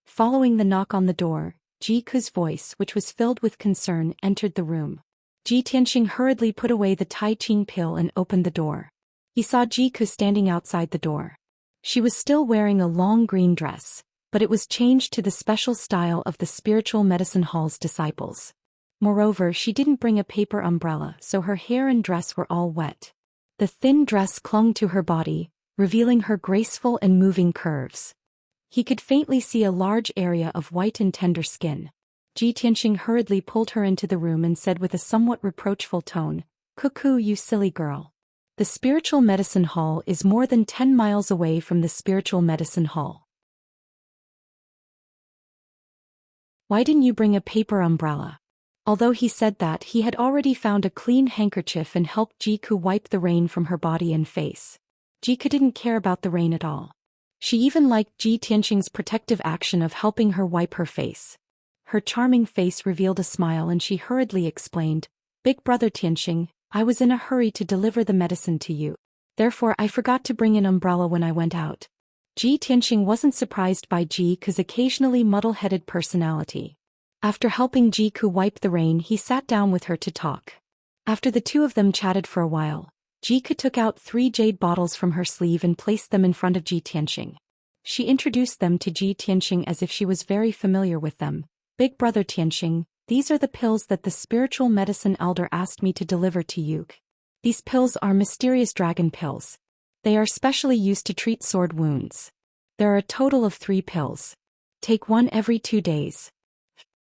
Following the knock on the door, Ji Ku's voice, which was filled with concern, entered the room. Ji Tianxing hurriedly put away the Tai Ching pill and opened the door. He saw Ji Ku standing outside the door. She was still wearing a long green dress, but it was changed to the special style of the spiritual medicine hall's disciples. Moreover, she didn't bring a paper umbrella, so her hair and dress were all wet. The thin dress clung to her body, revealing her graceful and moving curves. He could faintly see a large area of white and tender skin. Ji Tianxing hurriedly pulled her into the room and said with a somewhat reproachful tone, "Cuckoo, you silly girl. The spiritual medicine hall is more than 10 miles away from the spiritual medicine hall. Why didn't you bring a paper umbrella?" Although he said that, he had already found a clean handkerchief and helped Ji Ku wipe the rain from her body and face. Ji Ku didn't care about the rain at all. She even liked Ji Tianxing's protective action of helping her wipe her face. Her charming face revealed a smile and she hurriedly explained, "Big brother Tianxing, I was in a hurry to deliver the medicine to you. Therefore I forgot to bring an umbrella when I went out." Ji Tianxing wasn't surprised by Ji Ku's occasionally muddle-headed personality. After helping Ji Ku wipe the rain, he sat down with her to talk. After the 2 of them chatted for a while, Ji Ku took out 3 jade bottles from her sleeve and placed them in front of Ji Tianxing. She introduced them to Ji Tianxing as if she was very familiar with them. "Big brother Tianxing, these are the pills that the spiritual medicine elder asked me to deliver to you. These pills are mysterious dragon pills. They are specially used to treat sword wounds. There are a total of 3 pills. Take one every 2 days.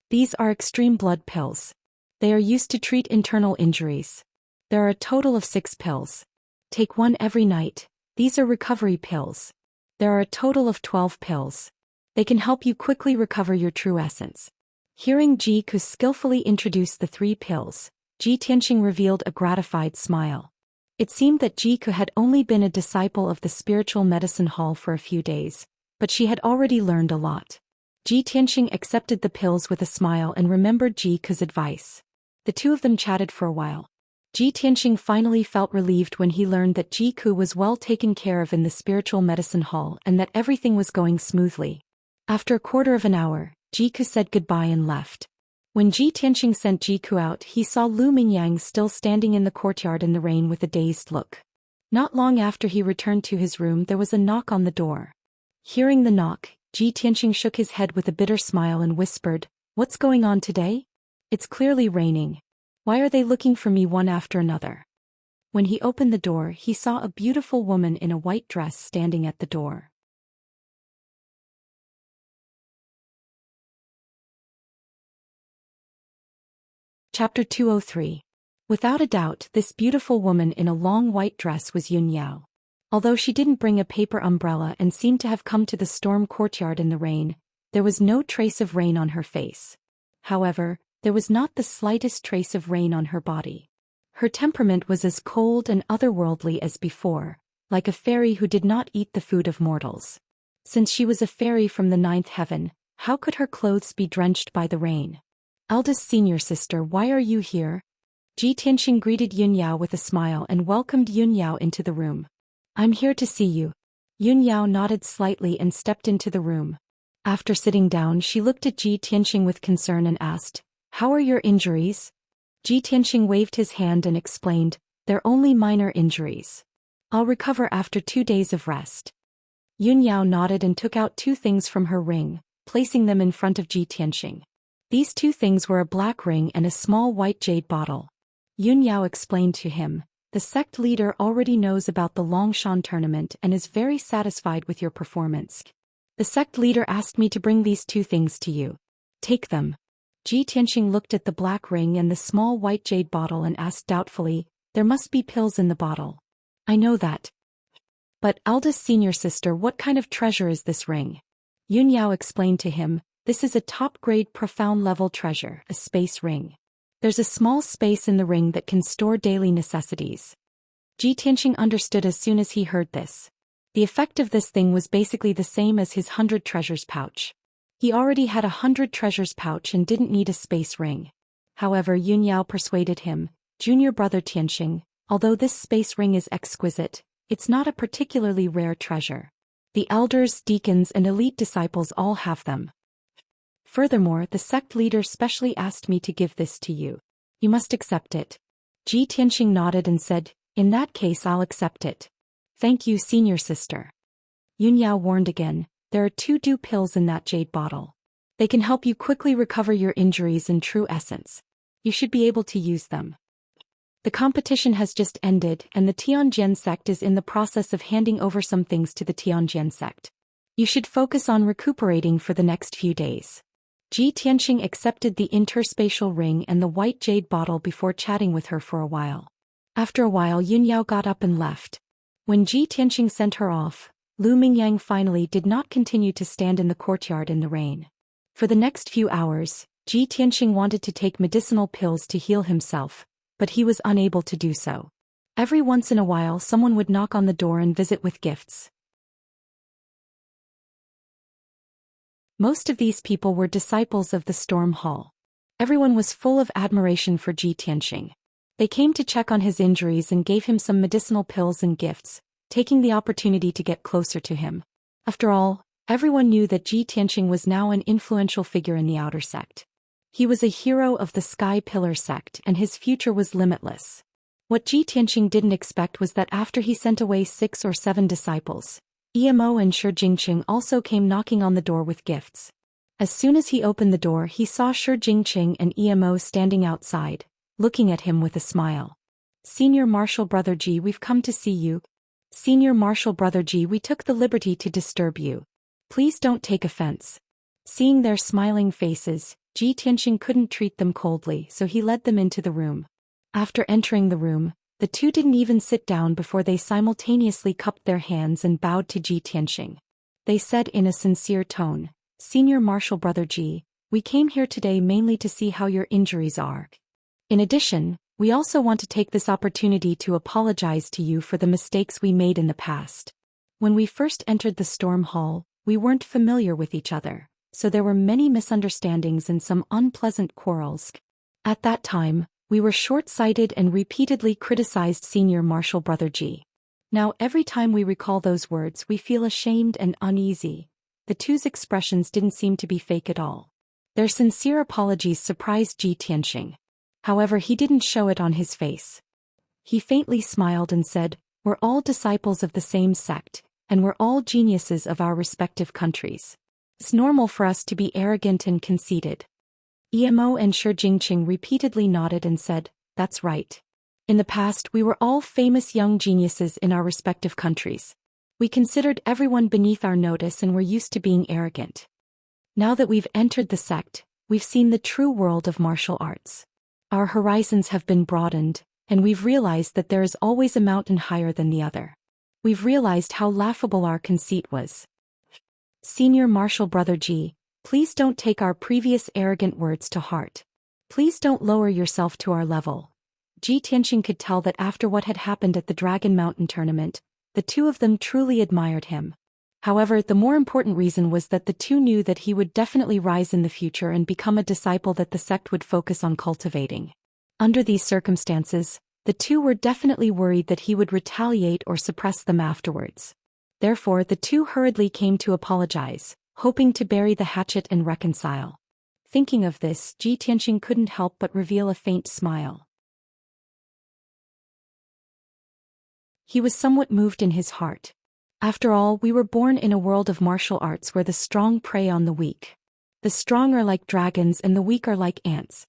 These are extreme blood pills. They are used to treat internal injuries. There are a total of 6 pills. Take one every night. These are recovery pills. There are a total of 12 pills. They can help you quickly recover your true essence." Hearing Ji Ku skillfully introduce the 3 pills, Ji Tianxing revealed a gratified smile. It seemed that Ji Ku had only been a disciple of the spiritual medicine hall for a few days, but she had already learned a lot. Ji Tianxing accepted the pills with a smile and remembered Ji Ku's advice. The 2 of them chatted for a while. Ji Tianxing finally felt relieved when he learned that Ji Ku was well taken care of in the spiritual medicine hall and that everything was going smoothly. After a quarter of an hour, Ji Ku said goodbye and left. When Ji Tianxing sent Ji Ku out, he saw Lu Mingyang still standing in the courtyard in the rain with a dazed look. Not long after he returned to his room, there was a knock on the door. Hearing the knock, Ji Tianxing shook his head with a bitter smile and whispered, "What's going on today? It's clearly raining. Why are they looking for me one after another?" When he opened the door, he saw a beautiful woman in a white dress standing at the door. Chapter 203. Without a doubt, this beautiful woman in a long white dress was Yun Yao. Although she didn't bring a paper umbrella and seemed to have come to the storm courtyard in the rain, there was no trace of rain on her face. However, there was not the slightest trace of rain on her body. Her temperament was as cold and otherworldly as before, like a fairy who did not eat the food of mortals. Since she was a fairy from the ninth heaven, how could her clothes be drenched by the rain? Eldest senior sister, why are you here? Ji Tianxing greeted Yun Yao with a smile and welcomed Yun Yao into the room. I'm here to see you. Yun Yao nodded slightly and stepped into the room. After sitting down, she looked at Ji Tianxing with concern and asked, How are your injuries? Ji Tianxing waved his hand and explained, They're only minor injuries. I'll recover after 2 days of rest. Yun Yao nodded and took out 2 things from her ring, placing them in front of Ji Tianxing. These 2 things were a black ring and a small white jade bottle. Yun Yao explained to him, The sect leader already knows about the Longshan tournament and is very satisfied with your performance. The sect leader asked me to bring these 2 things to you. Take them. Ji Tianxing looked at the black ring and the small white jade bottle and asked doubtfully, There must be pills in the bottle. I know that. But eldest senior sister, what kind of treasure is this ring? Yun Yao explained to him, This is a top-grade profound level treasure, a space ring. There's a small space in the ring that can store daily necessities. Ji Tianxing understood as soon as he heard this. The effect of this thing was basically the same as his 100 treasures pouch. He already had a 100 treasures pouch and didn't need a space ring. However, Yun Yao persuaded him, Junior brother Tianxing, although this space ring is exquisite, it's not a particularly rare treasure. The elders, deacons and elite disciples all have them. Furthermore, the sect leader specially asked me to give this to you. You must accept it. Ji Tianxing nodded and said, In that case I'll accept it. Thank you, senior sister. Yun Yao warned again, There are 2 dew pills in that jade bottle. They can help you quickly recover your injuries in true essence. You should be able to use them. The competition has just ended and the Tianjian sect is in the process of handing over some things to the Tianjian sect. You should focus on recuperating for the next few days. Ji Tianxing accepted the interspatial ring and the white jade bottle before chatting with her for a while. After a while, Yun Yao got up and left. When Ji Tianxing sent her off, Lu Mingyang finally did not continue to stand in the courtyard in the rain. For the next few hours, Ji Tianxing wanted to take medicinal pills to heal himself, but he was unable to do so. Every once in a while someone would knock on the door and visit with gifts. Most of these people were disciples of the Storm Hall. Everyone was full of admiration for Ji Tianxing. They came to check on his injuries and gave him some medicinal pills and gifts, taking the opportunity to get closer to him. After all, everyone knew that Ji Tianxing was now an influential figure in the outer sect. He was a hero of the Sky Pillar sect and his future was limitless. What Ji Tianxing didn't expect was that after he sent away 6 or 7 disciples, Emo and Shi Jingqing also came knocking on the door with gifts. As soon as he opened the door, he saw Shi Jingqing and Emo standing outside, looking at him with a smile. Senior Marshal Brother Ji, we've come to see you. Senior Marshal Brother Ji, we took the liberty to disturb you. Please don't take offense. Seeing their smiling faces, Ji Tianxing couldn't treat them coldly, so he led them into the room. After entering the room, the 2 didn't even sit down before they simultaneously cupped their hands and bowed to Ji Tianxing. They said in a sincere tone, Senior Marshal Brother Ji, we came here today mainly to see how your injuries are. In addition, we also want to take this opportunity to apologize to you for the mistakes we made in the past. When we first entered the Storm Hall, we weren't familiar with each other, so there were many misunderstandings and some unpleasant quarrels. At that time, we were short-sighted and repeatedly criticized Senior Marshal Brother Ji. Now every time we recall those words we feel ashamed and uneasy. The 2's expressions didn't seem to be fake at all. Their sincere apologies surprised Ji Tianxing. However, he didn't show it on his face. He faintly smiled and said, We're all disciples of the same sect, and we're all geniuses of our respective countries. It's normal for us to be arrogant and conceited. Emo and Shi Jingqing repeatedly nodded and said, That's right. In the past we were all famous young geniuses in our respective countries. We considered everyone beneath our notice and were used to being arrogant. Now that we've entered the sect, we've seen the true world of martial arts. Our horizons have been broadened, and we've realized that there is always a mountain higher than the other. We've realized how laughable our conceit was. Senior Marshal Brother G, please don't take our previous arrogant words to heart. Please don't lower yourself to our level. Ji Tianqing could tell that after what had happened at the Dragon Mountain tournament, the two of them truly admired him. However, the more important reason was that the two knew that he would definitely rise in the future and become a disciple that the sect would focus on cultivating. Under these circumstances, the two were definitely worried that he would retaliate or suppress them afterwards. Therefore, the two hurriedly came to apologize, hoping to bury the hatchet and reconcile. Thinking of this, Ji Tianqing couldn't help but reveal a faint smile. He was somewhat moved in his heart. After all, we were born in a world of martial arts where the strong prey on the weak. The strong are like dragons and the weak are like ants.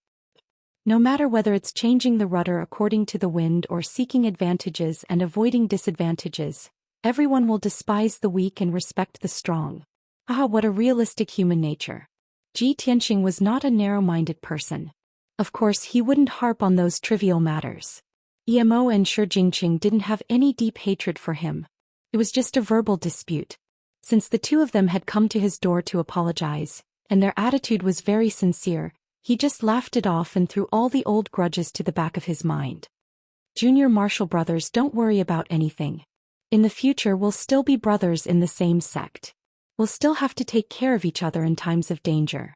No matter whether it's changing the rudder according to the wind or seeking advantages and avoiding disadvantages, everyone will despise the weak and respect the strong. Ah, what a realistic human nature. Ji Tianqing was not a narrow-minded person. Of course, he wouldn't harp on those trivial matters. Emo and Shi Jingqing didn't have any deep hatred for him. It was just a verbal dispute. Since the two of them had come to his door to apologize, and their attitude was very sincere, he just laughed it off and threw all the old grudges to the back of his mind. Junior Marshal brothers, don't worry about anything. In the future we'll still be brothers in the same sect. We'll still have to take care of each other in times of danger.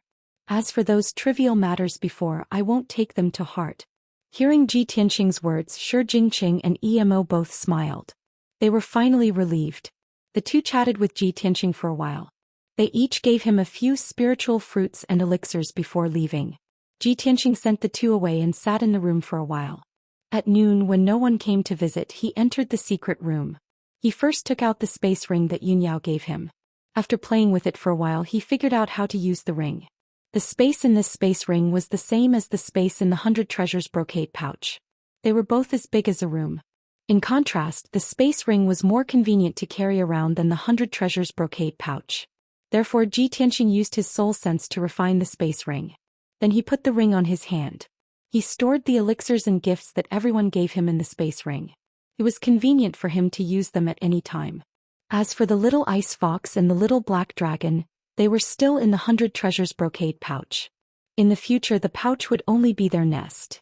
As for those trivial matters before, I won't take them to heart. Hearing Ji Tianqing's words, Shi Jingqing and Emo both smiled. They were finally relieved. The two chatted with Ji Tianqing for a while. They each gave him a few spiritual fruits and elixirs before leaving. Ji Tianqing sent the two away and sat in the room for a while. At noon, when no one came to visit, he entered the secret room. He first took out the space ring that Yunyao gave him. After playing with it for a while, he figured out how to use the ring. The space in this space ring was the same as the space in the 100 treasures brocade pouch. They were both as big as a room. In contrast, the space ring was more convenient to carry around than the 100 treasures brocade pouch. Therefore, Ji Tianqing used his soul sense to refine the space ring. Then he put the ring on his hand. He stored the elixirs and gifts that everyone gave him in the space ring. It was convenient for him to use them at any time. As for the little ice fox and the little black dragon, they were still in the 100 treasures brocade pouch. In the future, the pouch would only be their nest.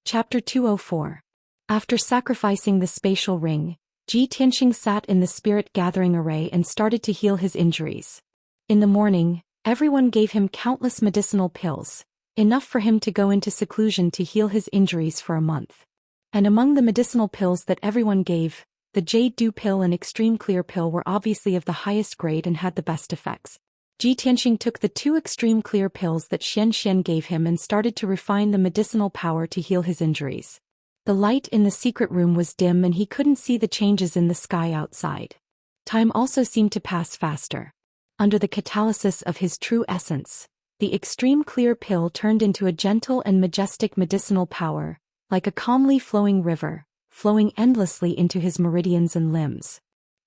Chapter 204. After sacrificing the spatial ring, Ji Tianqing sat in the spirit gathering array and started to heal his injuries. In the morning, everyone gave him countless medicinal pills, enough for him to go into seclusion to heal his injuries for a month. And among the medicinal pills that everyone gave, the Jade Dew pill and Extreme Clear pill were obviously of the highest grade and had the best effects. Ji Tianqing took the 2 Extreme Clear pills that Xianxia gave him and started to refine the medicinal power to heal his injuries. The light in the secret room was dim and he couldn't see the changes in the sky outside. Time also seemed to pass faster. Under the catalysis of his true essence, the Extreme Clear pill turned into a gentle and majestic medicinal power, like a calmly flowing river, flowing endlessly into his meridians and limbs.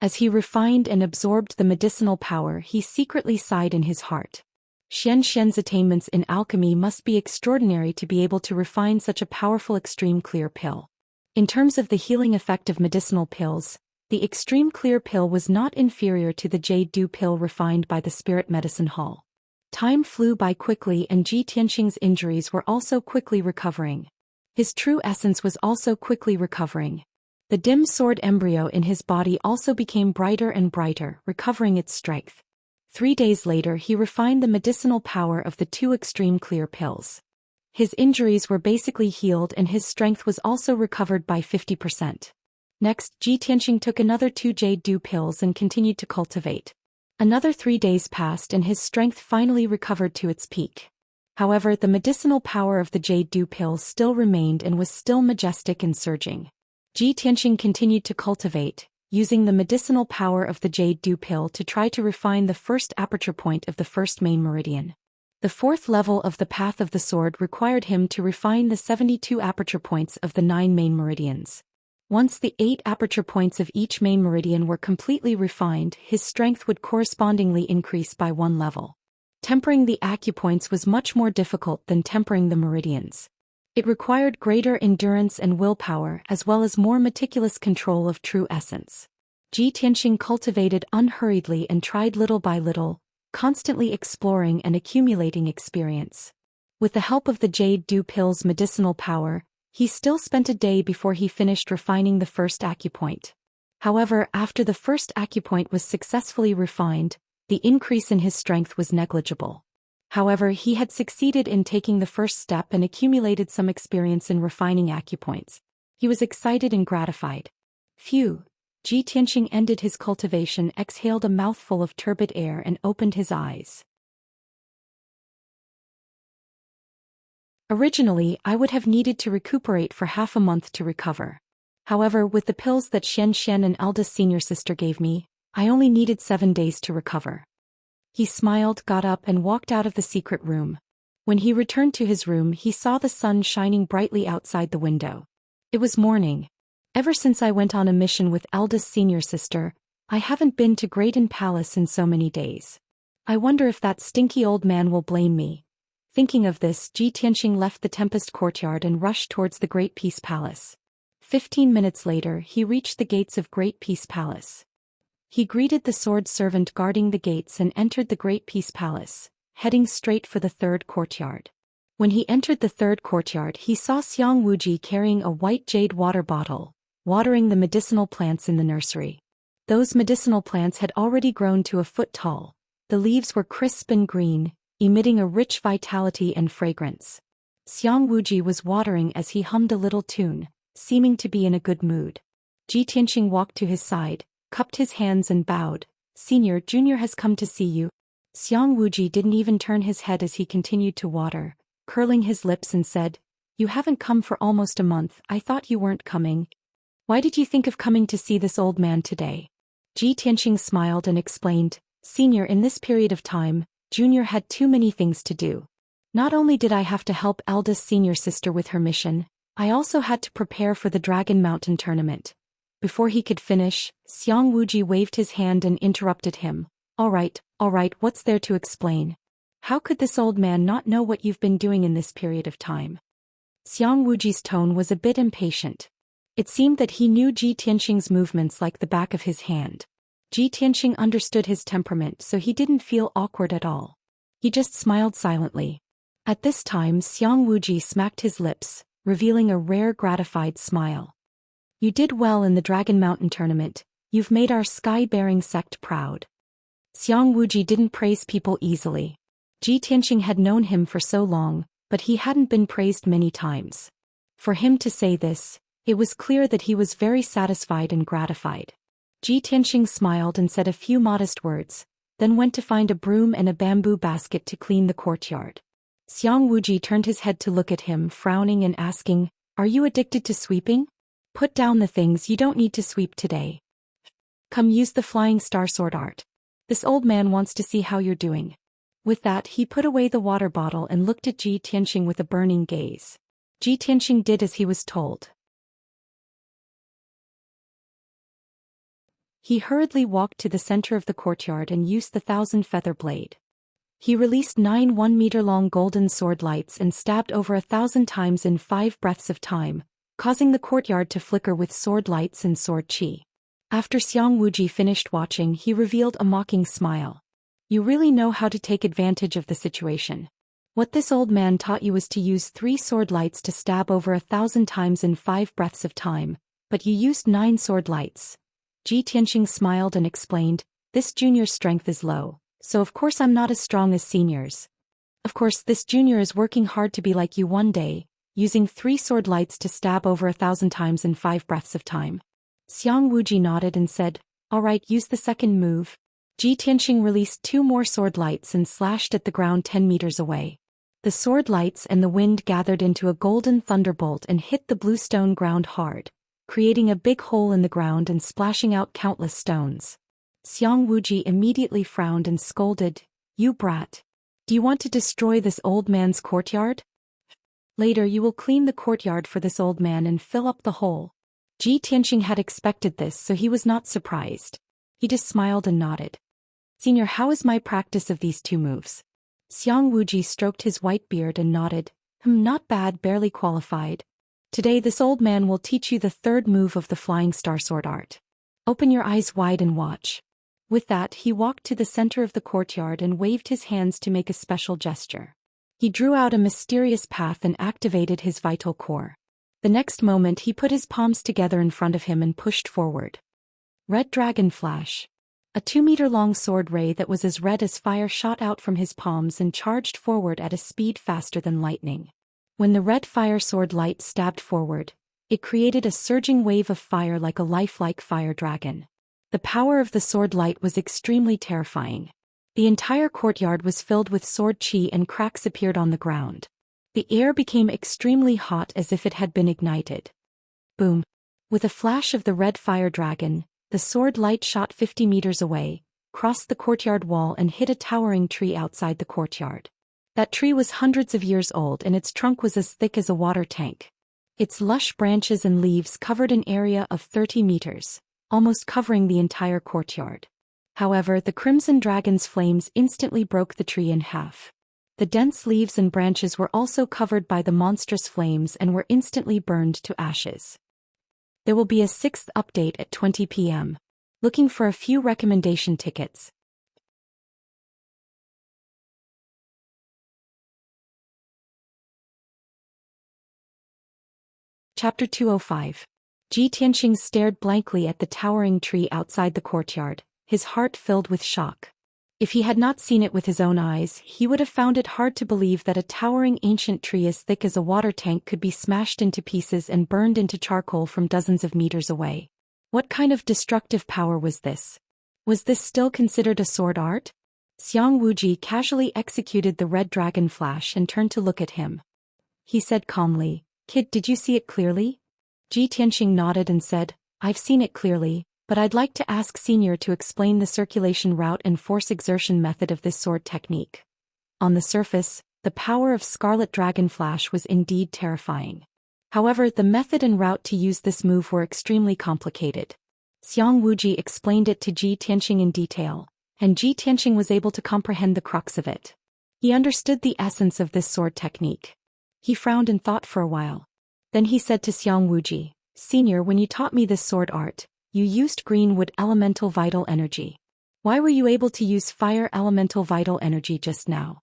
As he refined and absorbed the medicinal power, he secretly sighed in his heart. Xianxia's attainments in alchemy must be extraordinary to be able to refine such a powerful Extreme Clear pill. In terms of the healing effect of medicinal pills, the Extreme Clear pill was not inferior to the Jade Dew pill refined by the Spirit Medicine Hall. Time flew by quickly and Ji Tianqing's injuries were also quickly recovering. His true essence was also quickly recovering. The dim sword embryo in his body also became brighter and brighter, recovering its strength. 3 days later, he refined the medicinal power of the 2 Extreme Clear pills. His injuries were basically healed and his strength was also recovered by 50%. Next, Ji Tianqing took another 2 Jade Dew pills and continued to cultivate. Another 3 days passed and his strength finally recovered to its peak. However, the medicinal power of the Jade Dew pills still remained and was still majestic and surging. Ji Tianqing continued to cultivate, using the medicinal power of the Jade Dew pill to try to refine the first aperture point of the first main meridian. The 4th level of the Path of the Sword required him to refine the 72 aperture points of the 9 main meridians. Once the 8 aperture points of each main meridian were completely refined, his strength would correspondingly increase by 1 level. Tempering the acupoints was much more difficult than tempering the meridians. It required greater endurance and willpower as well as more meticulous control of true essence. Ji Tianxing cultivated unhurriedly and tried little by little, constantly exploring and accumulating experience. With the help of the Jade Dew Pill's medicinal power, he still spent a day before he finished refining the first acupoint. However, after the first acupoint was successfully refined, the increase in his strength was negligible. However, he had succeeded in taking the first step and accumulated some experience in refining acupoints. He was excited and gratified. Phew! Ji Tianxing ended his cultivation, exhaled a mouthful of turbid air and opened his eyes. Originally, I would have needed to recuperate for half a month to recover. However, with the pills that Xianxia and eldest senior sister gave me, I only needed 7 days to recover. He smiled, got up and walked out of the secret room. When he returned to his room, he saw the sun shining brightly outside the window. It was morning. Ever since I went on a mission with eldest senior sister, I haven't been to Greaton Palace in so many days. I wonder if that stinky old man will blame me. Thinking of this, Ji Tianxing left the Tempest courtyard and rushed towards the Great Peace Palace. 15 minutes later, he reached the gates of Great Peace Palace. He greeted the sword servant guarding the gates and entered the Great Peace Palace, heading straight for the third courtyard. When he entered the third courtyard, he saw Xiang Wuji carrying a white jade water bottle, watering the medicinal plants in the nursery. Those medicinal plants had already grown to a foot tall. The leaves were crisp and green, emitting a rich vitality and fragrance. Xiang Wuji was watering as he hummed a little tune, seeming to be in a good mood. Ji Tianxing walked to his side, cupped his hands and bowed. "Senior, Junior has come to see you." Xiang Wuji didn't even turn his head as he continued to water, curling his lips and said, "You haven't come for almost a month. I thought you weren't coming. Why did you think of coming to see this old man today?" Ji Tianxing smiled and explained, "Senior, in this period of time, Junior had too many things to do. Not only did I have to help eldest senior sister with her mission, I also had to prepare for the Dragon Mountain tournament." Before he could finish, Xiang Wuji waved his hand and interrupted him. All right, what's there to explain? How could this old man not know what you've been doing in this period of time?" Xiang Wuji's tone was a bit impatient. It seemed that he knew Ji Tianxing's movements like the back of his hand. Ji Tianxing understood his temperament, so he didn't feel awkward at all. He just smiled silently. At this time, Xiang Wuji smacked his lips, revealing a rare gratified smile. "You did well in the Dragon Mountain tournament. You've made our sky-bearing sect proud." Xiang Wuji didn't praise people easily. Ji Tianxing had known him for so long, but he hadn't been praised many times. For him to say this, it was clear that he was very satisfied and gratified. Ji Tianxing smiled and said a few modest words, then went to find a broom and a bamboo basket to clean the courtyard. Xiang Wuji turned his head to look at him, frowning and asking, "Are you addicted to sweeping? Put down the things, you don't need to sweep today. Come use the flying star sword art. This old man wants to see how you're doing." With that, he put away the water bottle and looked at Ji Tianxing with a burning gaze. Ji Tianxing did as he was told. He hurriedly walked to the center of the courtyard and used the 1,000-feather blade. He released 9 1-meter-long golden sword lights and stabbed over 1,000 times in 5 breaths of time, causing the courtyard to flicker with sword lights and sword chi. After Xiang Wuji finished watching, he revealed a mocking smile. "You really know how to take advantage of the situation. What this old man taught you was to use 3 sword lights to stab over 1,000 times in 5 breaths of time, but you used 9 sword lights." Ji Tianxing smiled and explained, "This junior's strength is low, so of course I'm not as strong as seniors. Of course this junior is working hard to be like you one day, using 3 sword lights to stab over 1,000 times in 5 breaths of time." Xiang Wuji nodded and said, "All right, use the second move." Ji Tianxing released 2 more sword lights and slashed at the ground 10 meters away. The sword lights and the wind gathered into a golden thunderbolt and hit the blue stone ground hard, creating a big hole in the ground and splashing out countless stones. Xiang Wuji immediately frowned and scolded, "You brat! Do you want to destroy this old man's courtyard? Later you will clean the courtyard for this old man and fill up the hole." Ji Tianqing had expected this, so he was not surprised. He just smiled and nodded. Senior, how is my practice of these two moves? Xiang Wuji stroked his white beard and nodded. Not bad, barely qualified. Today this old man will teach you the third move of the flying star sword art. Open your eyes wide and watch. With that, he walked to the center of the courtyard and waved his hands to make a special gesture. He drew out a mysterious path and activated his vital core. The next moment he put his palms together in front of him and pushed forward. Red Dragon Flash. A 2-meter-long sword ray that was as red as fire shot out from his palms and charged forward at a speed faster than lightning. When the red fire sword light stabbed forward, it created a surging wave of fire like a lifelike fire dragon. The power of the sword light was extremely terrifying. The entire courtyard was filled with sword chi and cracks appeared on the ground. The air became extremely hot as if it had been ignited. Boom! With a flash of the red fire dragon, the sword light shot 50 meters away, crossed the courtyard wall and hit a towering tree outside the courtyard. That tree was hundreds of years old and its trunk was as thick as a water tank. Its lush branches and leaves covered an area of 30 meters, almost covering the entire courtyard. However, the crimson dragon's flames instantly broke the tree in half. The dense leaves and branches were also covered by the monstrous flames and were instantly burned to ashes. There will be a 6th update at 20 p.m. Looking for a few recommendation tickets. Chapter 205. Ji Tianqing stared blankly at the towering tree outside the courtyard, his heart filled with shock. If he had not seen it with his own eyes, he would have found it hard to believe that a towering ancient tree as thick as a water tank could be smashed into pieces and burned into charcoal from dozens of meters away. What kind of destructive power was this? Was this still considered a sword art? Xiang Wuji casually executed the red dragon flash and turned to look at him. He said calmly, "Kid, did you see it clearly?" Ji Tianqing nodded and said, "I've seen it clearly, but I'd like to ask Senior to explain the circulation route and force exertion method of this sword technique." On the surface, the power of Scarlet Dragon Flash was indeed terrifying. However, the method and route to use this move were extremely complicated. Xiang Wuji explained it to Ji Tianqing in detail, and Ji Tianqing was able to comprehend the crux of it. He understood the essence of this sword technique. He frowned and thought for a while. Then he said to Xiang Wuji, "Senior, when you taught me this sword art, you used green wood elemental vital energy. Why were you able to use fire elemental vital energy just now?"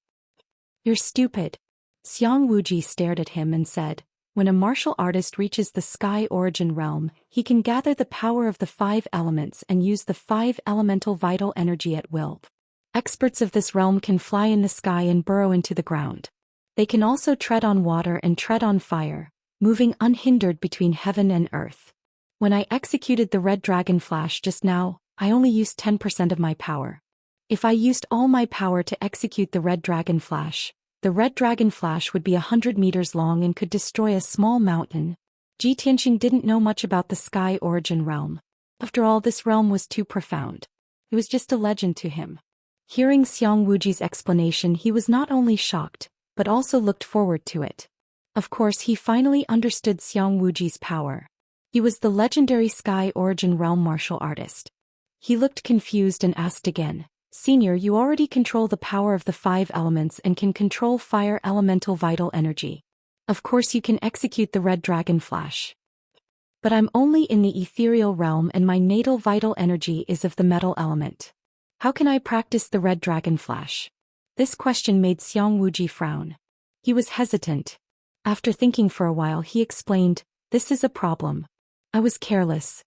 "You're stupid." Xiang Wuji stared at him and said, "When a martial artist reaches the sky origin realm, he can gather the power of the 5 elements and use the 5 elemental vital energy at will. Experts of this realm can fly in the sky and burrow into the ground. They can also tread on water and tread on fire, moving unhindered between heaven and earth. When I executed the red dragon flash just now, I only used 10% of my power. If I used all my power to execute the red dragon flash, the red dragon flash would be 100 meters long and could destroy a small mountain." Ji Tianqing didn't know much about the sky origin realm. After all, this realm was too profound. It was just a legend to him. Hearing Xiang Wuji's explanation, he was not only shocked, but also looked forward to it. Of course, he finally understood Xiang Wuji's power. He was the legendary Sky Origin Realm martial artist. He looked confused and asked again, "Senior, you already control the power of the 5 elements and can control fire elemental vital energy. Of course you can execute the red dragon flash. But I'm only in the ethereal realm and my natal vital energy is of the metal element. How can I practice the red dragon flash?" This question made Xiang Wuji frown. He was hesitant. After thinking for a while, he explained, "This is a problem. I was careless.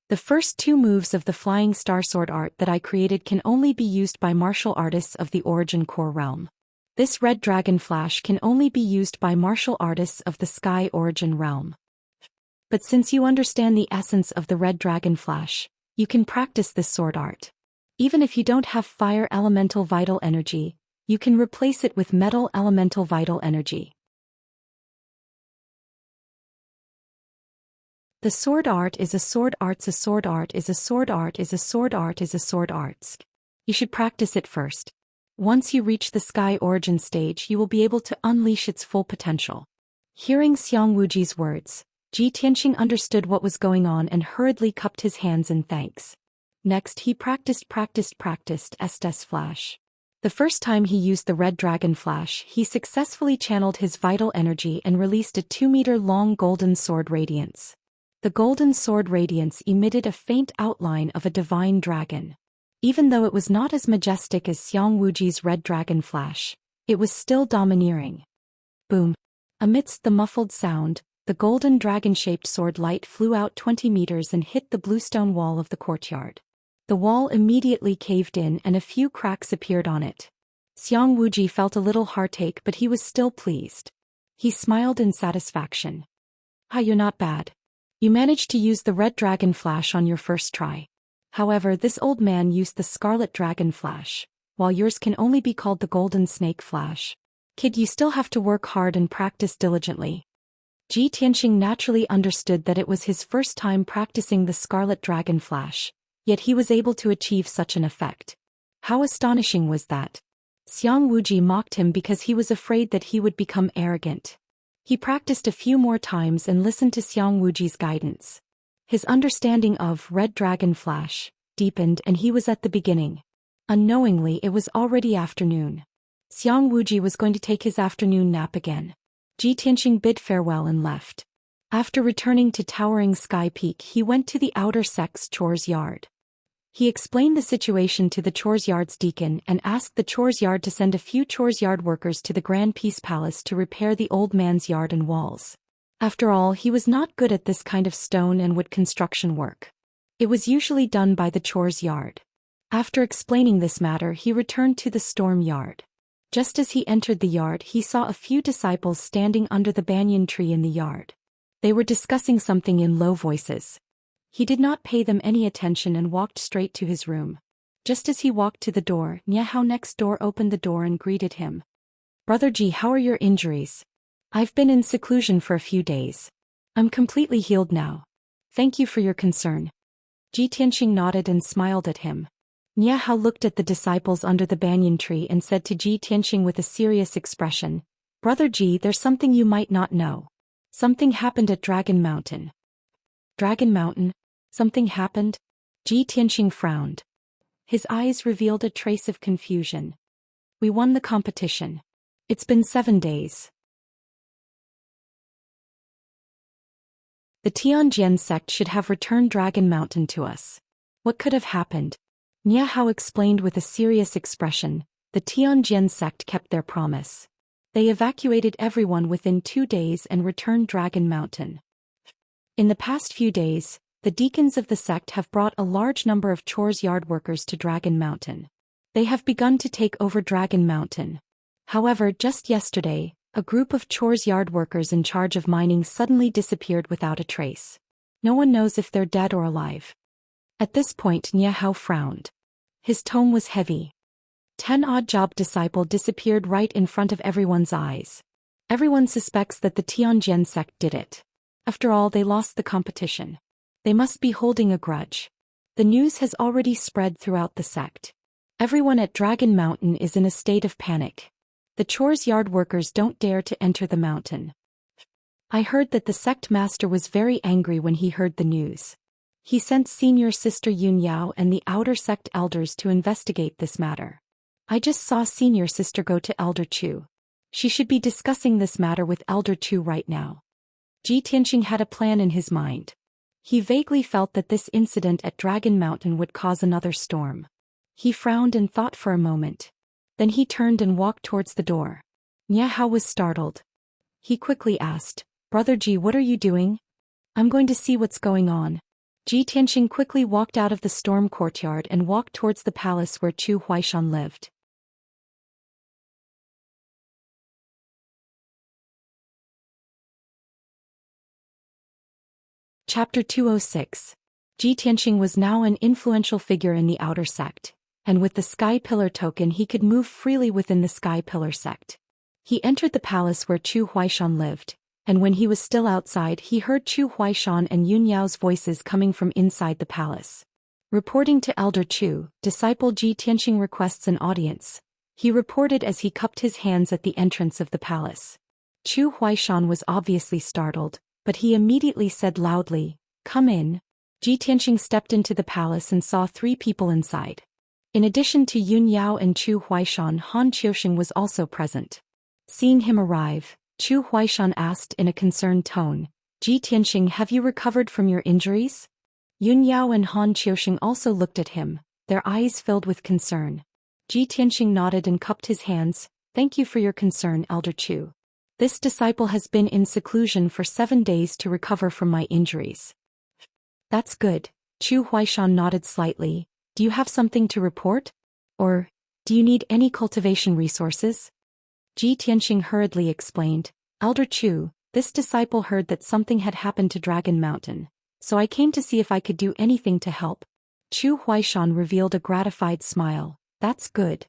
The first 2 moves of the Flying Star Sword art that I created can only be used by martial artists of the Origin Core realm. This Red Dragon Flash can only be used by martial artists of the Sky Origin realm. But since you understand the essence of the Red Dragon Flash, you can practice this sword art. Even if you don't have fire elemental vital energy, you can replace it with metal elemental vital energy. The sword art is a sword arts, a sword art is a sword art is a sword art is a sword arts. You should practice it first. Once you reach the Sky Origin stage, you will be able to unleash its full potential." Hearing Xiang Wuji's words, Ji Tianqing understood what was going on and hurriedly cupped his hands in thanks. Next he practiced Estes Flash. The first time he used the Red Dragon Flash, he successfully channeled his vital energy and released a 2-meter-long golden sword radiance. The golden sword radiance emitted a faint outline of a divine dragon. Even though it was not as majestic as Xiang Wuji's Red Dragon Flash, it was still domineering. Boom! Amidst the muffled sound, the golden dragon-shaped sword light flew out 20 meters and hit the bluestone wall of the courtyard. The wall immediately caved in and a few cracks appeared on it. Xiang Wuji felt a little heartache, but he was still pleased. He smiled in satisfaction. You're not bad. You managed to use the Red Dragon Flash on your first try. However, this old man used the Scarlet Dragon Flash, while yours can only be called the Golden Snake Flash. Kid, you still have to work hard and practice diligently. Ji Tianqing naturally understood that it was his first time practicing the Scarlet Dragon Flash, yet he was able to achieve such an effect. How astonishing was that? Xiang Wuji mocked him because he was afraid that he would become arrogant. He practiced a few more times and listened to Xiang Wuji's guidance. His understanding of Red Dragon Flash deepened and he was at the beginning. Unknowingly, it was already afternoon. Xiang Wuji was going to take his afternoon nap again. Ji Tianqing bid farewell and left. After returning to Towering Sky Peak, he went to the outer sect's chores yard. He explained the situation to the chores yard's deacon and asked the chores yard to send a few chores yard workers to the Grand Peace Palace to repair the old man's yard and walls. After all, he was not good at this kind of stone and wood construction work. It was usually done by the chores yard. After explaining this matter, he returned to the storm yard. Just as he entered the yard, he saw a few disciples standing under the banyan tree in the yard. They were discussing something in low voices. He did not pay them any attention and walked straight to his room. Just as he walked to the door, Niahao next door opened the door and greeted him. Brother Ji, how are your injuries? I've been in seclusion for a few days. I'm completely healed now. Thank you for your concern. Ji Tianqing nodded and smiled at him. Niahao looked at the disciples under the banyan tree and said to Ji Tianqing with a serious expression, Brother Ji, there's something you might not know. Something happened at Dragon Mountain. Dragon Mountain? Something happened? Ji Tianqing frowned. His eyes revealed a trace of confusion. We won the competition. It's been 7 days. The Tianjian sect should have returned Dragon Mountain to us. What could have happened? Niahao explained with a serious expression. The Tianjian sect kept their promise. They evacuated everyone within 2 days and returned Dragon Mountain. In the past few days, the deacons of the sect have brought a large number of chores yard workers to Dragon Mountain. They have begun to take over Dragon Mountain. However, just yesterday, a group of chores yard workers in charge of mining suddenly disappeared without a trace. No one knows if they're dead or alive. At this point, Niahao frowned. His tone was heavy. 10 odd job disciple disappeared right in front of everyone's eyes. Everyone suspects that the Tianjian sect did it. After all, they lost the competition. They must be holding a grudge. The news has already spread throughout the sect. Everyone at Dragon Mountain is in a state of panic. The chores yard workers don't dare to enter the mountain. I heard that the sect master was very angry when he heard the news. He sent senior sister Yun Yao and the outer sect elders to investigate this matter. I just saw senior sister go to Elder Chu. She should be discussing this matter with Elder Chu right now. Ji Tianqing had a plan in his mind. He vaguely felt that this incident at Dragon Mountain would cause another storm. He frowned and thought for a moment. Then he turned and walked towards the door. Niahao was startled. He quickly asked, Brother Ji, what are you doing? I'm going to see what's going on. Ji Tianqing quickly walked out of the storm courtyard and walked towards the palace where Zhou Xian lived. Chapter 206. Ji Tianqing was now an influential figure in the outer sect, and with the Sky Pillar token he could move freely within the Sky Pillar sect. He entered the palace where Zhou Xian lived, and when he was still outside he heard Zhou Xian and Yun Yao's voices coming from inside the palace. Reporting to Elder Chu, disciple Ji Tianqing requests an audience, he reported as he cupped his hands at the entrance of the palace. Zhou Xian was obviously startled, but he immediately said loudly, "Come in." Ji Tianxing stepped into the palace and saw 3 people inside. In addition to Yun Yao and Chu Huaishan, Han Qiusheng was also present. Seeing him arrive, Chu Huaishan asked in a concerned tone, "Ji Tianxing, have you recovered from your injuries?" Yun Yao and Han Qiusheng also looked at him, their eyes filled with concern. Ji Tianxing nodded and cupped his hands. "Thank you for your concern, Elder Chu. This disciple has been in seclusion for 7 days to recover from my injuries." "That's good." Chu Huaishan nodded slightly. "Do you have something to report? Or, do you need any cultivation resources?" Ji Tianxing hurriedly explained, "Elder Chu, this disciple heard that something had happened to Dragon Mountain, so I came to see if I could do anything to help." Chu Huaishan revealed a gratified smile. "That's good.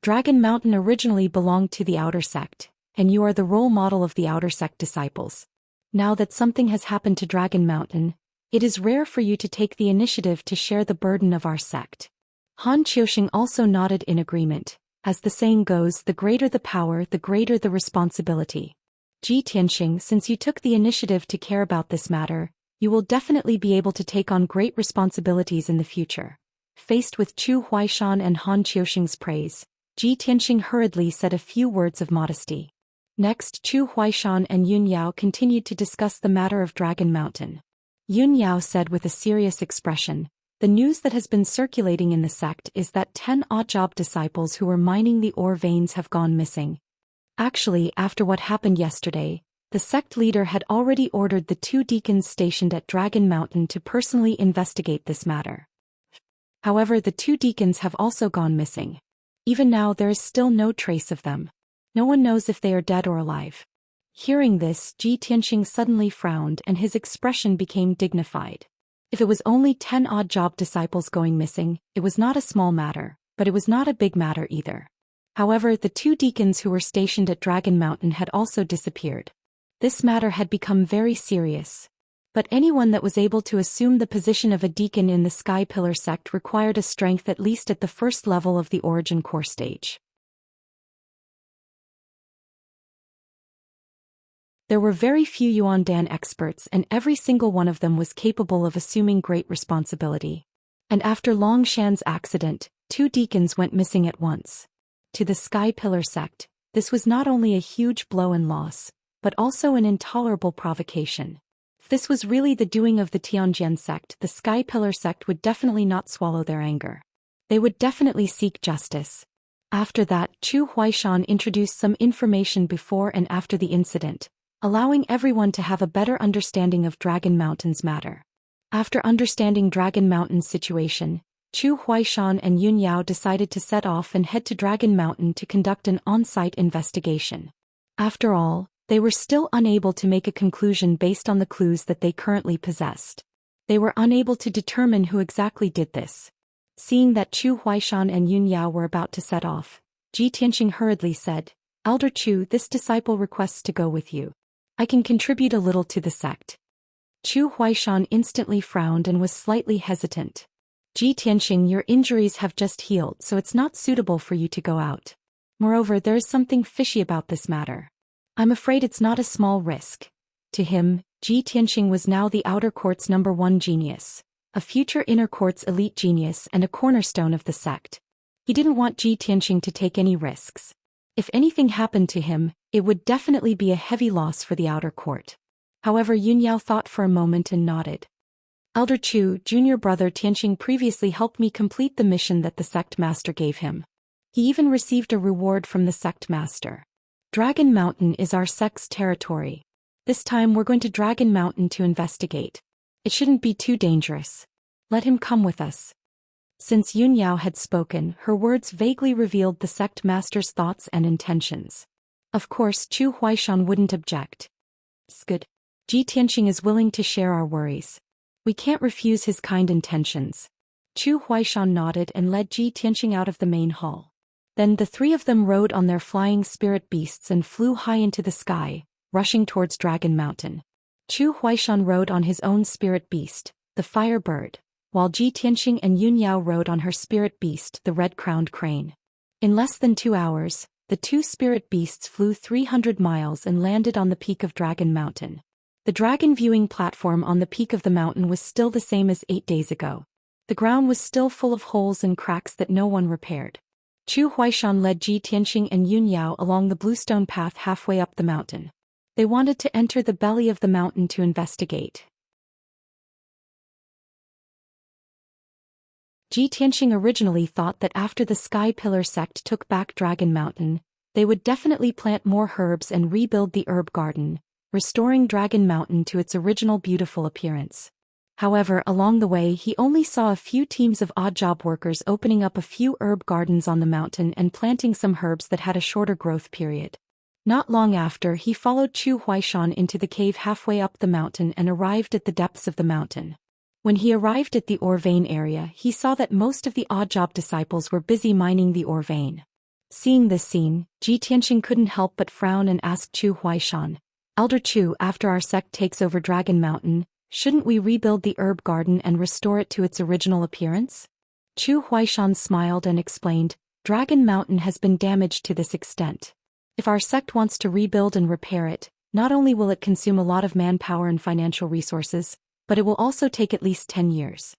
Dragon Mountain originally belonged to the Outer Sect, and you are the role model of the Outer Sect disciples. Now that something has happened to Dragon Mountain, it is rare for you to take the initiative to share the burden of our sect." Han Qiusheng also nodded in agreement. As the saying goes, the greater the power, the greater the responsibility. "Ji Tianxing, since you took the initiative to care about this matter, you will definitely be able to take on great responsibilities in the future." Faced with Chu Huaishan and Han Qiusheng's praise, Ji Tianxing hurriedly said a few words of modesty. Next, Chu Huaishan and Yun Yao continued to discuss the matter of Dragon Mountain. Yun Yao said with a serious expression, "The news that has been circulating in the sect is that 10 odd-job disciples who were mining the ore veins have gone missing. Actually, after what happened yesterday, the sect leader had already ordered the 2 deacons stationed at Dragon Mountain to personally investigate this matter. However, the 2 deacons have also gone missing. Even now there is still no trace of them. No one knows if they are dead or alive." Hearing this, Ji Tianxing suddenly frowned and his expression became dignified. If it was only 10 odd-job disciples going missing, it was not a small matter, but it was not a big matter either. However, the 2 deacons who were stationed at Dragon Mountain had also disappeared. This matter had become very serious. But anyone that was able to assume the position of a deacon in the Sky Pillar sect required a strength at least at the first level of the origin core stage. There were very few Yuandan experts, and every single one of them was capable of assuming great responsibility. And after Long Shan's accident, 2 deacons went missing at once. To the Sky Pillar sect, this was not only a huge blow and loss, but also an intolerable provocation. If this was really the doing of the Tianjian sect, the Sky Pillar sect would definitely not swallow their anger. They would definitely seek justice. After that, Chu Huaishan introduced some information before and after the incident, allowing everyone to have a better understanding of Dragon Mountain's matter. After understanding Dragon Mountain's situation, Chu Huaishan and Yun Yao decided to set off and head to Dragon Mountain to conduct an on-site investigation. After all, they were still unable to make a conclusion based on the clues that they currently possessed. They were unable to determine who exactly did this. Seeing that Chu Huaishan and Yun Yao were about to set off, Ji Tianxing hurriedly said, "Elder Chu, this disciple requests to go with you. I can contribute a little to the sect." Chu Huaishan instantly frowned and was slightly hesitant. "Ji Tianxing, your injuries have just healed, so it's not suitable for you to go out. Moreover, there is something fishy about this matter. I'm afraid it's not a small risk." To him, Ji Tianxing was now the outer court's #1 genius, a future inner court's elite genius and a cornerstone of the sect. He didn't want Ji Tianxing to take any risks. If anything happened to him, it would definitely be a heavy loss for the outer court. However, Yun Yao thought for a moment and nodded. "Elder Chu, junior brother Tianxing previously helped me complete the mission that the sect master gave him. He even received a reward from the sect master. Dragon Mountain is our sect's territory. This time we're going to Dragon Mountain to investigate. It shouldn't be too dangerous. Let him come with us." Since Yun Yao had spoken, her words vaguely revealed the sect master's thoughts and intentions. Of course, Chu Huaishan wouldn't object. "It's good. Ji Tianxing is willing to share our worries. We can't refuse his kind intentions." Chu Huaishan nodded and led Ji Tianxing out of the main hall. Then the 3 of them rode on their flying spirit beasts and flew high into the sky, rushing towards Dragon Mountain. Chu Huaishan rode on his own spirit beast, the fire bird, while Ji Tianxing and Yun Yao rode on her spirit beast, the red-crowned crane. In less than 2 hours, the 2 spirit beasts flew 300 miles and landed on the peak of Dragon Mountain. The dragon viewing platform on the peak of the mountain was still the same as 8 days ago. The ground was still full of holes and cracks that no one repaired. Zhou Xian led Ji Tianqing and Yun Yao along the bluestone path halfway up the mountain. They wanted to enter the belly of the mountain to investigate. Ji Tianqing originally thought that after the Sky Pillar sect took back Dragon Mountain, they would definitely plant more herbs and rebuild the herb garden, restoring Dragon Mountain to its original beautiful appearance. However, along the way he only saw a few teams of odd job workers opening up a few herb gardens on the mountain and planting some herbs that had a shorter growth period. Not long after, he followed Zhou Xian into the cave halfway up the mountain and arrived at the depths of the mountain. When he arrived at the ore vein area, he saw that most of the odd job disciples were busy mining the ore vein. Seeing this scene, Ji Tianqing couldn't help but frown and asked Zhou Xian, "Elder Zhou, after our sect takes over Dragon Mountain, shouldn't we rebuild the herb garden and restore it to its original appearance?" Zhou Xian smiled and explained, "Dragon Mountain has been damaged to this extent. If our sect wants to rebuild and repair it, not only will it consume a lot of manpower and financial resources, but it will also take at least 10 years.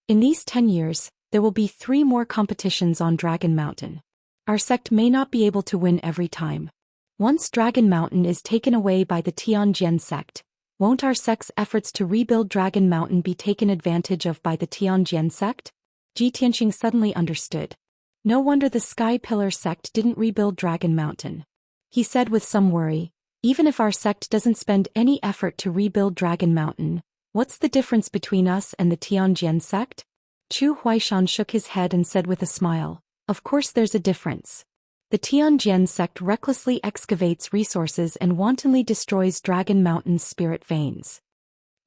In these 10 years, there will be 3 more competitions on Dragon Mountain. Our sect may not be able to win every time. Once Dragon Mountain is taken away by the Tianjian sect, won't our sect's efforts to rebuild Dragon Mountain be taken advantage of by the Tianjian sect?" Ji Tianqing suddenly understood. No wonder the Sky Pillar sect didn't rebuild Dragon Mountain. He said with some worry, "Even if our sect doesn't spend any effort to rebuild Dragon Mountain, what's the difference between us and the Tianjian sect?" Zhou Xian shook his head and said with a smile, "Of course there's a difference. The Tianjian sect recklessly excavates resources and wantonly destroys Dragon Mountain's spirit veins.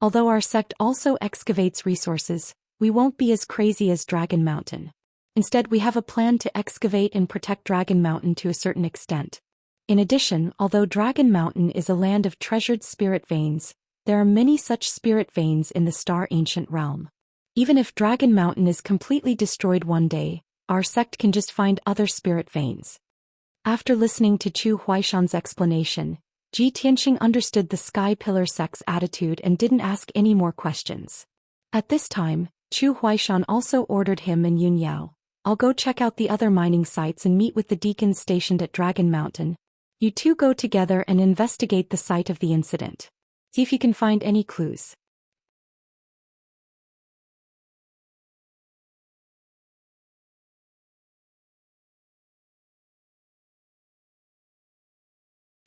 Although our sect also excavates resources, we won't be as crazy as Dragon Mountain. Instead, we have a plan to excavate and protect Dragon Mountain to a certain extent. In addition, although Dragon Mountain is a land of treasured spirit veins, there are many such spirit veins in the Star Ancient Realm. Even if Dragon Mountain is completely destroyed one day, our sect can just find other spirit veins." After listening to Zhou Xian's explanation, Ji Tianqing understood the Sky Pillar sect's attitude and didn't ask any more questions. At this time, Zhou Xian also ordered him and Yun Yao, "I'll go check out the other mining sites and meet with the deacons stationed at Dragon Mountain. You two go together and investigate the site of the incident. See if you can find any clues."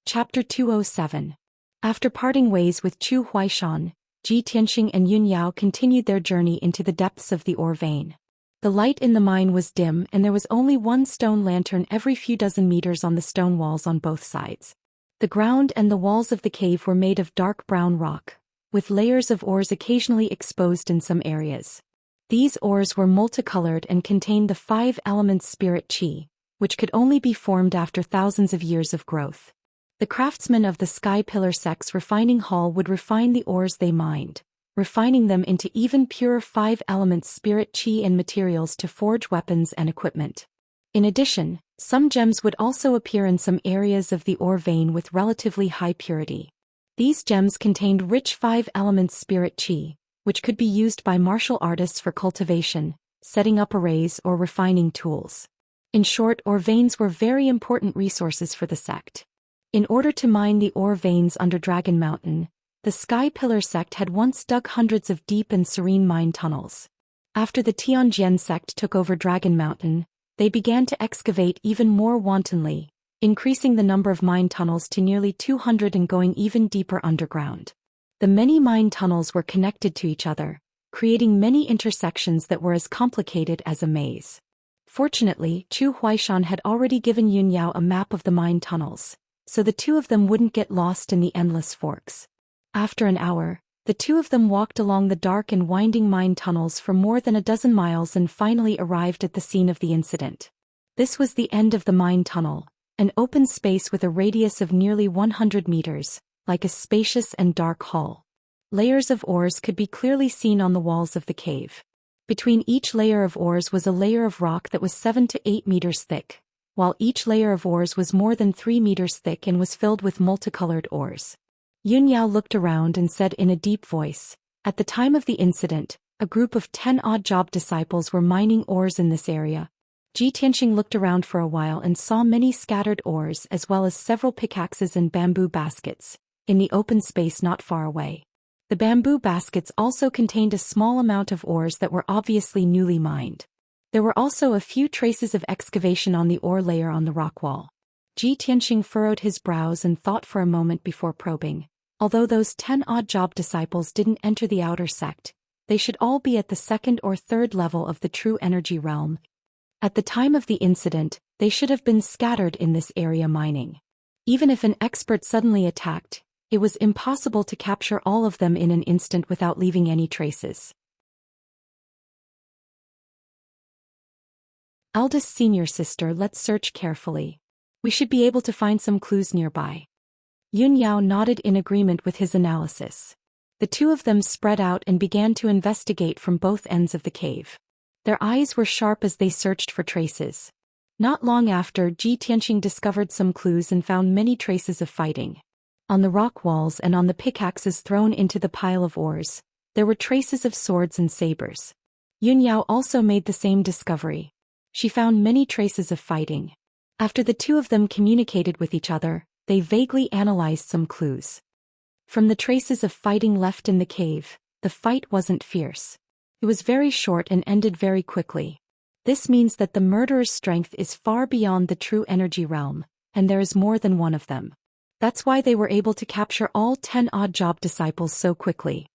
Chapter 207. After parting ways with Zhou Xian, Ji Tianqing and Yun Yao continued their journey into the depths of the ore vein. The light in the mine was dim and there was only one stone lantern every few dozen meters on the stone walls on both sides. The ground and the walls of the cave were made of dark brown rock, with layers of ores occasionally exposed in some areas. These ores were multicolored and contained the 5 elements spirit qi, which could only be formed after thousands of years of growth. The craftsmen of the Sky Pillar sect's refining hall would refine the ores they mined, refining them into even purer 5 elements spirit qi and materials to forge weapons and equipment. In addition, some gems would also appear in some areas of the ore vein with relatively high purity. These gems contained rich 5 elements spirit qi, which could be used by martial artists for cultivation, setting up arrays or refining tools. In short, ore veins were very important resources for the sect. In order to mine the ore veins under Dragon Mountain, the Sky Pillar sect had once dug hundreds of deep and serene mine tunnels. After the Tianjian sect took over Dragon Mountain, they began to excavate even more wantonly, increasing the number of mine tunnels to nearly 200 and going even deeper underground. The many mine tunnels were connected to each other, creating many intersections that were as complicated as a maze. Fortunately, Zhou Xian had already given Yun Yao a map of the mine tunnels, so the two of them wouldn't get lost in the endless forks. After an hour, the two of them walked along the dark and winding mine tunnels for more than a dozen miles and finally arrived at the scene of the incident. This was the end of the mine tunnel, an open space with a radius of nearly 100 meters, like a spacious and dark hall. Layers of ores could be clearly seen on the walls of the cave. Between each layer of ores was a layer of rock that was 7 to 8 meters thick, while each layer of ores was more than 3 meters thick and was filled with multicolored ores. Yun Yao looked around and said in a deep voice, "At the time of the incident, a group of 10 odd-job disciples were mining ores in this area." Ji Tianxing looked around for a while and saw many scattered ores as well as several pickaxes and bamboo baskets in the open space not far away. The bamboo baskets also contained a small amount of ores that were obviously newly mined. There were also a few traces of excavation on the ore layer on the rock wall. Ji Tianxing furrowed his brows and thought for a moment before probing. Although those 10 odd-job disciples didn't enter the outer sect, they should all be at the second or third level of the true energy realm. At the time of the incident, they should have been scattered in this area mining. Even if an expert suddenly attacked, it was impossible to capture all of them in an instant without leaving any traces. Eldest senior sister, let's search carefully. We should be able to find some clues nearby. Yun Yao nodded in agreement with his analysis. The two of them spread out and began to investigate from both ends of the cave. Their eyes were sharp as they searched for traces. Not long after, Ji Tianxing discovered some clues and found many traces of fighting. On the rock walls and on the pickaxes thrown into the pile of ores, there were traces of swords and sabers. Yun Yao also made the same discovery. She found many traces of fighting. After the two of them communicated with each other, they vaguely analyzed some clues. From the traces of fighting left in the cave, the fight wasn't fierce. It was very short and ended very quickly. This means that the murderer's strength is far beyond the true energy realm, and there is more than one of them. That's why they were able to capture all 10 odd-job disciples so quickly.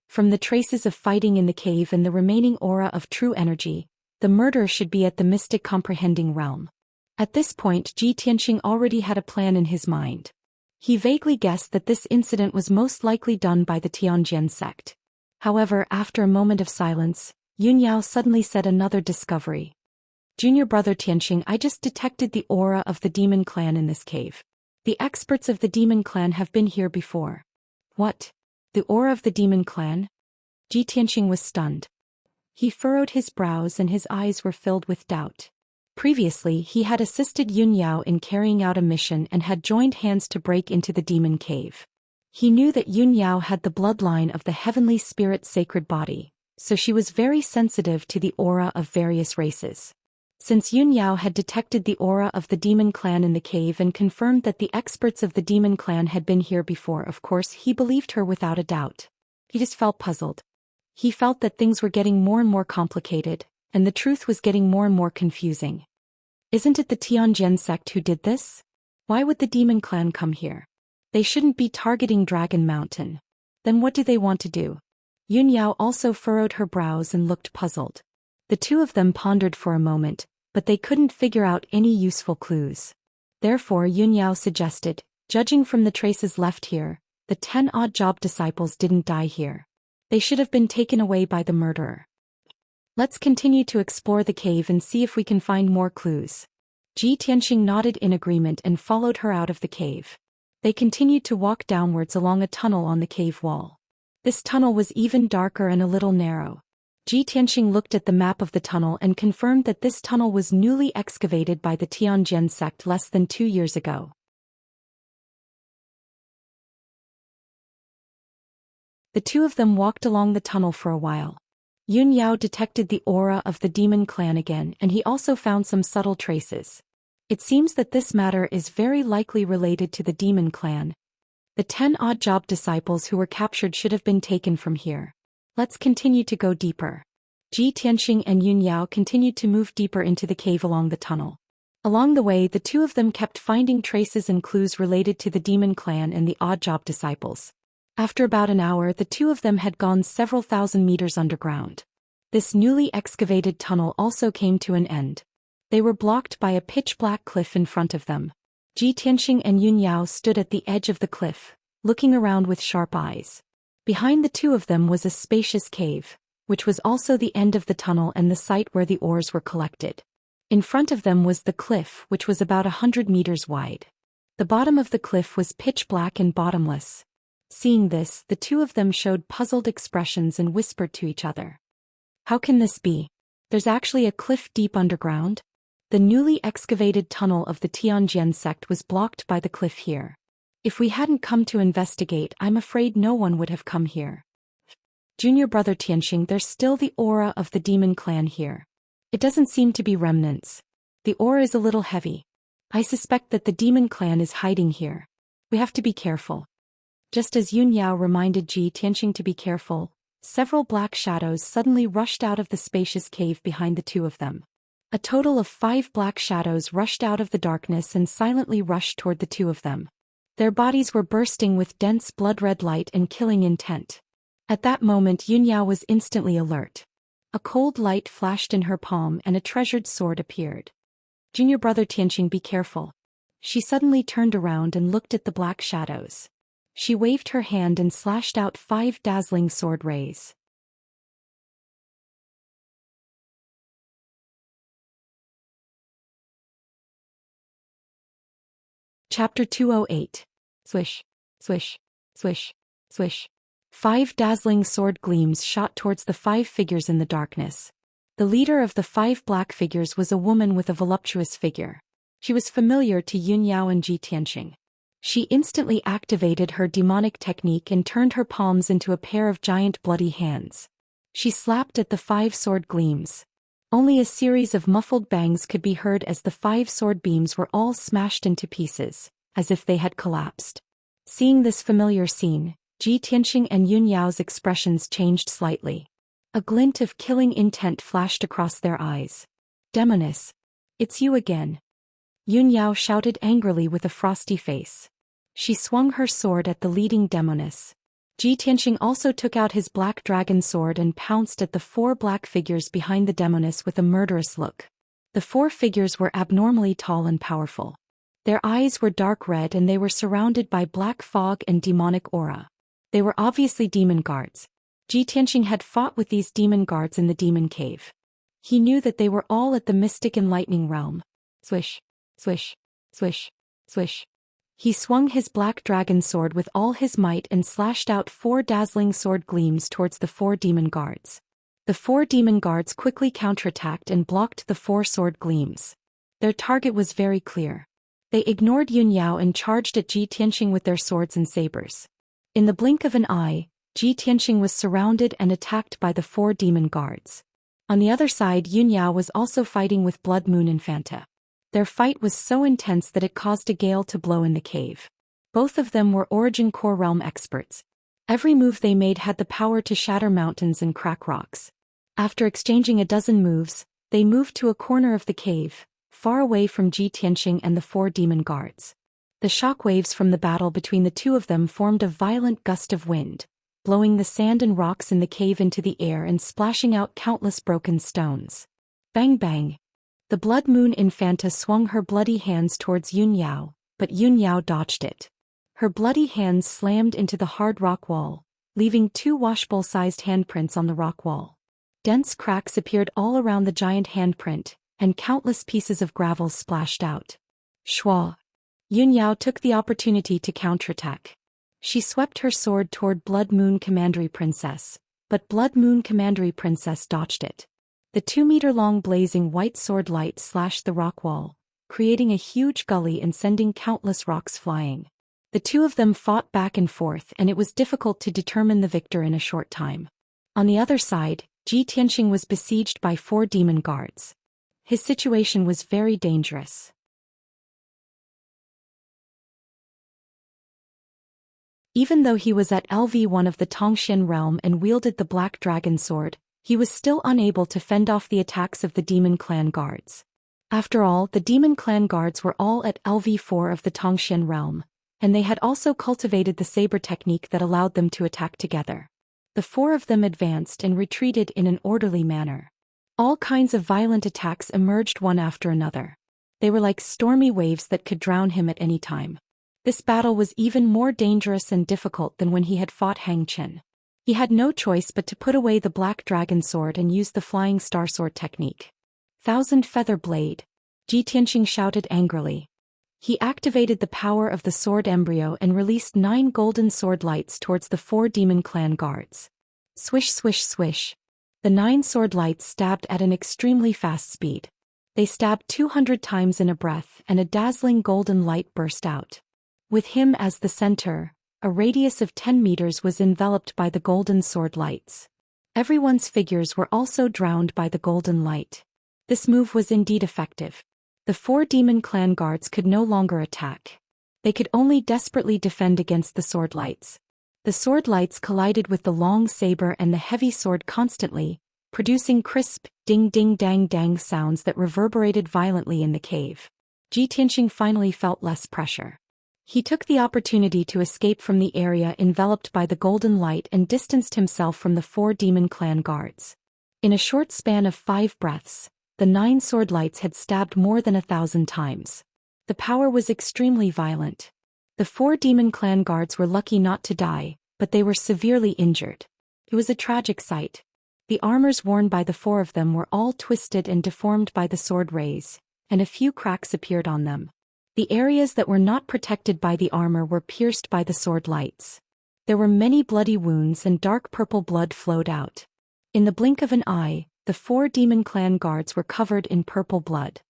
From the traces of fighting in the cave and the remaining aura of true energy, the murderer should be at the mystic comprehending realm. At this point, Ji Tianxing already had a plan in his mind. He vaguely guessed that this incident was most likely done by the Tianjin sect. However, after a moment of silence, Yun Yao suddenly said another discovery. "Junior brother Tianxing, I just detected the aura of the demon clan in this cave. The experts of the demon clan have been here before." "What? The aura of the demon clan?" Ji Tianxing was stunned. He furrowed his brows and his eyes were filled with doubt. Previously, he had assisted Yun Yao in carrying out a mission and had joined hands to break into the demon cave. He knew that Yun Yao had the bloodline of the heavenly spirit sacred body, so she was very sensitive to the aura of various races. Since Yun Yao had detected the aura of the demon clan in the cave and confirmed that the experts of the demon clan had been here before, of course he believed her without a doubt. He just felt puzzled. He felt that things were getting more and more complicated, and the truth was getting more and more confusing. Isn't it the Tianjin sect who did this? Why would the demon clan come here? They shouldn't be targeting Dragon Mountain. Then what do they want to do? Yun Yao also furrowed her brows and looked puzzled. The two of them pondered for a moment, but they couldn't figure out any useful clues. Therefore Yun Yao suggested, judging from the traces left here, the 10 odd-job disciples didn't die here. They should have been taken away by the murderer. Let's continue to explore the cave and see if we can find more clues. Ji Tianxing nodded in agreement and followed her out of the cave. They continued to walk downwards along a tunnel on the cave wall. This tunnel was even darker and a little narrow. Ji Tianxing looked at the map of the tunnel and confirmed that this tunnel was newly excavated by the Tianjin sect less than 2 years ago. The two of them walked along the tunnel for a while. Yun Yao detected the aura of the demon clan again, and he also found some subtle traces. It seems that this matter is very likely related to the demon clan. The 10 odd-job disciples who were captured should have been taken from here. Let's continue to go deeper. Ji Tianxing and Yun Yao continued to move deeper into the cave along the tunnel. Along the way, the two of them kept finding traces and clues related to the demon clan and the odd-job disciples. After about an hour, the two of them had gone several thousand meters underground. This newly excavated tunnel also came to an end. They were blocked by a pitch-black cliff in front of them. Ji Tianxing and Yun Yao stood at the edge of the cliff, looking around with sharp eyes. Behind the two of them was a spacious cave, which was also the end of the tunnel and the site where the ores were collected. In front of them was the cliff, which was about 100 meters wide. The bottom of the cliff was pitch-black and bottomless. Seeing this, the two of them showed puzzled expressions and whispered to each other. How can this be? There's actually a cliff deep underground? The newly excavated tunnel of the Tianjin sect was blocked by the cliff here. If we hadn't come to investigate, I'm afraid no one would have come here. Junior brother Tianxing, there's still the aura of the demon clan here. It doesn't seem to be remnants. The aura is a little heavy. I suspect that the demon clan is hiding here. We have to be careful. Just as Yun Yao reminded Ji Tianxing to be careful, several black shadows suddenly rushed out of the spacious cave behind the two of them. A total of 5 black shadows rushed out of the darkness and silently rushed toward the two of them. Their bodies were bursting with dense blood-red light and killing intent. At that moment Yun Yao was instantly alert. A cold light flashed in her palm and a treasured sword appeared. Junior brother Tianxing, be careful. She suddenly turned around and looked at the black shadows. She waved her hand and slashed out 5 dazzling sword rays. Chapter 208. Swish, swish, swish, swish. 5 dazzling sword gleams shot towards the 5 figures in the darkness. The leader of the 5 black figures was a woman with a voluptuous figure. She was familiar to Yun Yao and Ji Tianxing. She instantly activated her demonic technique and turned her palms into a pair of giant bloody hands. She slapped at the 5 sword gleams. Only a series of muffled bangs could be heard as the 5 sword beams were all smashed into pieces, as if they had collapsed. Seeing this familiar scene, Ji Tianxing and Yun Yao's expressions changed slightly. A glint of killing intent flashed across their eyes. Demoness! It's you again! Yun Yao shouted angrily with a frosty face. She swung her sword at the leading demoness. Ji Tianxing also took out his black dragon sword and pounced at the 4 black figures behind the demoness with a murderous look. The 4 figures were abnormally tall and powerful. Their eyes were dark red and they were surrounded by black fog and demonic aura. They were obviously demon guards. Ji Tianxing had fought with these demon guards in the demon cave. He knew that they were all at the mystic enlightening realm. Swish, swish, swish, swish. He swung his black dragon sword with all his might and slashed out 4 dazzling sword gleams towards the 4 demon guards. The 4 demon guards quickly counterattacked and blocked the 4 sword gleams. Their target was very clear. They ignored Yun Yao and charged at Ji Tianxing with their swords and sabers. In the blink of an eye, Ji Tianxing was surrounded and attacked by the 4 demon guards. On the other side, Yun Yao was also fighting with Blood Moon Infanta. Their fight was so intense that it caused a gale to blow in the cave. Both of them were Origin Core Realm experts. Every move they made had the power to shatter mountains and crack rocks. After exchanging a dozen moves, they moved to a corner of the cave, far away from Ji Tianxing and the 4 demon guards. The shockwaves from the battle between the two of them formed a violent gust of wind, blowing the sand and rocks in the cave into the air and splashing out countless broken stones. Bang bang! The Blood Moon Infanta swung her bloody hands towards Yun Yao, but Yun Yao dodged it. Her bloody hands slammed into the hard rock wall, leaving 2 washbowl-sized handprints on the rock wall. Dense cracks appeared all around the giant handprint, and countless pieces of gravel splashed out. Shwa! Yun Yao took the opportunity to counterattack. She swept her sword toward Blood Moon Commandery Princess, but Blood Moon Commandery Princess dodged it. The 2-meter-long blazing white sword light slashed the rock wall, creating a huge gully and sending countless rocks flying. The two of them fought back and forth and it was difficult to determine the victor in a short time. On the other side, Ji Tianxing was besieged by 4 demon guards. His situation was very dangerous. Even though he was at LV1 of the Tongxian realm and wielded the black dragon sword, he was still unable to fend off the attacks of the demon clan guards. After all, the demon clan guards were all at LV4 of the Tongxian realm, and they had also cultivated the saber technique that allowed them to attack together. The 4 of them advanced and retreated in an orderly manner. All kinds of violent attacks emerged one after another. They were like stormy waves that could drown him at any time. This battle was even more dangerous and difficult than when he had fought Hang Chen. He had no choice but to put away the black dragon sword and use the flying star sword technique. Thousand Feather Blade! Ji Tianxing shouted angrily. He activated the power of the sword embryo and released 9 golden sword lights towards the 4 demon clan guards. Swish swish swish! The 9 sword lights stabbed at an extremely fast speed. They stabbed 200 times in a breath and a dazzling golden light burst out. With him as the center, a radius of 10 meters was enveloped by the golden sword lights. Everyone's figures were also drowned by the golden light. This move was indeed effective. The 4 demon clan guards could no longer attack. They could only desperately defend against the sword lights. The sword lights collided with the long saber and the heavy sword constantly, producing crisp, ding-ding-dang-dang sounds that reverberated violently in the cave. Ji Tianxing finally felt less pressure. He took the opportunity to escape from the area enveloped by the golden light and distanced himself from the 4 demon clan guards. In a short span of 5 breaths, the 9 sword lights had stabbed more than 1,000 times. The power was extremely violent. The 4 demon clan guards were lucky not to die, but they were severely injured. It was a tragic sight. The armors worn by the 4 of them were all twisted and deformed by the sword rays, and a few cracks appeared on them. The areas that were not protected by the armor were pierced by the sword lights. There were many bloody wounds and dark purple blood flowed out. In the blink of an eye, the 4 demon clan guards were covered in purple blood.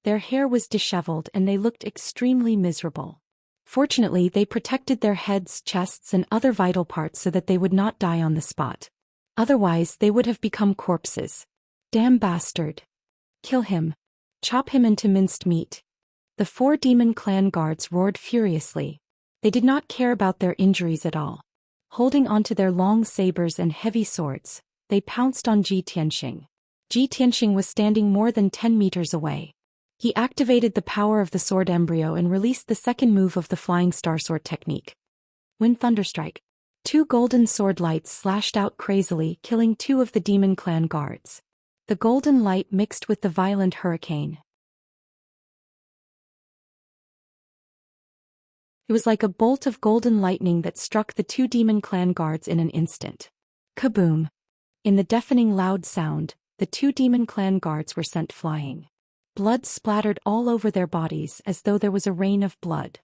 Their hair was disheveled and they looked extremely miserable. Fortunately, they protected their heads, chests and other vital parts so that they would not die on the spot. Otherwise, they would have become corpses. Damn bastard. Kill him. Chop him into minced meat. The 4 demon clan guards roared furiously. They did not care about their injuries at all. Holding onto their long sabers and heavy swords, they pounced on Ji Tianxing. Ji Tianxing was standing more than 10 meters away. He activated the power of the sword embryo and released the second move of the flying star sword technique. Wind Thunderstrike. 2 golden sword lights slashed out crazily, killing 2 of the demon clan guards. The golden light mixed with the violent hurricane. It was like a bolt of golden lightning that struck the 2 demon clan guards in an instant. Kaboom! In the deafening loud sound, the 2 demon clan guards were sent flying. Blood splattered all over their bodies as though there was a rain of blood.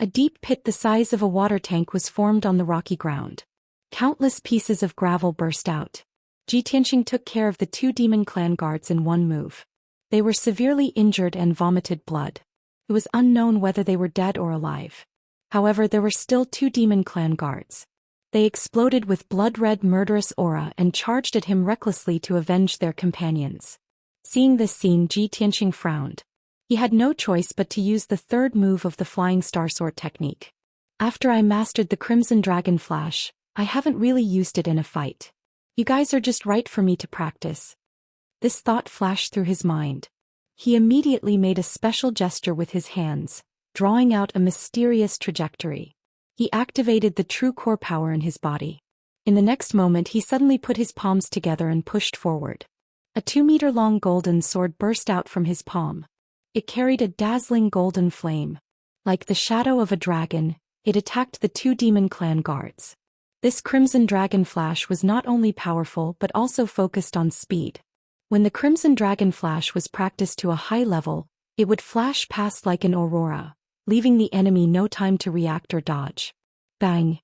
A deep pit the size of a water tank was formed on the rocky ground. Countless pieces of gravel burst out. Ji Tianxing took care of the 2 demon clan guards in one move. They were severely injured and vomited blood. It was unknown whether they were dead or alive. However, there were still 2 demon clan guards. They exploded with blood-red murderous aura and charged at him recklessly to avenge their companions. Seeing this scene, Ji Tianxing frowned. He had no choice but to use the 3rd move of the flying star sword technique. After I mastered the Crimson Dragon Flash, I haven't really used it in a fight. You guys are just right for me to practice. This thought flashed through his mind. He immediately made a special gesture with his hands, drawing out a mysterious trajectory. He activated the true core power in his body. In the next moment, he suddenly put his palms together and pushed forward. A 2-meter-long golden sword burst out from his palm. It carried a dazzling golden flame. Like the shadow of a dragon, it attacked the 2 demon clan guards. This Crimson Dragon Flash was not only powerful but also focused on speed. When the Crimson Dragon Flash was practiced to a high level, it would flash past like an aurora, leaving the enemy no time to react or dodge. Bang!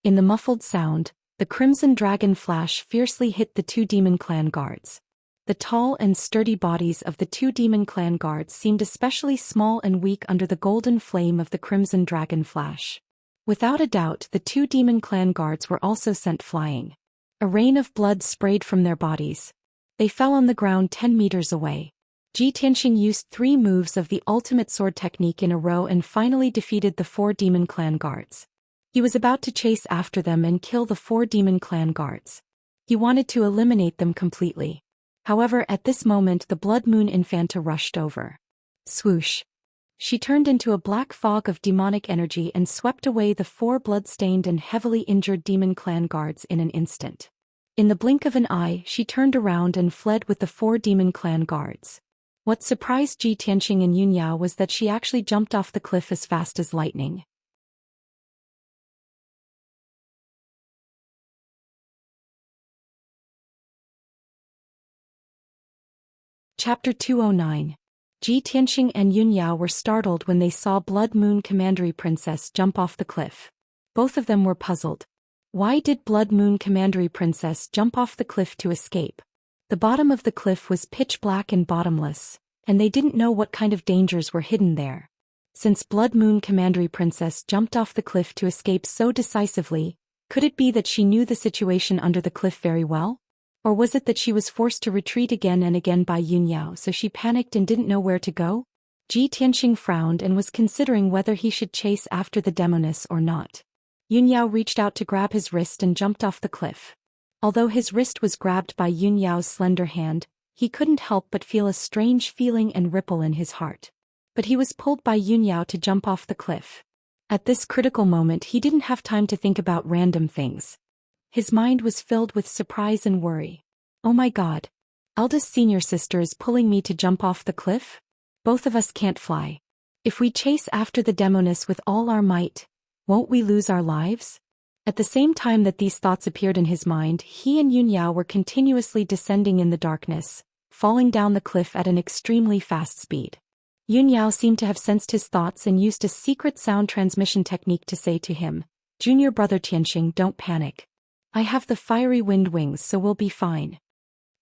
In the muffled sound, the Crimson Dragon Flash fiercely hit the 2 demon clan guards. The tall and sturdy bodies of the 2 demon clan guards seemed especially small and weak under the golden flame of the Crimson Dragon Flash. Without a doubt, the 2 demon clan guards were also sent flying. A rain of blood sprayed from their bodies. They fell on the ground 10 meters away. Ji Tianxing used 3 moves of the ultimate sword technique in a row and finally defeated the 4 demon clan guards. He was about to chase after them and kill the 4 demon clan guards. He wanted to eliminate them completely. However, at this moment the Blood Moon Infanta rushed over. Swoosh! She turned into a black fog of demonic energy and swept away the 4 blood-stained and heavily injured demon clan guards in an instant. In the blink of an eye, she turned around and fled with the 4 demon clan guards. What surprised Ji Tianxing and Yunyao was that she actually jumped off the cliff as fast as lightning. Chapter 209. Ji Tianxing and Yunyao were startled when they saw Blood Moon Commandery Princess jump off the cliff. Both of them were puzzled. Why did Blood Moon Commandery Princess jump off the cliff to escape? The bottom of the cliff was pitch black and bottomless, and they didn't know what kind of dangers were hidden there. Since Blood Moon Commandery Princess jumped off the cliff to escape so decisively, could it be that she knew the situation under the cliff very well? Or was it that she was forced to retreat again and again by Yunyao, so she panicked and didn't know where to go? Ji Tianxing frowned and was considering whether he should chase after the demoness or not. Yunyao reached out to grab his wrist and jumped off the cliff. Although his wrist was grabbed by Yunyao's slender hand, he couldn't help but feel a strange feeling and ripple in his heart. But he was pulled by Yunyao to jump off the cliff. At this critical moment he didn't have time to think about random things. His mind was filled with surprise and worry. Oh my god. Eldest senior sister is pulling me to jump off the cliff? Both of us can't fly. If we chase after the demoness with all our might, won't we lose our lives? At the same time that these thoughts appeared in his mind, he and Yunyao were continuously descending in the darkness, falling down the cliff at an extremely fast speed. Yunyao seemed to have sensed his thoughts and used a secret sound transmission technique to say to him, "Junior brother Tianxing, don't panic. I have the fiery wind wings, so we'll be fine."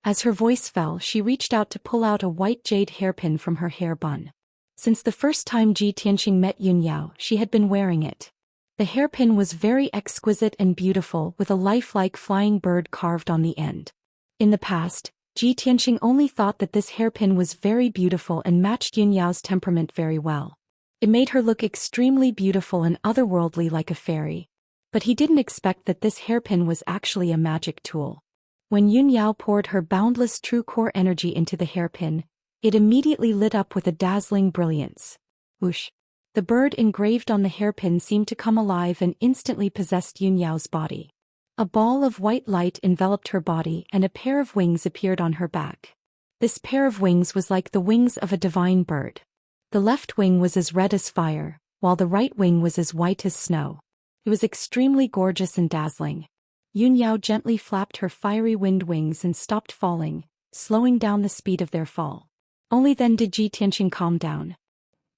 As her voice fell, she reached out to pull out a white jade hairpin from her hair bun. Since the first time Ji Tianxing met Yunyao, she had been wearing it. The hairpin was very exquisite and beautiful, with a lifelike flying bird carved on the end. In the past, Ji Tianxing only thought that this hairpin was very beautiful and matched Yunyao's temperament very well. It made her look extremely beautiful and otherworldly like a fairy. But he didn't expect that this hairpin was actually a magic tool. When Yunyao poured her boundless true core energy into the hairpin, it immediately lit up with a dazzling brilliance. Whoosh! The bird engraved on the hairpin seemed to come alive and instantly possessed Yunyao's body. A ball of white light enveloped her body and a pair of wings appeared on her back. This pair of wings was like the wings of a divine bird. The left wing was as red as fire, while the right wing was as white as snow. It was extremely gorgeous and dazzling. Yunyao gently flapped her fiery wind wings and stopped falling, slowing down the speed of their fall. Only then did Ji Tianxing calm down.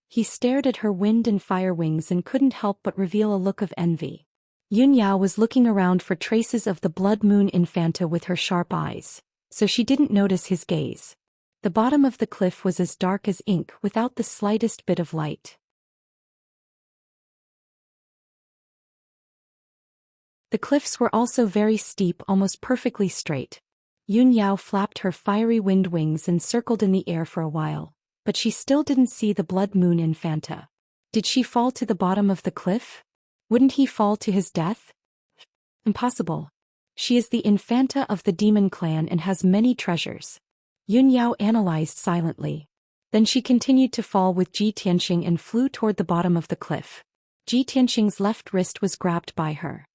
He stared at her wind and fire wings and couldn't help but reveal a look of envy. Yunyao was looking around for traces of the Blood Moon Infanta with her sharp eyes, so she didn't notice his gaze. The bottom of the cliff was as dark as ink without the slightest bit of light. The cliffs were also very steep, almost perfectly straight. Yunyao flapped her fiery wind wings and circled in the air for a while, but she still didn't see the Blood Moon Infanta. Did she fall to the bottom of the cliff? Wouldn't he fall to his death? Impossible. She is the Infanta of the demon clan and has many treasures. Yunyao analyzed silently. Then she continued to fall with Ji Tianxing and flew toward the bottom of the cliff. Ji Tianxing's left wrist was grabbed by her.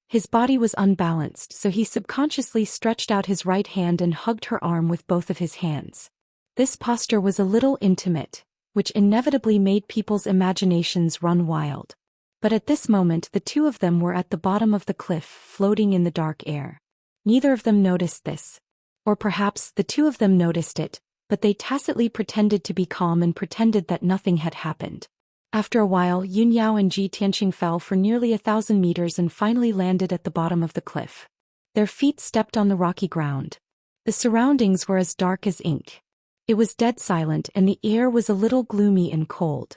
His body was unbalanced, so he subconsciously stretched out his right hand and hugged her arm with both of his hands. This posture was a little intimate, which inevitably made people's imaginations run wild. But at this moment the two of them were at the bottom of the cliff, floating in the dark air. Neither of them noticed this. Or perhaps the two of them noticed it, but they tacitly pretended to be calm and pretended that nothing had happened. After a while, Yunyao and Ji Tianxing fell for nearly 1,000 meters and finally landed at the bottom of the cliff. Their feet stepped on the rocky ground. The surroundings were as dark as ink. It was dead silent and the air was a little gloomy and cold.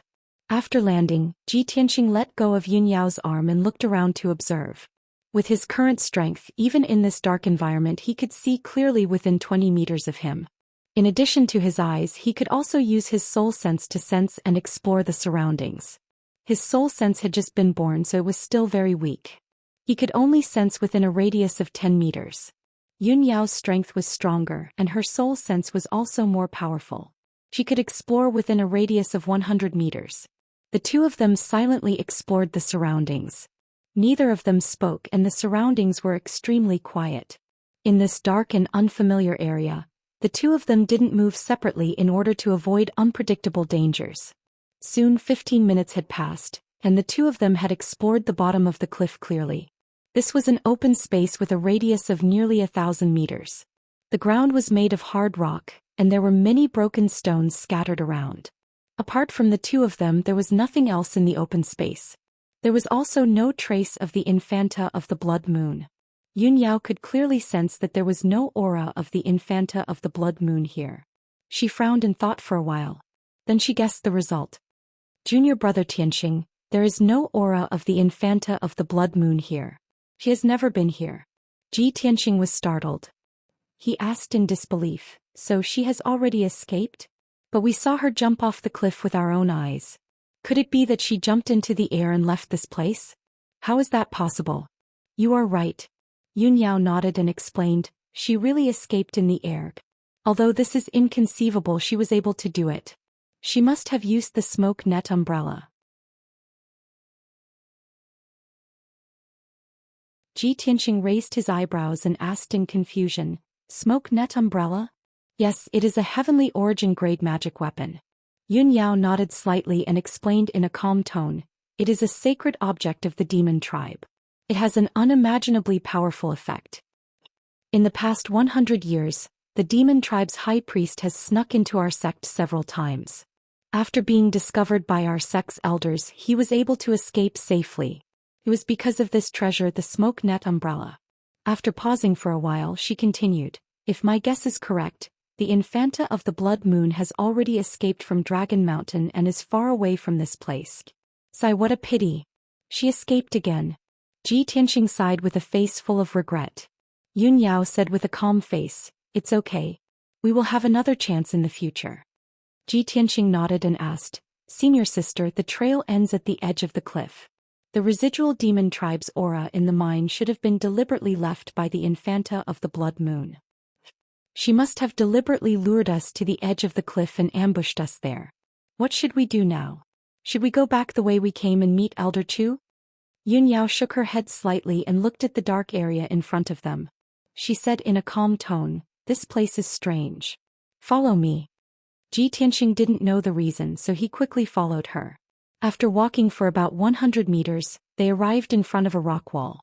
After landing, Ji Tianxing let go of Yunyao's arm and looked around to observe. With his current strength, even in this dark environment he could see clearly within 20 meters of him. In addition to his eyes, he could also use his soul sense to sense and explore the surroundings. His soul sense had just been born, so it was still very weak. He could only sense within a radius of 10 meters. Yunyao's strength was stronger, and her soul sense was also more powerful. She could explore within a radius of 100 meters. The two of them silently explored the surroundings. Neither of them spoke and the surroundings were extremely quiet. In this dark and unfamiliar area, the two of them didn't move separately in order to avoid unpredictable dangers. Soon 15 minutes had passed, and the two of them had explored the bottom of the cliff clearly. This was an open space with a radius of nearly 1,000 meters. The ground was made of hard rock, and there were many broken stones scattered around. Apart from the two of them, there was nothing else in the open space. There was also no trace of the Infanta of the Blood Moon. Yunyao could clearly sense that there was no aura of the Infanta of the Blood Moon here. She frowned and thought for a while. Then she guessed the result. Junior brother Tianxing, there is no aura of the Infanta of the Blood Moon here. She has never been here. Tianxing was startled. He asked in disbelief, so she has already escaped? But we saw her jump off the cliff with our own eyes. Could it be that she jumped into the air and left this place? How is that possible? You are right. Yun Yao nodded and explained, she really escaped in the air. Although this is inconceivable, she was able to do it. She must have used the smoke net umbrella. Tianxing raised his eyebrows and asked in confusion, smoke net umbrella? Yes, it is a heavenly origin grade magic weapon. Yun Yao nodded slightly and explained in a calm tone, it is a sacred object of the demon tribe. It has an unimaginably powerful effect. In the past 100 years, the demon tribe's high priest has snuck into our sect several times. After being discovered by our sect's elders, he was able to escape safely. It was because of this treasure, the smoke net umbrella. After pausing for a while, she continued, if my guess is correct, the Infanta of the Blood Moon has already escaped from Dragon Mountain and is far away from this place. Sigh, what a pity. She escaped again. Tianxing sighed with a face full of regret. Yun Yao said with a calm face, it's okay. We will have another chance in the future. Tianxing nodded and asked, Senior sister, the trail ends at the edge of the cliff. The residual demon tribe's aura in the mine should have been deliberately left by the Infanta of the Blood Moon. She must have deliberately lured us to the edge of the cliff and ambushed us there. What should we do now? Should we go back the way we came and meet Elder Chu? Yun Yao shook her head slightly and looked at the dark area in front of them. She said in a calm tone, this place is strange. Follow me. Tianxing didn't know the reason, so he quickly followed her. After walking for about 100 meters, they arrived in front of a rock wall.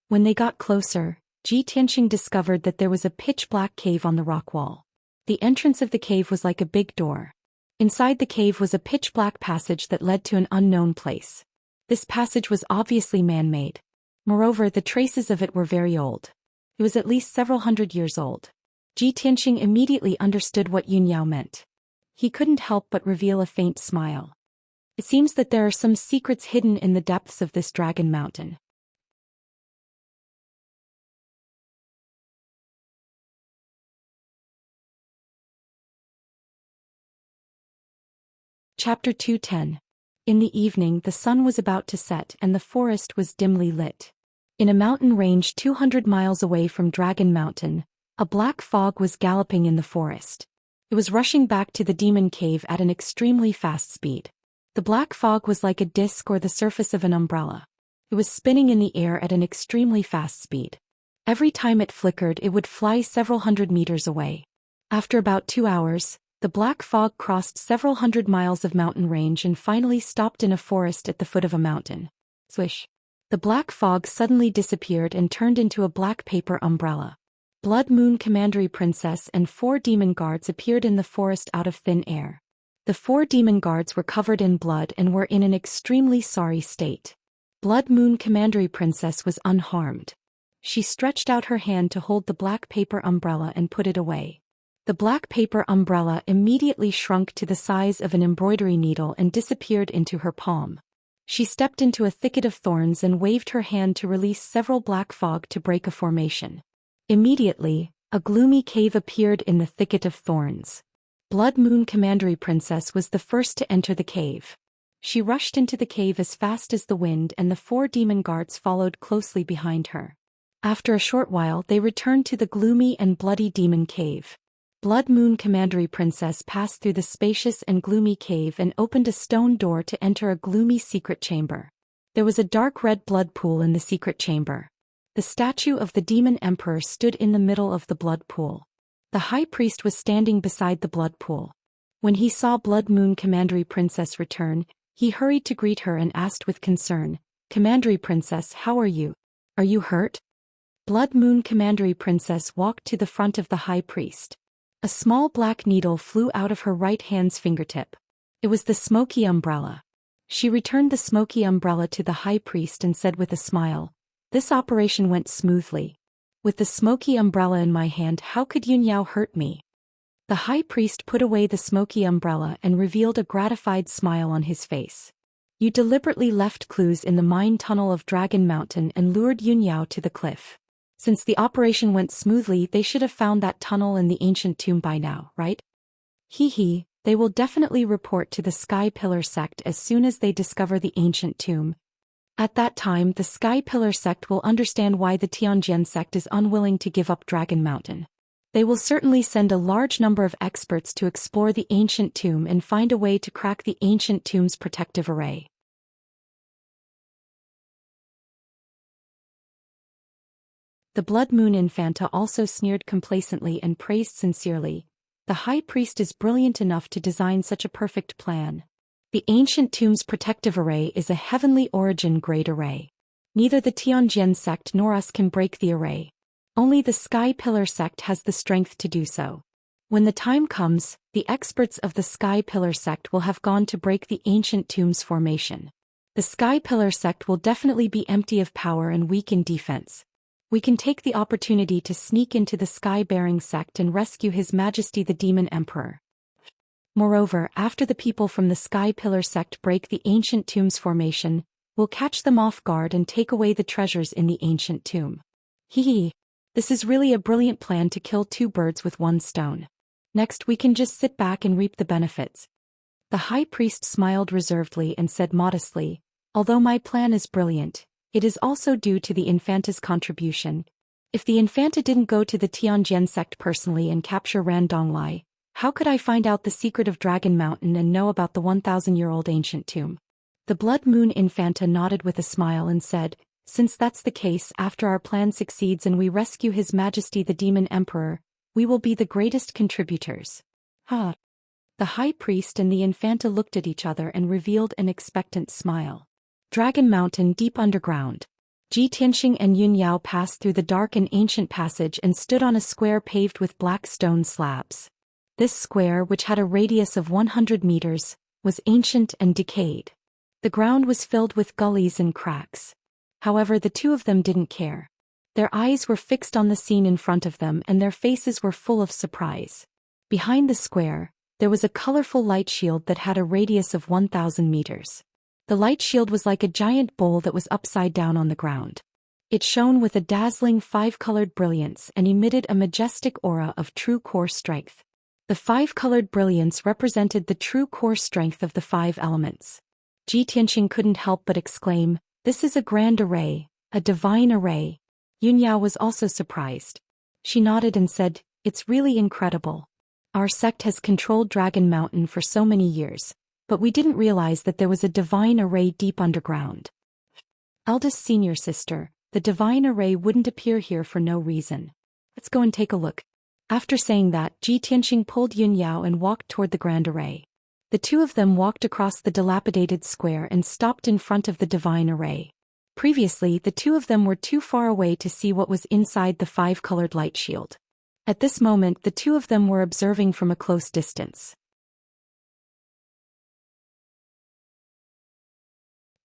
When they got closer, Tianxing discovered that there was a pitch-black cave on the rock wall. The entrance of the cave was like a big door. Inside the cave was a pitch-black passage that led to an unknown place. This passage was obviously man-made. Moreover, the traces of it were very old. It was at least several hundred years old. Tianxing immediately understood what Yun Yao meant. He couldn't help but reveal a faint smile. It seems that there are some secrets hidden in the depths of this Dragon Mountain. Chapter 210. In the evening, the sun was about to set and the forest was dimly lit. In a mountain range 200 miles away from Dragon Mountain, a black fog was galloping in the forest. It was rushing back to the demon cave at an extremely fast speed. The black fog was like a disc or the surface of an umbrella. It was spinning in the air at an extremely fast speed. Every time it flickered, it would fly several hundred meters away. After about 2 hours, the black fog crossed several hundred miles of mountain range and finally stopped in a forest at the foot of a mountain. Swish! The black fog suddenly disappeared and turned into a black paper umbrella. Blood Moon Commandery Princess and 4 demon guards appeared in the forest out of thin air. The 4 demon guards were covered in blood and were in an extremely sorry state. Blood Moon Commandery Princess was unharmed. She stretched out her hand to hold the black paper umbrella and put it away. The black paper umbrella immediately shrunk to the size of an embroidery needle and disappeared into her palm. She stepped into a thicket of thorns and waved her hand to release several black fog to break a formation. Immediately, a gloomy cave appeared in the thicket of thorns. Blood Moon Commandery Princess was the first to enter the cave. She rushed into the cave as fast as the wind and the 4 demon guards followed closely behind her. After a short while they returned to the gloomy and bloody demon cave. Blood Moon Commandery Princess passed through the spacious and gloomy cave and opened a stone door to enter a gloomy secret chamber. There was a dark red blood pool in the secret chamber. The statue of the demon emperor stood in the middle of the blood pool. The high priest was standing beside the blood pool. When he saw Blood Moon Commandery Princess return, he hurried to greet her and asked with concern, Commandery Princess, how are you? Are you hurt? Blood Moon Commandery Princess walked to the front of the high priest. A small black needle flew out of her right hand's fingertip. It was the smoky umbrella. She returned the smoky umbrella to the high priest and said with a smile, this operation went smoothly. With the smoky umbrella in my hand, how could Yun Yao hurt me? The high priest put away the smoky umbrella and revealed a gratified smile on his face. You deliberately left clues in the mine tunnel of Dragon Mountain and lured Yunyao to the cliff. Since the operation went smoothly, they should have found that tunnel and the ancient tomb by now, right? Hee, they will definitely report to the Sky Pillar sect as soon as they discover the ancient tomb. At that time, the Sky Pillar sect will understand why the Tianjin sect is unwilling to give up Dragon Mountain. They will certainly send a large number of experts to explore the ancient tomb and find a way to crack the ancient tomb's protective array. The Blood Moon Infanta also sneered complacently and praised sincerely. The high priest is brilliant enough to design such a perfect plan. The ancient tomb's protective array is a heavenly origin grade array. Neither the Tianjin sect nor us can break the array. Only the Sky Pillar sect has the strength to do so. When the time comes, the experts of the Sky Pillar sect will have gone to break the ancient tomb's formation. The Sky Pillar sect will definitely be empty of power and weak in defense. We can take the opportunity to sneak into the Sky-bearing sect and rescue His Majesty the Demon Emperor. Moreover, after the people from the Sky Pillar sect break the ancient tomb's formation, we'll catch them off guard and take away the treasures in the ancient tomb. This is really a brilliant plan to kill two birds with one stone. Next, we can just sit back and reap the benefits. The high priest smiled reservedly and said modestly, although my plan is brilliant, it is also due to the Infanta's contribution. If the Infanta didn't go to the Tianjin sect personally and capture Ran Donglai, how could I find out the secret of Dragon Mountain and know about the 1,000-year-old ancient tomb? The Blood Moon Infanta nodded with a smile and said, since that's the case, after our plan succeeds and we rescue His Majesty the Demon Emperor, we will be the greatest contributors. The high priest and the Infanta looked at each other and revealed an expectant smile. Dragon Mountain deep underground. Ji Tianxing and Yun Yao passed through the dark and ancient passage and stood on a square paved with black stone slabs. This square, which had a radius of 100 meters, was ancient and decayed. The ground was filled with gullies and cracks. However, the two of them didn't care. Their eyes were fixed on the scene in front of them and their faces were full of surprise. Behind the square, there was a colorful light shield that had a radius of 1,000 meters. The light shield was like a giant bowl that was upside down on the ground. It shone with a dazzling five-colored brilliance and emitted a majestic aura of true core strength. The five-colored brilliance represented the true core strength of the five elements. Ji Tianxing couldn't help but exclaim, "This is a grand array, a divine array." Yun Yao was also surprised. She nodded and said, "It's really incredible. Our sect has controlled Dragon Mountain for so many years, but we didn't realize that there was a divine array deep underground." Eldest senior sister, the divine array wouldn't appear here for no reason. Let's go and take a look. After saying that, Ji Tianxing pulled Yun Yao and walked toward the grand array. The two of them walked across the dilapidated square and stopped in front of the divine array. Previously, the two of them were too far away to see what was inside the five-colored light shield. At this moment, the two of them were observing from a close distance.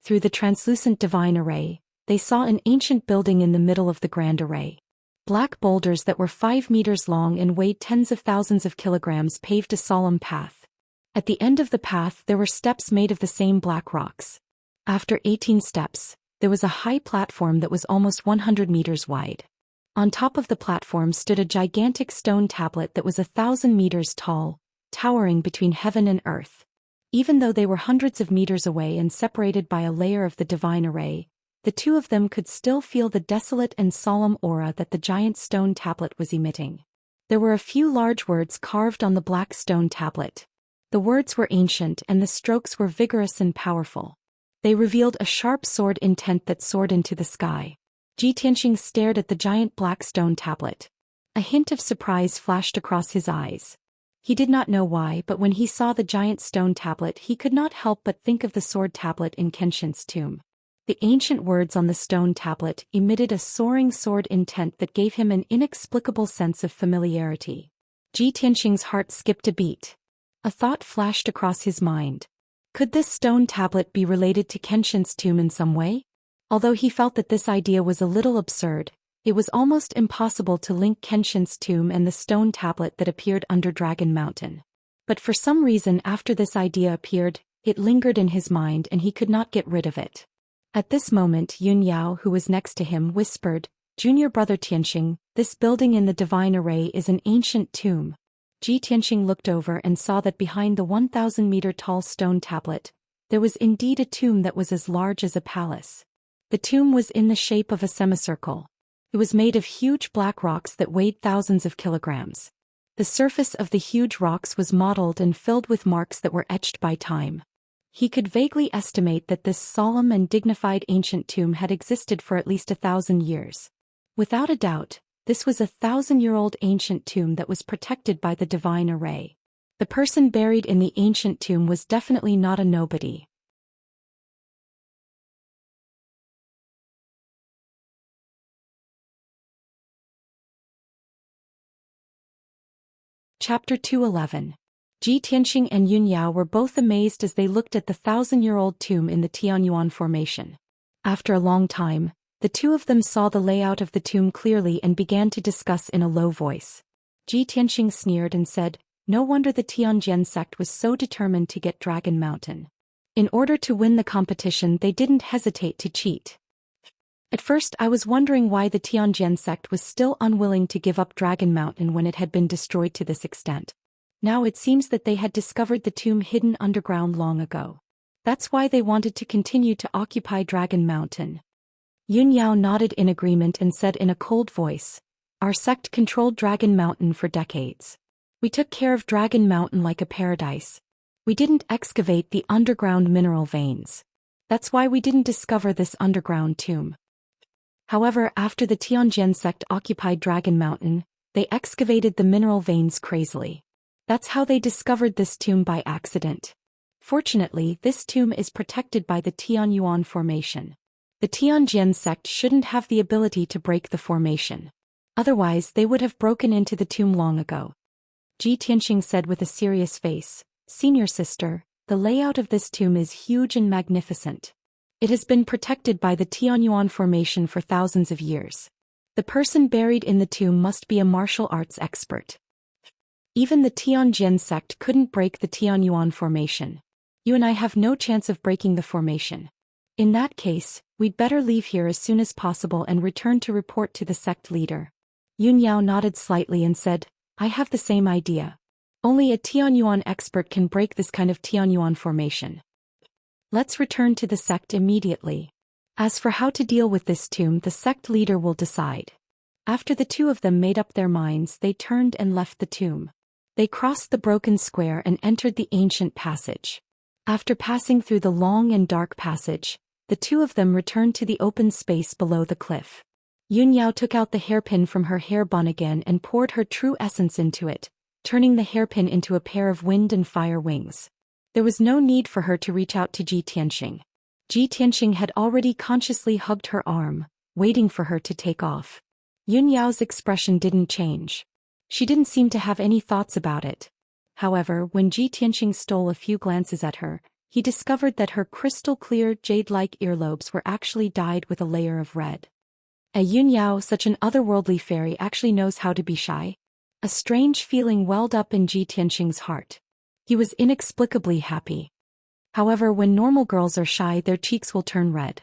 Through the translucent divine array, they saw an ancient building in the middle of the grand array. Black boulders that were 5 meters long and weighed tens of thousands of kilograms paved a solemn path. At the end of the path there were steps made of the same black rocks. After 18 steps, there was a high platform that was almost 100 meters wide. On top of the platform stood a gigantic stone tablet that was 1,000 meters tall, towering between heaven and earth. Even though they were hundreds of meters away and separated by a layer of the divine array, the two of them could still feel the desolate and solemn aura that the giant stone tablet was emitting. There were a few large words carved on the black stone tablet. The words were ancient and the strokes were vigorous and powerful. They revealed a sharp sword intent that soared into the sky. Ji Tianxing stared at the giant black stone tablet. A hint of surprise flashed across his eyes. He did not know why, but when he saw the giant stone tablet he could not help but think of the sword tablet in Kenshin's tomb. The ancient words on the stone tablet emitted a soaring sword intent that gave him an inexplicable sense of familiarity. Ji Tianxing's heart skipped a beat. A thought flashed across his mind. Could this stone tablet be related to Kenshin's tomb in some way? Although he felt that this idea was a little absurd, It was almost impossible to link Kenshin's tomb and the stone tablet that appeared under Dragon Mountain. But for some reason after this idea appeared, it lingered in his mind and he could not get rid of it. At this moment Yun Yao, who was next to him, whispered, "Junior brother Tianxing, this building in the Divine Array is an ancient tomb." Tianxing looked over and saw that behind the 1,000-meter-tall stone tablet, there was indeed a tomb that was as large as a palace. The tomb was in the shape of a semicircle. It was made of huge black rocks that weighed thousands of kilograms. The surface of the huge rocks was mottled and filled with marks that were etched by time. He could vaguely estimate that this solemn and dignified ancient tomb had existed for at least 1,000 years. Without a doubt, this was a 1,000-year-old ancient tomb that was protected by the Divine Array. The person buried in the ancient tomb was definitely not a nobody. Chapter 211. Tianxing and Yun Yao were both amazed as they looked at the 1,000-year-old tomb in the Tianyuan Formation. After a long time, the two of them saw the layout of the tomb clearly and began to discuss in a low voice. Tianxing sneered and said, "No wonder the Tianjian sect was so determined to get Dragon Mountain. In order to win the competition they didn't hesitate to cheat. At first I was wondering why the Tianjian sect was still unwilling to give up Dragon Mountain when it had been destroyed to this extent. Now it seems that they had discovered the tomb hidden underground long ago. That's why they wanted to continue to occupy Dragon Mountain." Yun Yao nodded in agreement and said in a cold voice, "Our sect controlled Dragon Mountain for decades. We took care of Dragon Mountain like a paradise. We didn't excavate the underground mineral veins. That's why we didn't discover this underground tomb. However, after the Tianjian sect occupied Dragon Mountain, they excavated the mineral veins crazily. That's how they discovered this tomb by accident. Fortunately, this tomb is protected by the Tianyuan Formation. The Tianjian sect shouldn't have the ability to break the formation. Otherwise, they would have broken into the tomb long ago." Tianxing said with a serious face, "Senior sister, the layout of this tomb is huge and magnificent. It has been protected by the Tianyuan Formation for thousands of years. The person buried in the tomb must be a martial arts expert. Even the Tianjian sect couldn't break the Tianyuan Formation. You and I have no chance of breaking the formation. In that case, we'd better leave here as soon as possible and return to report to the sect leader." Yun Yao nodded slightly and said, "I have the same idea. Only a Tianyuan expert can break this kind of Tianyuan formation. Let's return to the sect immediately. As for how to deal with this tomb, the sect leader will decide." After the two of them made up their minds, they turned and left the tomb. They crossed the broken square and entered the ancient passage. After passing through the long and dark passage, the two of them returned to the open space below the cliff. Yun Yao took out the hairpin from her hair bun again and poured her true essence into it, turning the hairpin into a pair of wind and fire wings. There was no need for her to reach out to Tianxing. Tianxing had already consciously hugged her arm, waiting for her to take off. Yun Yao's expression didn't change. She didn't seem to have any thoughts about it. However, when Tianxing stole a few glances at her, he discovered that her crystal-clear, jade-like earlobes were actually dyed with a layer of red. Yun Yao, such an otherworldly fairy, actually knows how to be shy? A strange feeling welled up in Tianxing's heart. He was inexplicably happy. However, when normal girls are shy, their cheeks will turn red.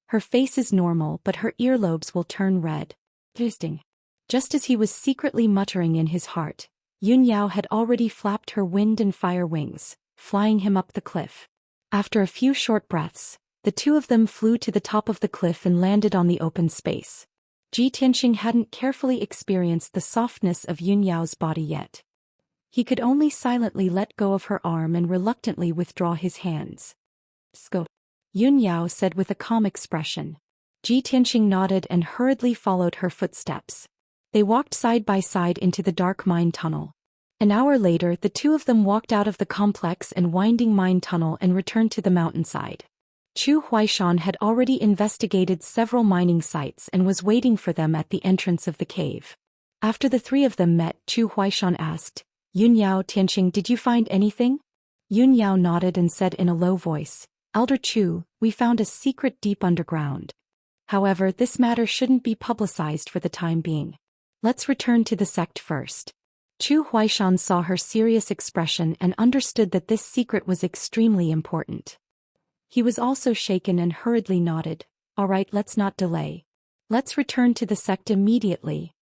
Her face is normal, but her earlobes will turn red. Interesting. Just as he was secretly muttering in his heart, Yun Yao had already flapped her wind and fire wings, flying him up the cliff. After a few short breaths, the two of them flew to the top of the cliff and landed on the open space. Tianxing hadn't carefully experienced the softness of Yun Yao's body yet. He could only silently let go of her arm and reluctantly withdraw his hands. "Go," Yun Yao said with a calm expression. Tianxing nodded and hurriedly followed her footsteps. They walked side by side into the dark mine tunnel. An hour later, the two of them walked out of the complex and winding mine tunnel and returned to the mountainside. Zhou Xian had already investigated several mining sites and was waiting for them at the entrance of the cave. After the three of them met, Zhou Xian asked, "Yun Yao, Tianxing, did you find anything?" Yun Yao nodded and said in a low voice, Elder Chu, we found a secret deep underground. However, this matter shouldn't be publicized for the time being. Let's return to the sect first. Zhou Xian saw her serious expression and understood that this secret was extremely important. He was also shaken and hurriedly nodded. All right, let's not delay. Let's return to the sect immediately.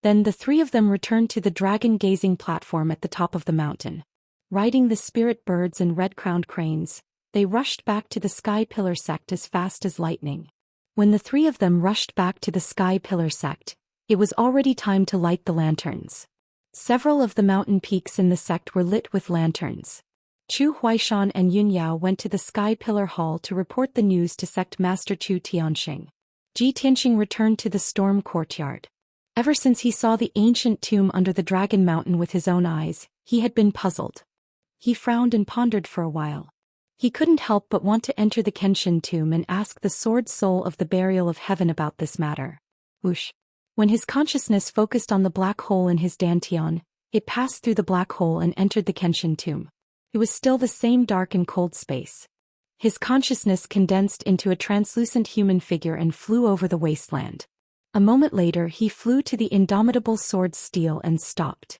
Then the three of them returned to the dragon-gazing platform at the top of the mountain. Riding the spirit birds and red-crowned cranes, they rushed back to the Sky Pillar sect as fast as lightning. When the three of them rushed back to the Sky Pillar sect, it was already time to light the lanterns. Several of the mountain peaks in the sect were lit with lanterns. Zhou Xian and Yun Yao went to the Sky Pillar Hall to report the news to Sect Master Chu Tianxing. Ji Tianxing returned to the storm courtyard. Ever since he saw the ancient tomb under the Dragon Mountain with his own eyes, he had been puzzled. He frowned and pondered for a while. He couldn't help but want to enter the Kenshin tomb and ask the sword soul of the burial of heaven about this matter. Whoosh. When his consciousness focused on the black hole in his dantian, it passed through the black hole and entered the Kenshin tomb. It was still the same dark and cold space. His consciousness condensed into a translucent human figure and flew over the wasteland. A moment later he flew to the indomitable sword steel and stopped.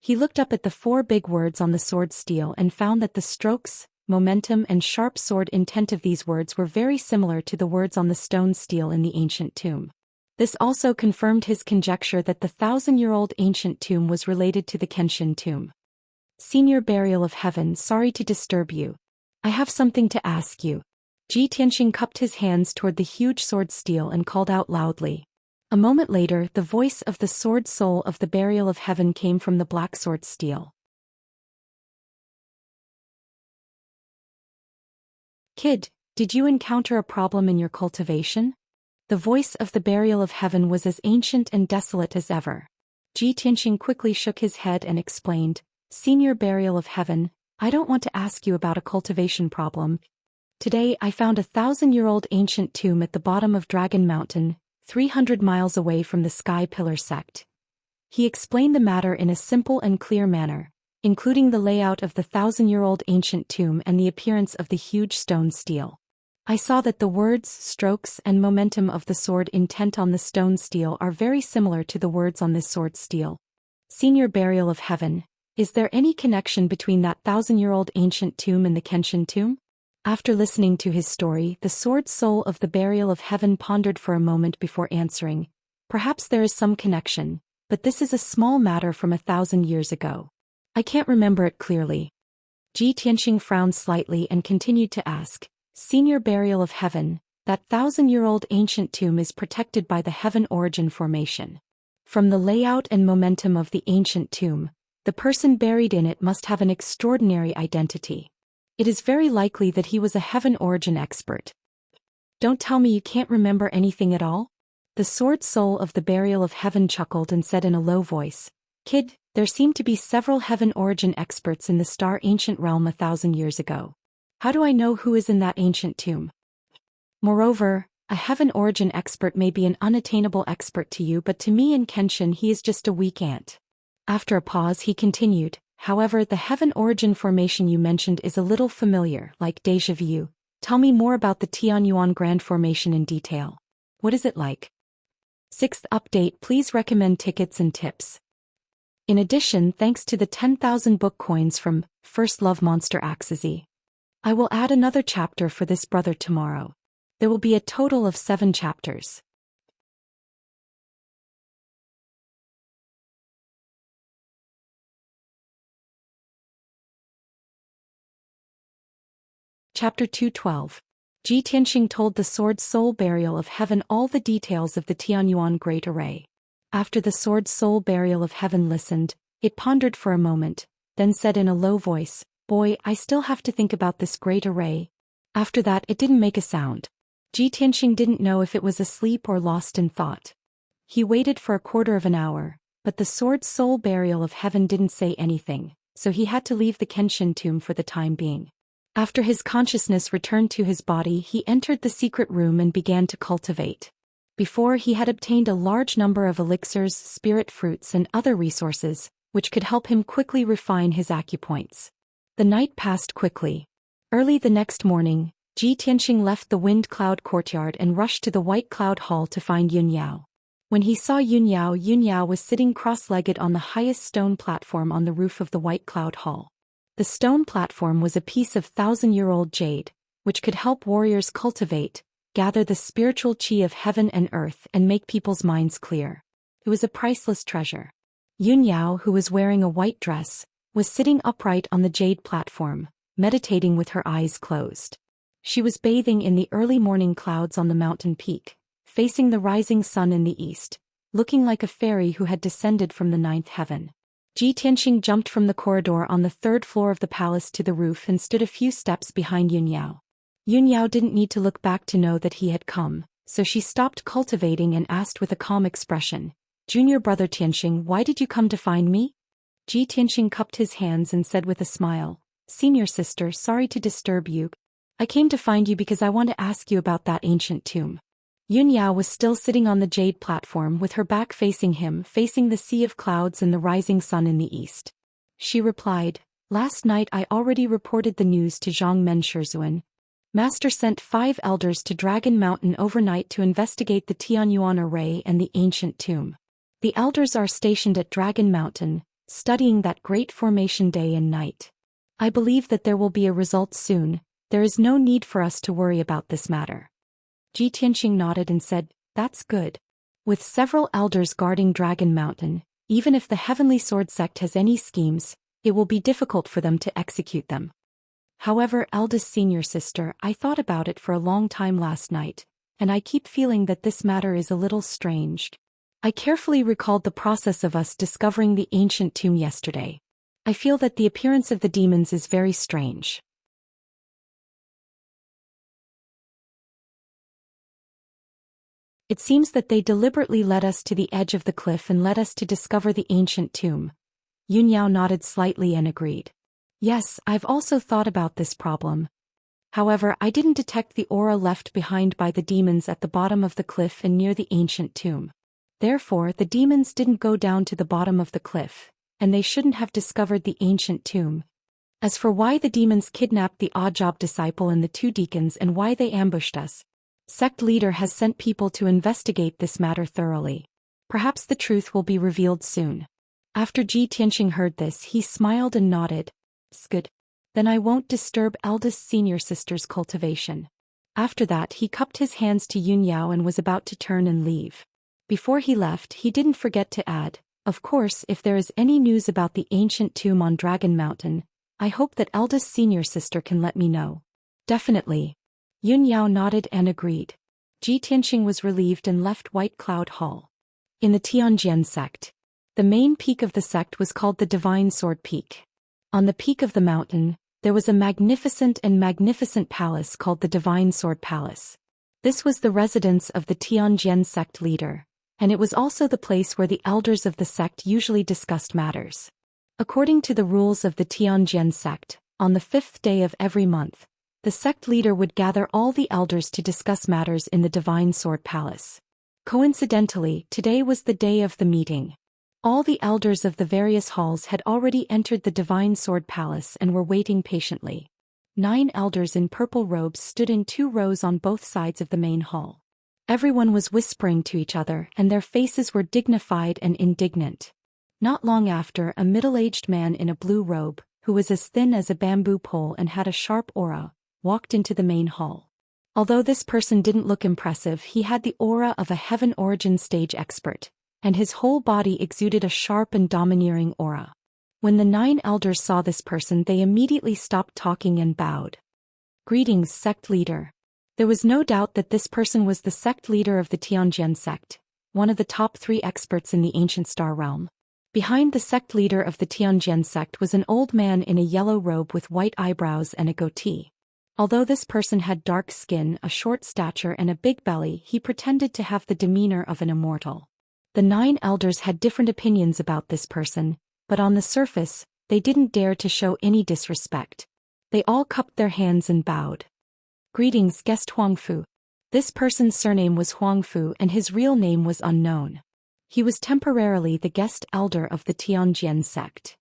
He looked up at the four big words on the sword steel and found that the strokes, momentum and sharp sword intent of these words were very similar to the words on the stone steel in the ancient tomb. This also confirmed his conjecture that the 1,000-year-old ancient tomb was related to the Kenshin tomb. Senior Burial of Heaven, sorry to disturb you. I have something to ask you. Ji Tianxing cupped his hands toward the huge sword steel and called out loudly. A moment later, the voice of the sword soul of the Burial of Heaven came from the black sword steel. Kid, did you encounter a problem in your cultivation? The voice of the Burial of Heaven was as ancient and desolate as ever. Ji Tianxing quickly shook his head and explained, Senior Burial of Heaven, I don't want to ask you about a cultivation problem. Today I found a 1,000-year-old ancient tomb at the bottom of Dragon Mountain, 300 miles away from the Sky Pillar sect. He explained the matter in a simple and clear manner, including the layout of the 1,000-year-old ancient tomb and the appearance of the huge stone steel. I saw that the words, strokes and momentum of the sword intent on the stone steel are very similar to the words on this sword steel. Senior Burial of Heaven, is there any connection between that 1,000-year-old ancient tomb and the Kenshin tomb? After listening to his story, the sword soul of the Burial of Heaven pondered for a moment before answering. Perhaps there is some connection, but this is a small matter from 1,000 years ago. I can't remember it clearly. Ji Tianxing frowned slightly and continued to ask, Senior Burial of Heaven, that 1,000-year-old ancient tomb is protected by the Heaven Origin Formation. From the layout and momentum of the ancient tomb, the person buried in it must have an extraordinary identity. It is very likely that he was a Heaven Origin expert. Don't tell me you can't remember anything at all? The sword soul of the Burial of Heaven chuckled and said in a low voice, Kid, there seem to be several Heaven Origin experts in the Star Ancient Realm 1,000 years ago. How do I know who is in that ancient tomb? Moreover, a Heaven Origin expert may be an unattainable expert to you, but to me in Kenshin he is just a weak ant. After a pause he continued, however the Heaven Origin Formation you mentioned is a little familiar, like déjà vu. Tell me more about the Tianyuan Grand Formation in detail. What is it like? 6th update, please recommend tickets and tips. In addition, thanks to the 10,000 book coins from First Love Monster Axezy, I will add another chapter for this brother tomorrow. There will be a total of 7 chapters. Chapter 212. Ji Tianxing told the Sword Soul Burial of Heaven all the details of the Tianyuan Great Array. After the Sword Soul Burial of Heaven listened, it pondered for a moment, then said in a low voice, Boy, I still have to think about this Great Array. After that it didn't make a sound. Ji Tianxing didn't know if it was asleep or lost in thought. He waited for a quarter of an hour, but the Sword Soul Burial of Heaven didn't say anything, so he had to leave the Kenshin tomb for the time being. After his consciousness returned to his body, he entered the secret room and began to cultivate. Before, he had obtained a large number of elixirs, spirit fruits and other resources, which could help him quickly refine his acupoints. The night passed quickly. Early the next morning, Ji Tianqing left the wind cloud courtyard and rushed to the white cloud hall to find Yun Yao. When he saw Yun Yao was sitting cross-legged on the highest stone platform on the roof of the white cloud hall. The stone platform was a piece of 1,000-year-old jade, which could help warriors cultivate, gather the spiritual qi of heaven and earth and make people's minds clear. It was a priceless treasure. Yun Yao, who was wearing a white dress, was sitting upright on the jade platform, meditating with her eyes closed. She was bathing in the early morning clouds on the mountain peak, facing the rising sun in the east, looking like a fairy who had descended from the ninth heaven. Ji Tianqing jumped from the corridor on the third floor of the palace to the roof and stood a few steps behind Yun Yao. Yun Yao didn't need to look back to know that he had come, so she stopped cultivating and asked with a calm expression, "Junior brother Tianqing, why did you come to find me?" Ji Tianqing cupped his hands and said with a smile, "Senior sister, sorry to disturb you. I came to find you because I want to ask you about that ancient tomb." Yun Yao was still sitting on the jade platform with her back facing him, facing the sea of clouds and the rising sun in the east. She replied, "Last night I already reported the news to Zhang Menshizuan. Master sent 5 elders to Dragon Mountain overnight to investigate the Tianyuan array and the ancient tomb. The elders are stationed at Dragon Mountain, studying that great formation day and night. I believe that there will be a result soon. There is no need for us to worry about this matter." Ji Tianqing nodded and said, "That's good. With several elders guarding Dragon Mountain, even if the Heavenly Sword sect has any schemes, it will be difficult for them to execute them. However, eldest senior sister, I thought about it for a long time last night, and I keep feeling that this matter is a little strange. I carefully recalled the process of us discovering the ancient tomb yesterday. I feel that the appearance of the demons is very strange. It seems that they deliberately led us to the edge of the cliff and led us to discover the ancient tomb." Yun Yao nodded slightly and agreed. "Yes, I've also thought about this problem. However, I didn't detect the aura left behind by the demons at the bottom of the cliff and near the ancient tomb. Therefore, the demons didn't go down to the bottom of the cliff, and they shouldn't have discovered the ancient tomb. As for why the demons kidnapped the odd-job disciple and the 2 deacons and why they ambushed us, sect leader has sent people to investigate this matter thoroughly. Perhaps the truth will be revealed soon." After Ji Tianqing heard this, he smiled and nodded. "It's good. Then I won't disturb eldest senior sister's cultivation." After that, he cupped his hands to Yun Yao and was about to turn and leave. Before he left, he didn't forget to add, "Of course, if there is any news about the ancient tomb on Dragon Mountain, I hope that eldest senior sister can let me know." "Definitely." Yun Yao nodded and agreed. Ji Tianqing was relieved and left White Cloud Hall. In the Tianjian sect, the main peak of the sect was called the Divine Sword Peak. On the peak of the mountain, there was a magnificent palace called the Divine Sword Palace. This was the residence of the Tianjian sect leader, and it was also the place where the elders of the sect usually discussed matters. According to the rules of the Tianjian sect, on the 5th day of every month, the sect leader would gather all the elders to discuss matters in the Divine Sword Palace. Coincidentally, today was the day of the meeting. All the elders of the various halls had already entered the Divine Sword Palace and were waiting patiently. 9 elders in purple robes stood in 2 rows on both sides of the main hall. Everyone was whispering to each other, and their faces were dignified and indignant. Not long after, a middle-aged man in a blue robe, who was as thin as a bamboo pole and had a sharp aura, walked into the main hall. Although this person didn't look impressive, he had the aura of a Heaven Origin stage expert, and his whole body exuded a sharp and domineering aura. When the 9 elders saw this person, they immediately stopped talking and bowed. "Greetings, sect leader." There was no doubt that this person was the sect leader of the Tianjian sect, one of the top 3 experts in the ancient star realm. Behind the sect leader of the Tianjian sect was an old man in a yellow robe with white eyebrows and a goatee. Although this person had dark skin, a short stature and a big belly, he pretended to have the demeanor of an immortal. The 9 elders had different opinions about this person, but on the surface, they didn't dare to show any disrespect. They all cupped their hands and bowed. "Greetings, guest Huangfu." This person's surname was Huangfu and his real name was unknown. He was temporarily the guest elder of the Tianjian sect.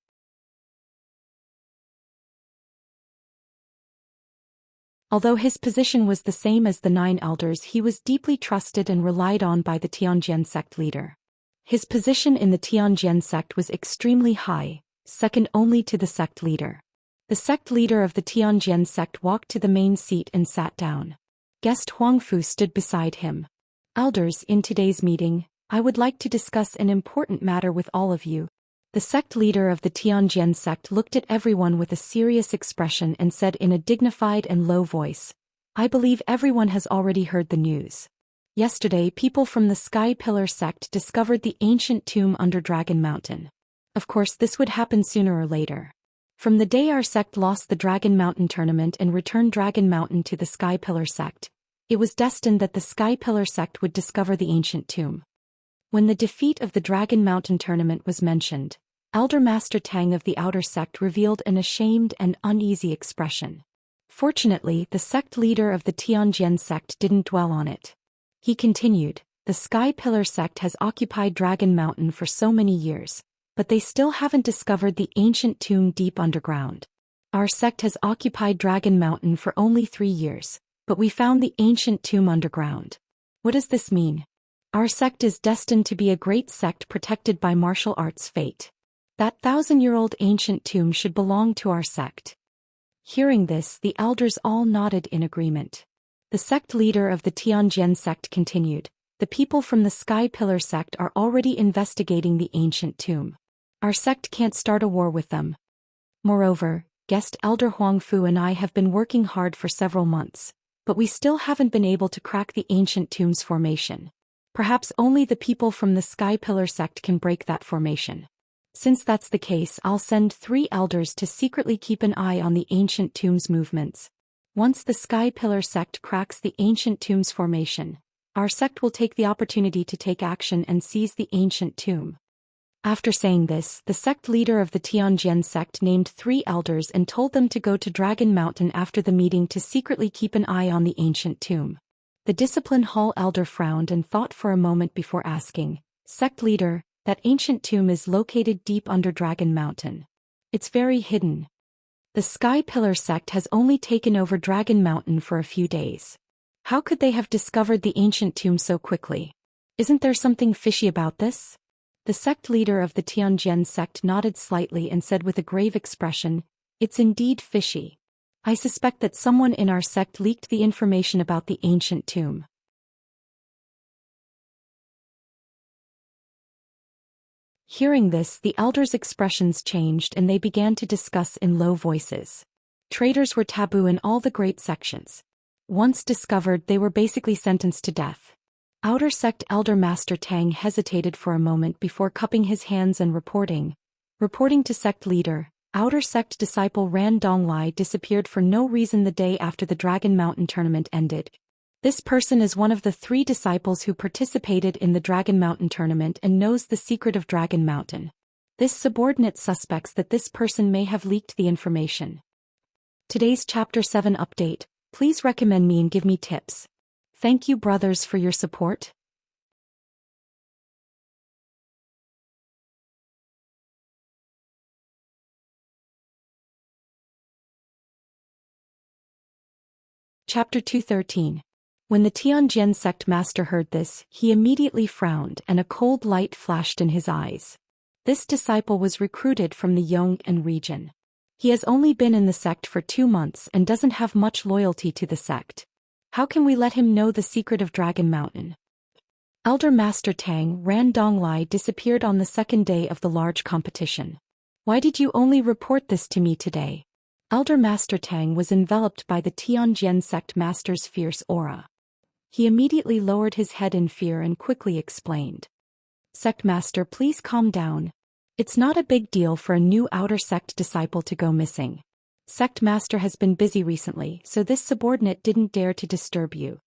Although his position was the same as the 9 elders, he was deeply trusted and relied on by the Tianjian sect leader. His position in the Tianjian sect was extremely high, second only to the sect leader. The sect leader of the Tianjian sect walked to the main seat and sat down. Guest Huangfu stood beside him. Elders, in today's meeting, I would like to discuss an important matter with all of you. The sect leader of the Tianjian sect looked at everyone with a serious expression and said in a dignified and low voice, I believe everyone has already heard the news. Yesterday, people from the Sky Pillar sect discovered the ancient tomb under Dragon Mountain. Of course, this would happen sooner or later. From the day our sect lost the Dragon Mountain tournament and returned Dragon Mountain to the Sky Pillar sect, it was destined that the Sky Pillar sect would discover the ancient tomb. When the defeat of the Dragon Mountain tournament was mentioned, Elder Master Tang of the Outer Sect revealed an ashamed and uneasy expression. Fortunately, the sect leader of the Tianjian sect didn't dwell on it. He continued, the Sky Pillar sect has occupied Dragon Mountain for so many years, but they still haven't discovered the ancient tomb deep underground. Our sect has occupied Dragon Mountain for only 3 years, but we found the ancient tomb underground. What does this mean? Our sect is destined to be a great sect protected by martial arts fate. That 1,000-year-old ancient tomb should belong to our sect. Hearing this, the elders all nodded in agreement. The sect leader of the Tianjian sect continued, the people from the Sky Pillar sect are already investigating the ancient tomb. Our sect can't start a war with them. Moreover, guest Elder Huangfu and I have been working hard for several months, but we still haven't been able to crack the ancient tomb's formation. Perhaps only the people from the Sky Pillar sect can break that formation. Since that's the case, I'll send 3 elders to secretly keep an eye on the ancient tomb's movements. Once the Sky Pillar sect cracks the ancient tomb's formation, our sect will take the opportunity to take action and seize the ancient tomb. After saying this, the sect leader of the Tianjian sect named 3 elders and told them to go to Dragon Mountain after the meeting to secretly keep an eye on the ancient tomb. The Discipline Hall elder frowned and thought for a moment before asking, Sect leader, that ancient tomb is located deep under Dragon Mountain. It's very hidden. The Sky Pillar sect has only taken over Dragon Mountain for a few days. How could they have discovered the ancient tomb so quickly? Isn't there something fishy about this? The sect leader of the Tianjian sect nodded slightly and said with a grave expression, It's indeed fishy. I suspect that someone in our sect leaked the information about the ancient tomb. Hearing this, the elders' expressions changed and they began to discuss in low voices. Traitors were taboo in all the great sections. Once discovered, they were basically sentenced to death. Outer Sect Elder Master Tang hesitated for a moment before cupping his hands and reporting to Sect Leader, Outer Sect Disciple Ran Donglai disappeared for no reason the day after the Dragon Mountain tournament ended. This person is one of the 3 disciples who participated in the Dragon Mountain tournament and knows the secret of Dragon Mountain. This subordinate suspects that this person may have leaked the information. Today's Chapter 7 update, please recommend me and give me tips. Thank you brothers for your support. Chapter 213. When the Tianjian sect master heard this, he immediately frowned and a cold light flashed in his eyes. This disciple was recruited from the Yong'an region. He has only been in the sect for 2 months and doesn't have much loyalty to the sect. How can we let him know the secret of Dragon Mountain? Elder Master Tang Ran Donglai disappeared on the 2nd day of the large competition. Why did you only report this to me today? Elder Master Tang was enveloped by the Tianjian sect master's fierce aura. He immediately lowered his head in fear and quickly explained. Sect master, please calm down. It's not a big deal for a new outer sect disciple to go missing. Sect master has been busy recently, so this subordinate didn't dare to disturb you.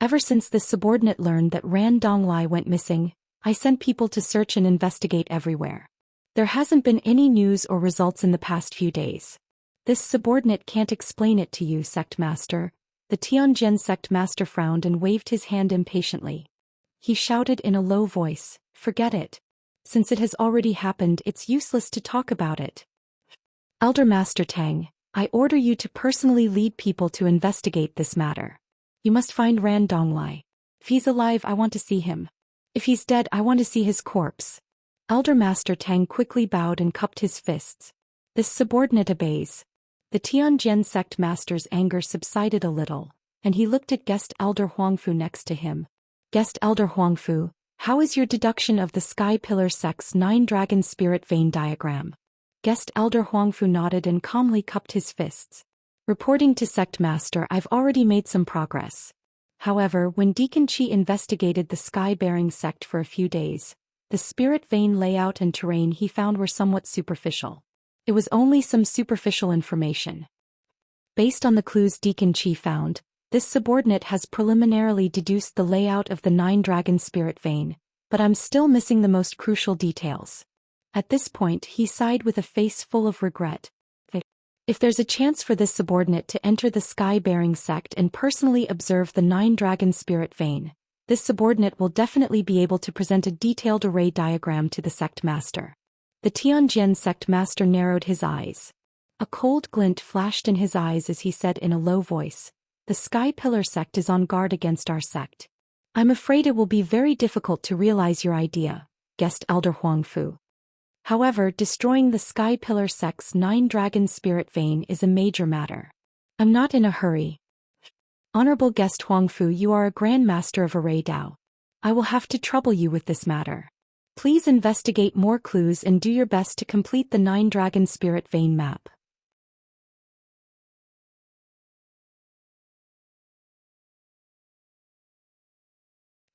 Ever since this subordinate learned that Ran Donglai went missing, I sent people to search and investigate everywhere. There hasn't been any news or results in the past few days. This subordinate can't explain it to you, sect master. The Tianjian sect master frowned and waved his hand impatiently. He shouted in a low voice, Forget it. Since it has already happened, it's useless to talk about it. Elder Master Tang, I order you to personally lead people to investigate this matter. You must find Ran Donglai. If he's alive, I want to see him. If he's dead, I want to see his corpse. Elder Master Tang quickly bowed and cupped his fists. This subordinate obeys. The Tianjin sect master's anger subsided a little, and he looked at guest Elder Huangfu next to him. Guest Elder Huangfu, how is your deduction of the Sky Pillar sect's 9-dragon spirit vein diagram? Guest Elder Huangfu nodded and calmly cupped his fists. Reporting to Sect Master, I've already made some progress. However, when Deacon Qi investigated the sky-bearing sect for a few days, the spirit vein layout and terrain he found were somewhat superficial. It was only some superficial information. Based on the clues Deacon Qi found, this subordinate has preliminarily deduced the layout of the 9-dragon spirit vein, but I'm still missing the most crucial details. At this point, he sighed with a face full of regret. If there's a chance for this subordinate to enter the sky-bearing sect and personally observe the 9-dragon spirit vein, this subordinate will definitely be able to present a detailed array diagram to the sect master. The Tianjin sect master narrowed his eyes. A cold glint flashed in his eyes as he said in a low voice, "The Sky Pillar sect is on guard against our sect. I'm afraid it will be very difficult to realize your idea, guest Elder Huangfu. However, destroying the Sky Pillar sect's 9-dragon spirit vein is a major matter. I'm not in a hurry. Honorable guest Huangfu, you are a Grand Master of Array Dao. I will have to trouble you with this matter. Please investigate more clues and do your best to complete the 9-dragon spirit vein map."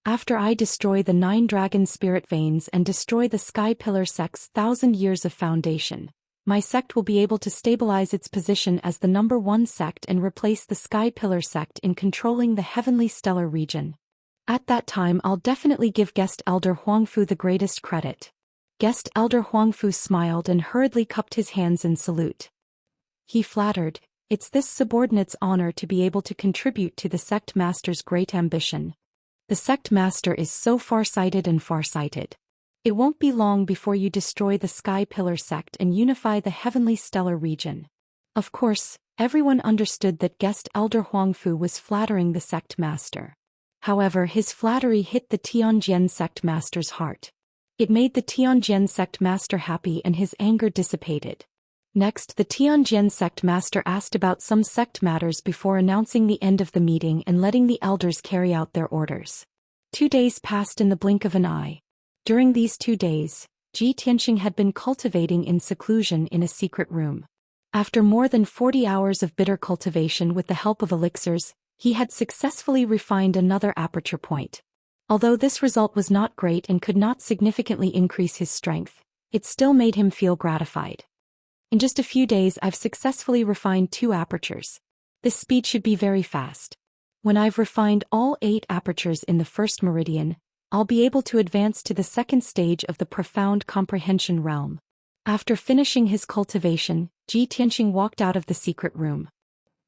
After I destroy the 9-dragon spirit veins and destroy the Sky Pillar sect's 1,000 years of foundation, my sect will be able to stabilize its position as the #1 sect and replace the Sky Pillar sect in controlling the heavenly stellar region. At that time, I'll definitely give guest Elder Huangfu the greatest credit. Guest Elder Huangfu smiled and hurriedly cupped his hands in salute. He flattered, "It's this subordinate's honor to be able to contribute to the sect master's great ambition. The sect master is so far-sighted and far-sighted. It won't be long before you destroy the Sky Pillar sect and unify the heavenly stellar region." Of course, everyone understood that guest Elder Huangfu was flattering the sect master. However, his flattery hit the Tianjin sect master's heart. It made the Tianjin sect master happy and his anger dissipated. Next, the Tianjin sect master asked about some sect matters before announcing the end of the meeting and letting the elders carry out their orders. 2 days passed in the blink of an eye. During these 2 days, Ji Tianxing had been cultivating in seclusion in a secret room. After more than 40 hours of bitter cultivation with the help of elixirs, he had successfully refined another aperture point. Although this result was not great and could not significantly increase his strength, it still made him feel gratified. In just a few days, I've successfully refined 2 apertures. This speed should be very fast. When I've refined all 8 apertures in the first meridian, I'll be able to advance to the second stage of the profound comprehension realm. After finishing his cultivation, Ji Tianxing walked out of the secret room.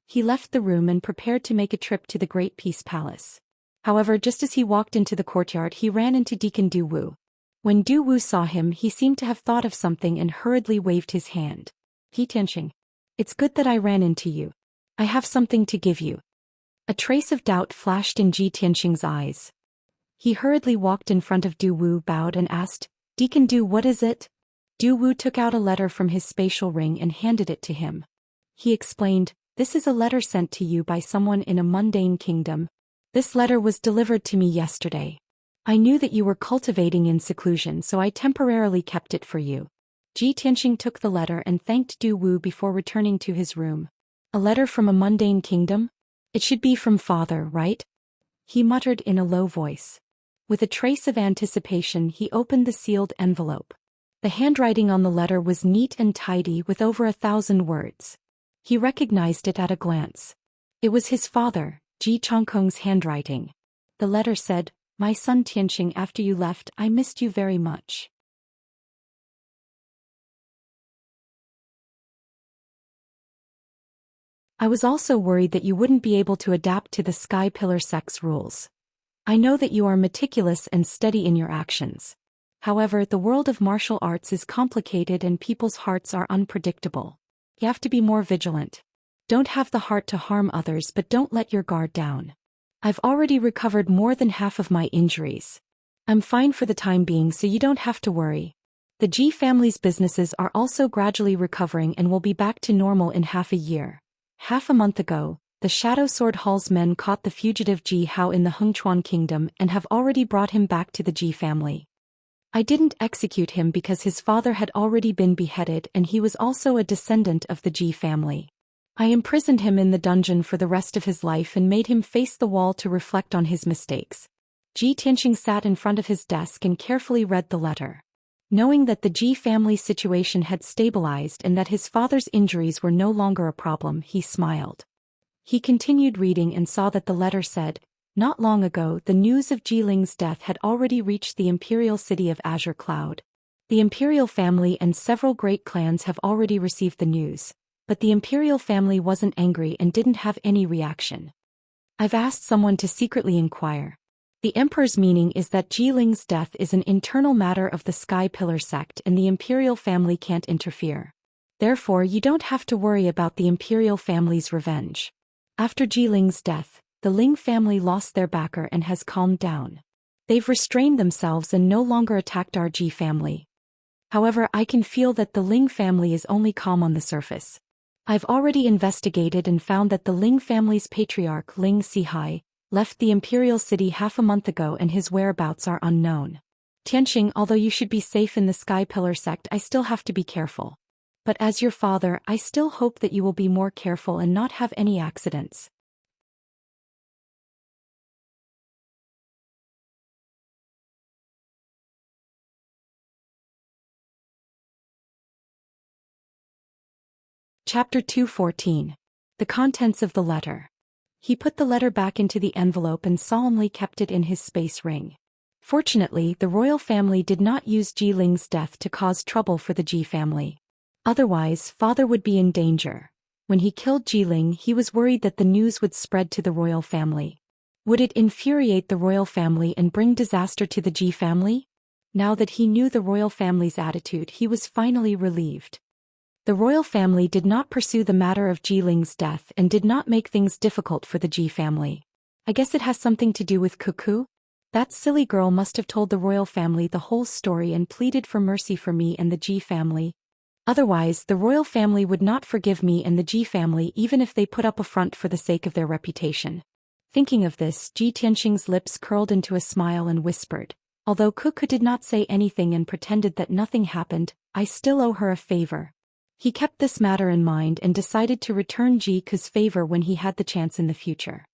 He left the room and prepared to make a trip to the Great Peace Palace. However, just as he walked into the courtyard, he ran into Deacon Du Wu. When Du Wu saw him, he seemed to have thought of something and hurriedly waved his hand. "Ji Tianxing, it's good that I ran into you. I have something to give you." A trace of doubt flashed in Ji Tianxing's eyes. He hurriedly walked in front of Du Wu, bowed and asked, "Deacon Du, what is it?" Du Wu took out a letter from his spatial ring and handed it to him. He explained, "This is a letter sent to you by someone in a mundane kingdom. This letter was delivered to me yesterday. I knew that you were cultivating in seclusion, so I temporarily kept it for you." Ji Tianxing took the letter and thanked Du Wu before returning to his room. "A letter from a mundane kingdom? It should be from father, right?" he muttered in a low voice. With a trace of anticipation, he opened the sealed envelope. The handwriting on the letter was neat and tidy with over 1,000 words. He recognized it at a glance. It was his father, Ji Chongkong's handwriting. The letter said, "My son Tianxing, after you left, I missed you very much. I was also worried that you wouldn't be able to adapt to the Sky Pillar sect's rules. I know that you are meticulous and steady in your actions. However, the world of martial arts is complicated and people's hearts are unpredictable. You have to be more vigilant. Don't have the heart to harm others, but don't let your guard down. I've already recovered more than half of my injuries. I'm fine for the time being, so you don't have to worry. The Ji family's businesses are also gradually recovering and will be back to normal in half a year. Half a month ago, the Shadow Sword Hall's men caught the fugitive Ji Hao in the Hengchuan kingdom and have already brought him back to the Ji family. I didn't execute him because his father had already been beheaded and he was also a descendant of the Ji family. I imprisoned him in the dungeon for the rest of his life and made him face the wall to reflect on his mistakes. Ji Tianqing sat in front of his desk and carefully read the letter. Knowing that the Ji family situation had stabilized and that his father's injuries were no longer a problem, he smiled. He continued reading and saw that the letter said, "Not long ago, the news of Jiling's death had already reached the imperial city of Azure Cloud. The imperial family and several great clans have already received the news, but the imperial family wasn't angry and didn't have any reaction. I've asked someone to secretly inquire. The emperor's meaning is that Jiling's death is an internal matter of the Sky Pillar sect and the imperial family can't interfere. Therefore, you don't have to worry about the imperial family's revenge. After Jiling's death, the Ling family lost their backer and has calmed down. They've restrained themselves and no longer attacked our Ji family. However, I can feel that the Ling family is only calm on the surface. I've already investigated and found that the Ling family's patriarch Ling Sihai left the imperial city half a month ago and his whereabouts are unknown. Tianqing, although you should be safe in the Sky Pillar sect, I still have to be careful. But as your father, I still hope that you will be more careful and not have any accidents." Chapter 214. The contents of the letter. He put the letter back into the envelope and solemnly kept it in his space ring. Fortunately, the royal family did not use Jiling's death to cause trouble for the Ji family. Otherwise, father would be in danger. When he killed Jiling, he was worried that the news would spread to the royal family. Would it infuriate the royal family and bring disaster to the Ji family? Now that he knew the royal family's attitude, he was finally relieved. The royal family did not pursue the matter of Jiling's death and did not make things difficult for the Ji family. I guess it has something to do with Cuckoo? That silly girl must have told the royal family the whole story and pleaded for mercy for me and the Ji family. Otherwise, the royal family would not forgive me and the Ji family even if they put up a front for the sake of their reputation. Thinking of this, Ji Tianqing's lips curled into a smile and whispered, "Although Cuckoo did not say anything and pretended that nothing happened, I still owe her a favor." He kept this matter in mind and decided to return Ji Ku's favor when he had the chance in the future.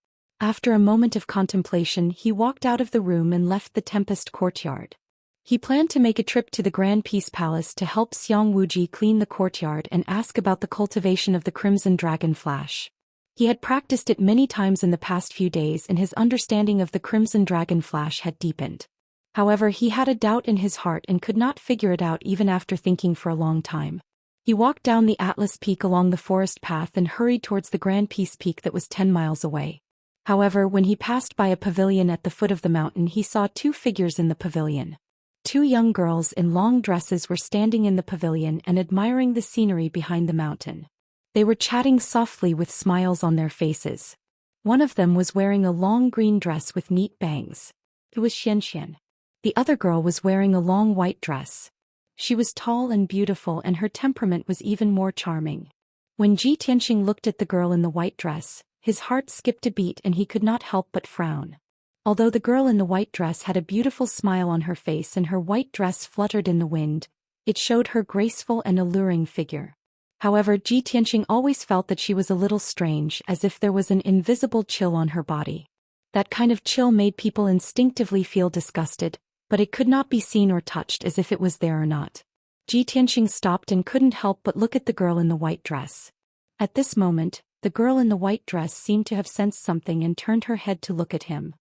After a moment of contemplation, he walked out of the room and left the Tempest courtyard. He planned to make a trip to the Grand Peace Palace to help Xiang Wuji clean the courtyard and ask about the cultivation of the Crimson Dragon Flash. He had practiced it many times in the past few days and his understanding of the Crimson Dragon Flash had deepened. However, he had a doubt in his heart and could not figure it out even after thinking for a long time. He walked down the Atlas Peak along the forest path and hurried towards the Grand Peace Peak that was 10 miles away. However, when he passed by a pavilion at the foot of the mountain, he saw two figures in the pavilion. Two young girls in long dresses were standing in the pavilion and admiring the scenery behind the mountain. They were chatting softly with smiles on their faces. One of them was wearing a long green dress with neat bangs. It was Xianxia. The other girl was wearing a long white dress. She was tall and beautiful and her temperament was even more charming. When Ji Tianqing looked at the girl in the white dress, his heart skipped a beat and he could not help but frown. Although the girl in the white dress had a beautiful smile on her face and her white dress fluttered in the wind, it showed her graceful and alluring figure. However, Ji Tianqing always felt that she was a little strange, as if there was an invisible chill on her body. That kind of chill made people instinctively feel disgusted, but it could not be seen or touched as if it was there or not. Ji Tianqing stopped and couldn't help but look at the girl in the white dress. At this moment, the girl in the white dress seemed to have sensed something and turned her head to look at him.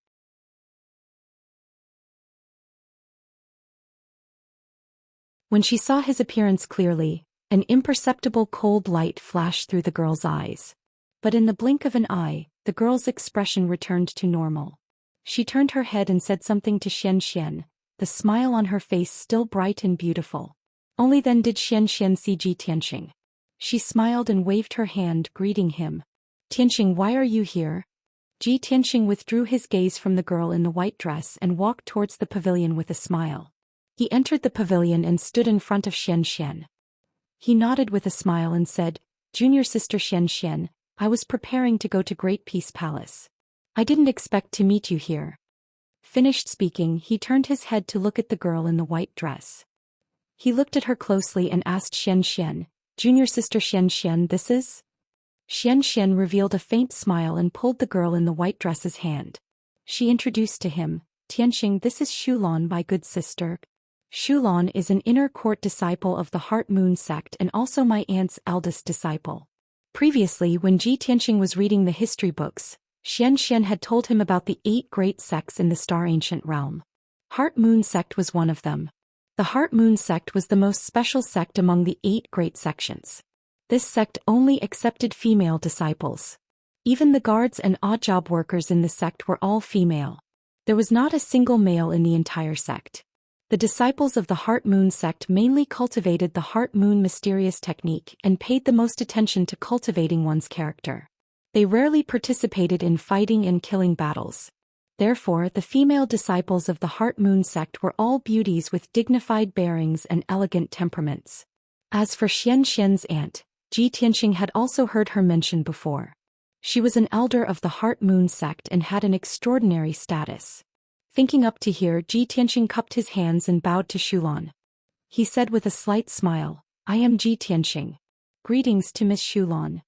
When she saw his appearance clearly, an imperceptible cold light flashed through the girl's eyes. But in the blink of an eye, the girl's expression returned to normal. She turned her head and said something to Xianxia, the smile on her face still bright and beautiful. Only then did Xianxia see Ji Tianqing. She smiled and waved her hand, greeting him. Tianxing, why are you here? Tianxing withdrew his gaze from the girl in the white dress and walked towards the pavilion with a smile. He entered the pavilion and stood in front of Xianxia. He nodded with a smile and said, Junior sister Xianxia, I was preparing to go to Great Peace Palace. I didn't expect to meet you here. Finished speaking, he turned his head to look at the girl in the white dress. He looked at her closely and asked Xianxia, Junior sister Xianxia, this is? Xianxia revealed a faint smile and pulled the girl in the white dress's hand. She introduced to him, Tianxing, this is Shulan, my good sister. Shulan is an inner court disciple of the Heart Moon sect and also my aunt's eldest disciple. Previously, when Tianxing was reading the history books, Xianxia had told him about the 8 great sects in the Star Ancient Realm. Heart Moon sect was one of them. The Heart Moon sect was the most special sect among the 8 great sections. This sect only accepted female disciples. Even the guards and odd job workers in the sect were all female. There was not a single male in the entire sect. The disciples of the Heart Moon sect mainly cultivated the Heart Moon mysterious technique and paid the most attention to cultivating one's character. They rarely participated in fighting and killing battles. Therefore, the female disciples of the Heart Moon sect were all beauties with dignified bearings and elegant temperaments. As for Xianxia's aunt, Tianxing had also heard her mentioned before. She was an elder of the Heart Moon sect and had an extraordinary status. Thinking up to here, Tianxing cupped his hands and bowed to Shulan. He said with a slight smile, I am Tianxing. Greetings to Miss Shulan.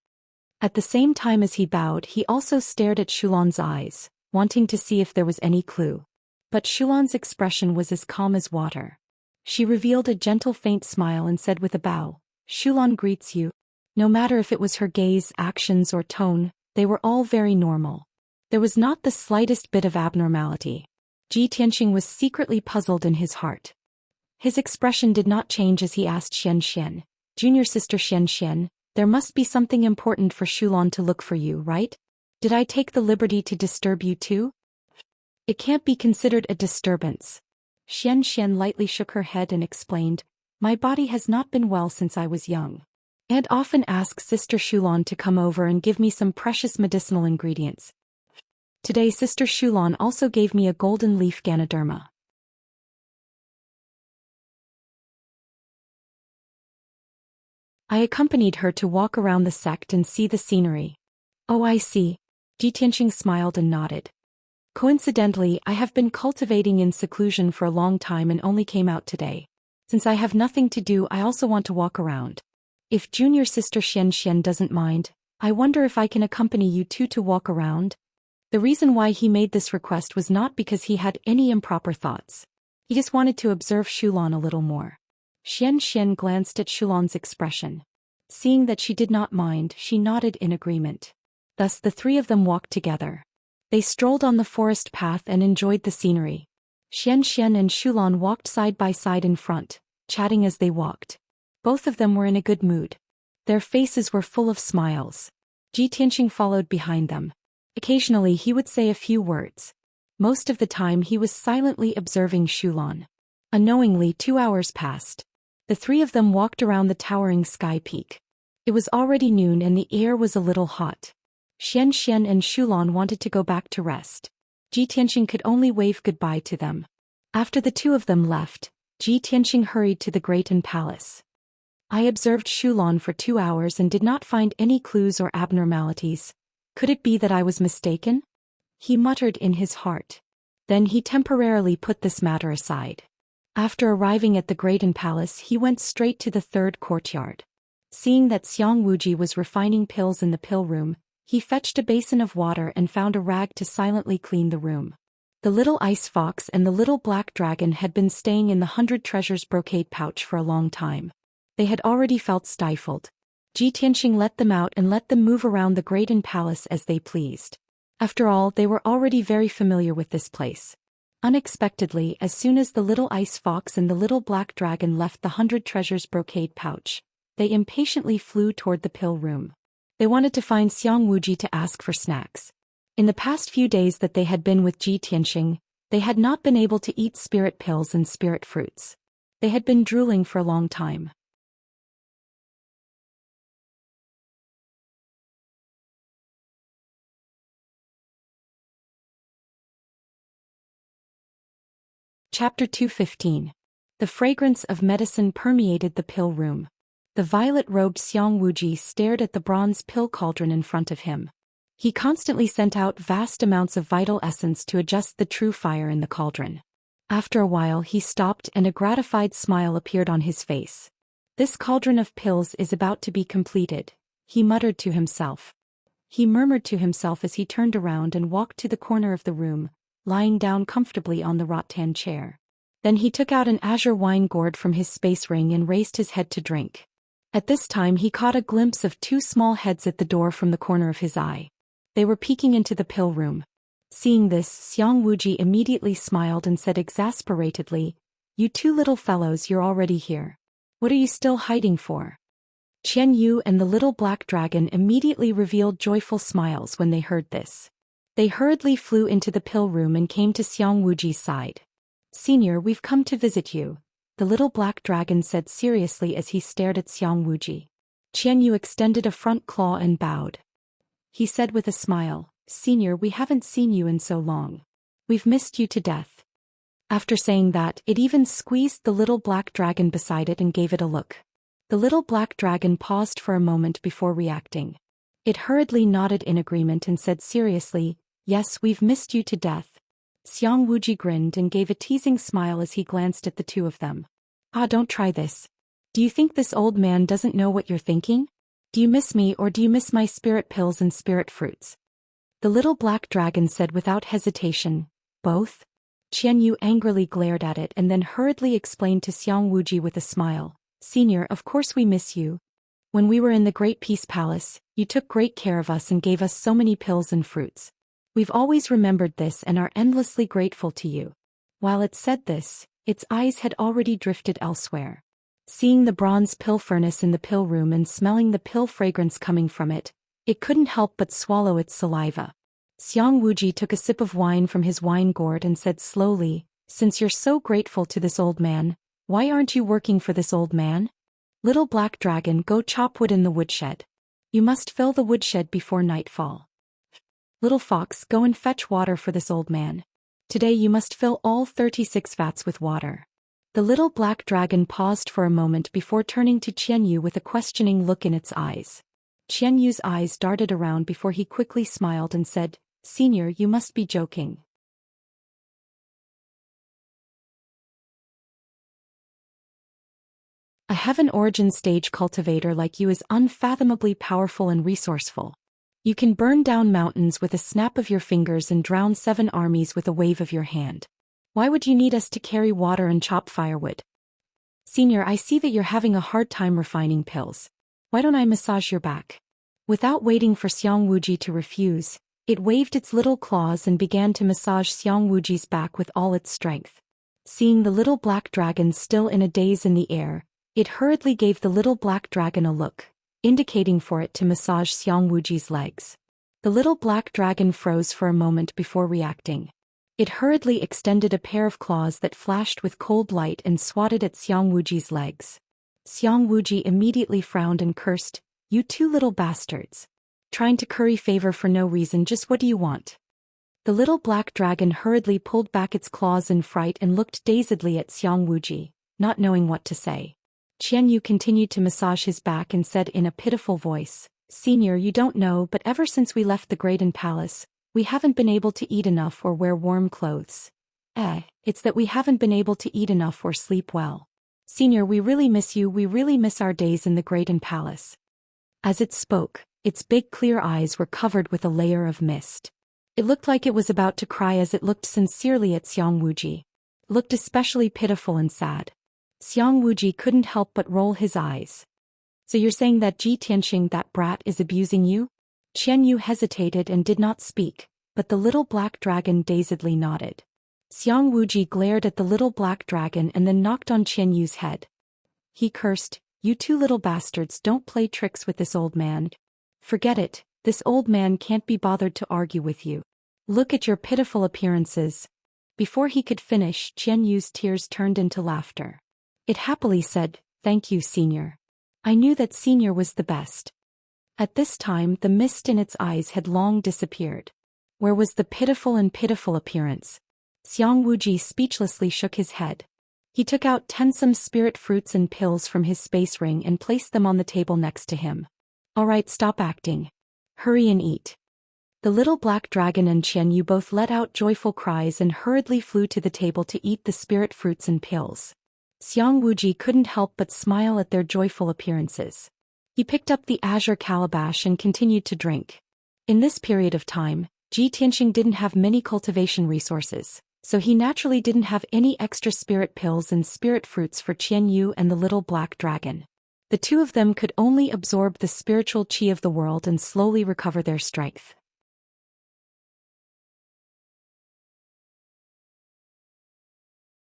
At the same time as he bowed, he also stared at Shulan's eyes, wanting to see if there was any clue. But Shulan's expression was as calm as water. She revealed a gentle faint smile and said with a bow, Shulan greets you. No matter if it was her gaze, actions or tone, they were all very normal. There was not the slightest bit of abnormality. Tianxing was secretly puzzled in his heart. His expression did not change as he asked Xianxia, Junior sister Xianxia, there must be something important for Shulan to look for you, right? Did I take the liberty to disturb you too? It can't be considered a disturbance. Xianxia lightly shook her head and explained, my body has not been well since I was young. Aunt often asks Sister Shulan to come over and give me some precious medicinal ingredients. Today Sister Shulan also gave me a golden leaf Ganoderma. I accompanied her to walk around the sect and see the scenery. Oh, I see. Tianxing smiled and nodded. Coincidentally, I have been cultivating in seclusion for a long time and only came out today. Since I have nothing to do, I also want to walk around. If Junior Sister Xianxia doesn't mind, I wonder if I can accompany you two to walk around? The reason why he made this request was not because he had any improper thoughts. He just wanted to observe Shulan a little more. Xianxia glanced at Shulan's expression. Seeing that she did not mind, she nodded in agreement. Thus the 3 of them walked together. They strolled on the forest path and enjoyed the scenery. Xianxia and Shulan walked side by side in front, chatting as they walked. Both of them were in a good mood. Their faces were full of smiles. Tianxing followed behind them. Occasionally he would say a few words. Most of the time he was silently observing Shulan. Unknowingly 2 hours passed. The 3 of them walked around the towering sky peak. It was already noon and the air was a little hot. Xianxia and Shulan wanted to go back to rest. Tianxing could only wave goodbye to them. After the 2 of them left, Tianxing hurried to the Great Palace. I observed Shulan for 2 hours and did not find any clues or abnormalities. Could it be that I was mistaken? He muttered in his heart. Then he temporarily put this matter aside. After arriving at the Great Palace, he went straight to the 3rd courtyard. Seeing that Xiang Wuji was refining pills in the pill room, he fetched a basin of water and found a rag to silently clean the room. The little ice fox and the little black dragon had been staying in the 100 treasures brocade pouch for a long time. They had already felt stifled. Tianxing let them out and let them move around the Great Palace as they pleased. After all, they were already very familiar with this place. Unexpectedly, as soon as the little ice fox and the little black dragon left the 100 treasures brocade pouch, they impatiently flew toward the pill room. They wanted to find Xiang Wuji to ask for snacks. In the past few days that they had been with Tianxing, they had not been able to eat spirit pills and spirit fruits. They had been drooling for a long time. Chapter 215. The fragrance of medicine permeated the pill room. The violet-robed Xiang Wuji stared at the bronze pill cauldron in front of him. He constantly sent out vast amounts of vital essence to adjust the true fire in the cauldron. After a while he stopped and a gratified smile appeared on his face. This cauldron of pills is about to be completed, he muttered to himself. He murmured to himself as he turned around and walked to the corner of the room, lying down comfortably on the rattan chair. Then he took out an azure wine gourd from his space ring and raised his head to drink. At this time he caught a glimpse of two small heads at the door from the corner of his eye. They were peeking into the pill room. Seeing this, Xiang Wuji immediately smiled and said exasperatedly, "You two little fellows, you're already here. What are you still hiding for?" Qian Yu and the little black dragon immediately revealed joyful smiles when they heard this. They hurriedly flew into the pill room and came to Xiang Wuji's side. "Senior, we've come to visit you," the little black dragon said seriously as he stared at Xiang Wuji. Qian Yu extended a front claw and bowed. He said with a smile, "Senior, we haven't seen you in so long. We've missed you to death." After saying that, it even squeezed the little black dragon beside it and gave it a look. The little black dragon paused for a moment before reacting. It hurriedly nodded in agreement and said seriously, "Yes, we've missed you to death." Xiang Wuji grinned and gave a teasing smile as he glanced at the two of them. "Ah, don't try this. Do you think this old man doesn't know what you're thinking? Do you miss me or do you miss my spirit pills and spirit fruits?" The little black dragon said without hesitation, "Both?" Qian Yu angrily glared at it and then hurriedly explained to Xiang Wuji with a smile, "Senior, of course we miss you. When we were in the Great Peace Palace, you took great care of us and gave us so many pills and fruits. We've always remembered this and are endlessly grateful to you." While it said this, its eyes had already drifted elsewhere. Seeing the bronze pill furnace in the pill room and smelling the pill fragrance coming from it, it couldn't help but swallow its saliva. Xiang Wuji took a sip of wine from his wine gourd and said slowly, "Since you're so grateful to this old man, why aren't you working for this old man? Little black dragon, go chop wood in the woodshed. You must fill the woodshed before nightfall. Little fox, go and fetch water for this old man. Today you must fill all 36 vats with water." The little black dragon paused for a moment before turning to Qian Yu with a questioning look in its eyes. Qian Yu's eyes darted around before he quickly smiled and said, "Senior, you must be joking." A heaven origin stage cultivator like you is unfathomably powerful and resourceful. You can burn down mountains with a snap of your fingers and drown 7 armies with a wave of your hand. Why would you need us to carry water and chop firewood? Senior, I see that you're having a hard time refining pills. Why don't I massage your back? Without waiting for Xiang Wuji to refuse, it waved its little claws and began to massage Xiang Wuji's back with all its strength. Seeing the little black dragon still in a daze in the air, it hurriedly gave the little black dragon a look, indicating for it to massage Xiang Wuji's legs. The little black dragon froze for a moment before reacting. It hurriedly extended a pair of claws that flashed with cold light and swatted at Xiang Wuji's legs. Xiang Wuji immediately frowned and cursed, "You two little bastards. Trying to curry favor for no reason, just what do you want?" The little black dragon hurriedly pulled back its claws in fright and looked dazedly at Xiang Wuji, not knowing what to say. Qian Yu continued to massage his back and said in a pitiful voice, "Senior, you don't know, but ever since we left the Graydon Palace, we haven't been able to eat enough or wear warm clothes. It's that we haven't been able to eat enough or sleep well. Senior, we really miss you, we really miss our days in the Graydon Palace." As it spoke, its big clear eyes were covered with a layer of mist. It looked like it was about to cry as it looked sincerely at Xiang Wuji. It looked especially pitiful and sad. Xiang Wuji couldn't help but roll his eyes. "So you're saying that Ji Tianxing, that brat, is abusing you?" Qian Yu hesitated and did not speak, but the little black dragon dazedly nodded. Xiang Wuji glared at the little black dragon and then knocked on Qian Yu's head. He cursed, "You two little bastards, don't play tricks with this old man. Forget it, this old man can't be bothered to argue with you. Look at your pitiful appearances." Before he could finish, Qian Yu's tears turned into laughter. It happily said, "Thank you, Senior. I knew that Senior was the best." At this time the mist in its eyes had long disappeared. Where was the pitiful appearance? Xiang Wuji speechlessly shook his head. He took out 10 some spirit fruits and pills from his space ring and placed them on the table next to him. Alright, stop acting. Hurry and eat. The little black dragon and Qian Yu both let out joyful cries and hurriedly flew to the table to eat the spirit fruits and pills. Xiang Wuji couldn't help but smile at their joyful appearances. He picked up the azure calabash and continued to drink. In this period of time, Ji Tianxing didn't have many cultivation resources, so he naturally didn't have any extra spirit pills and spirit fruits for Qian Yu and the little black dragon. The two of them could only absorb the spiritual qi of the world and slowly recover their strength.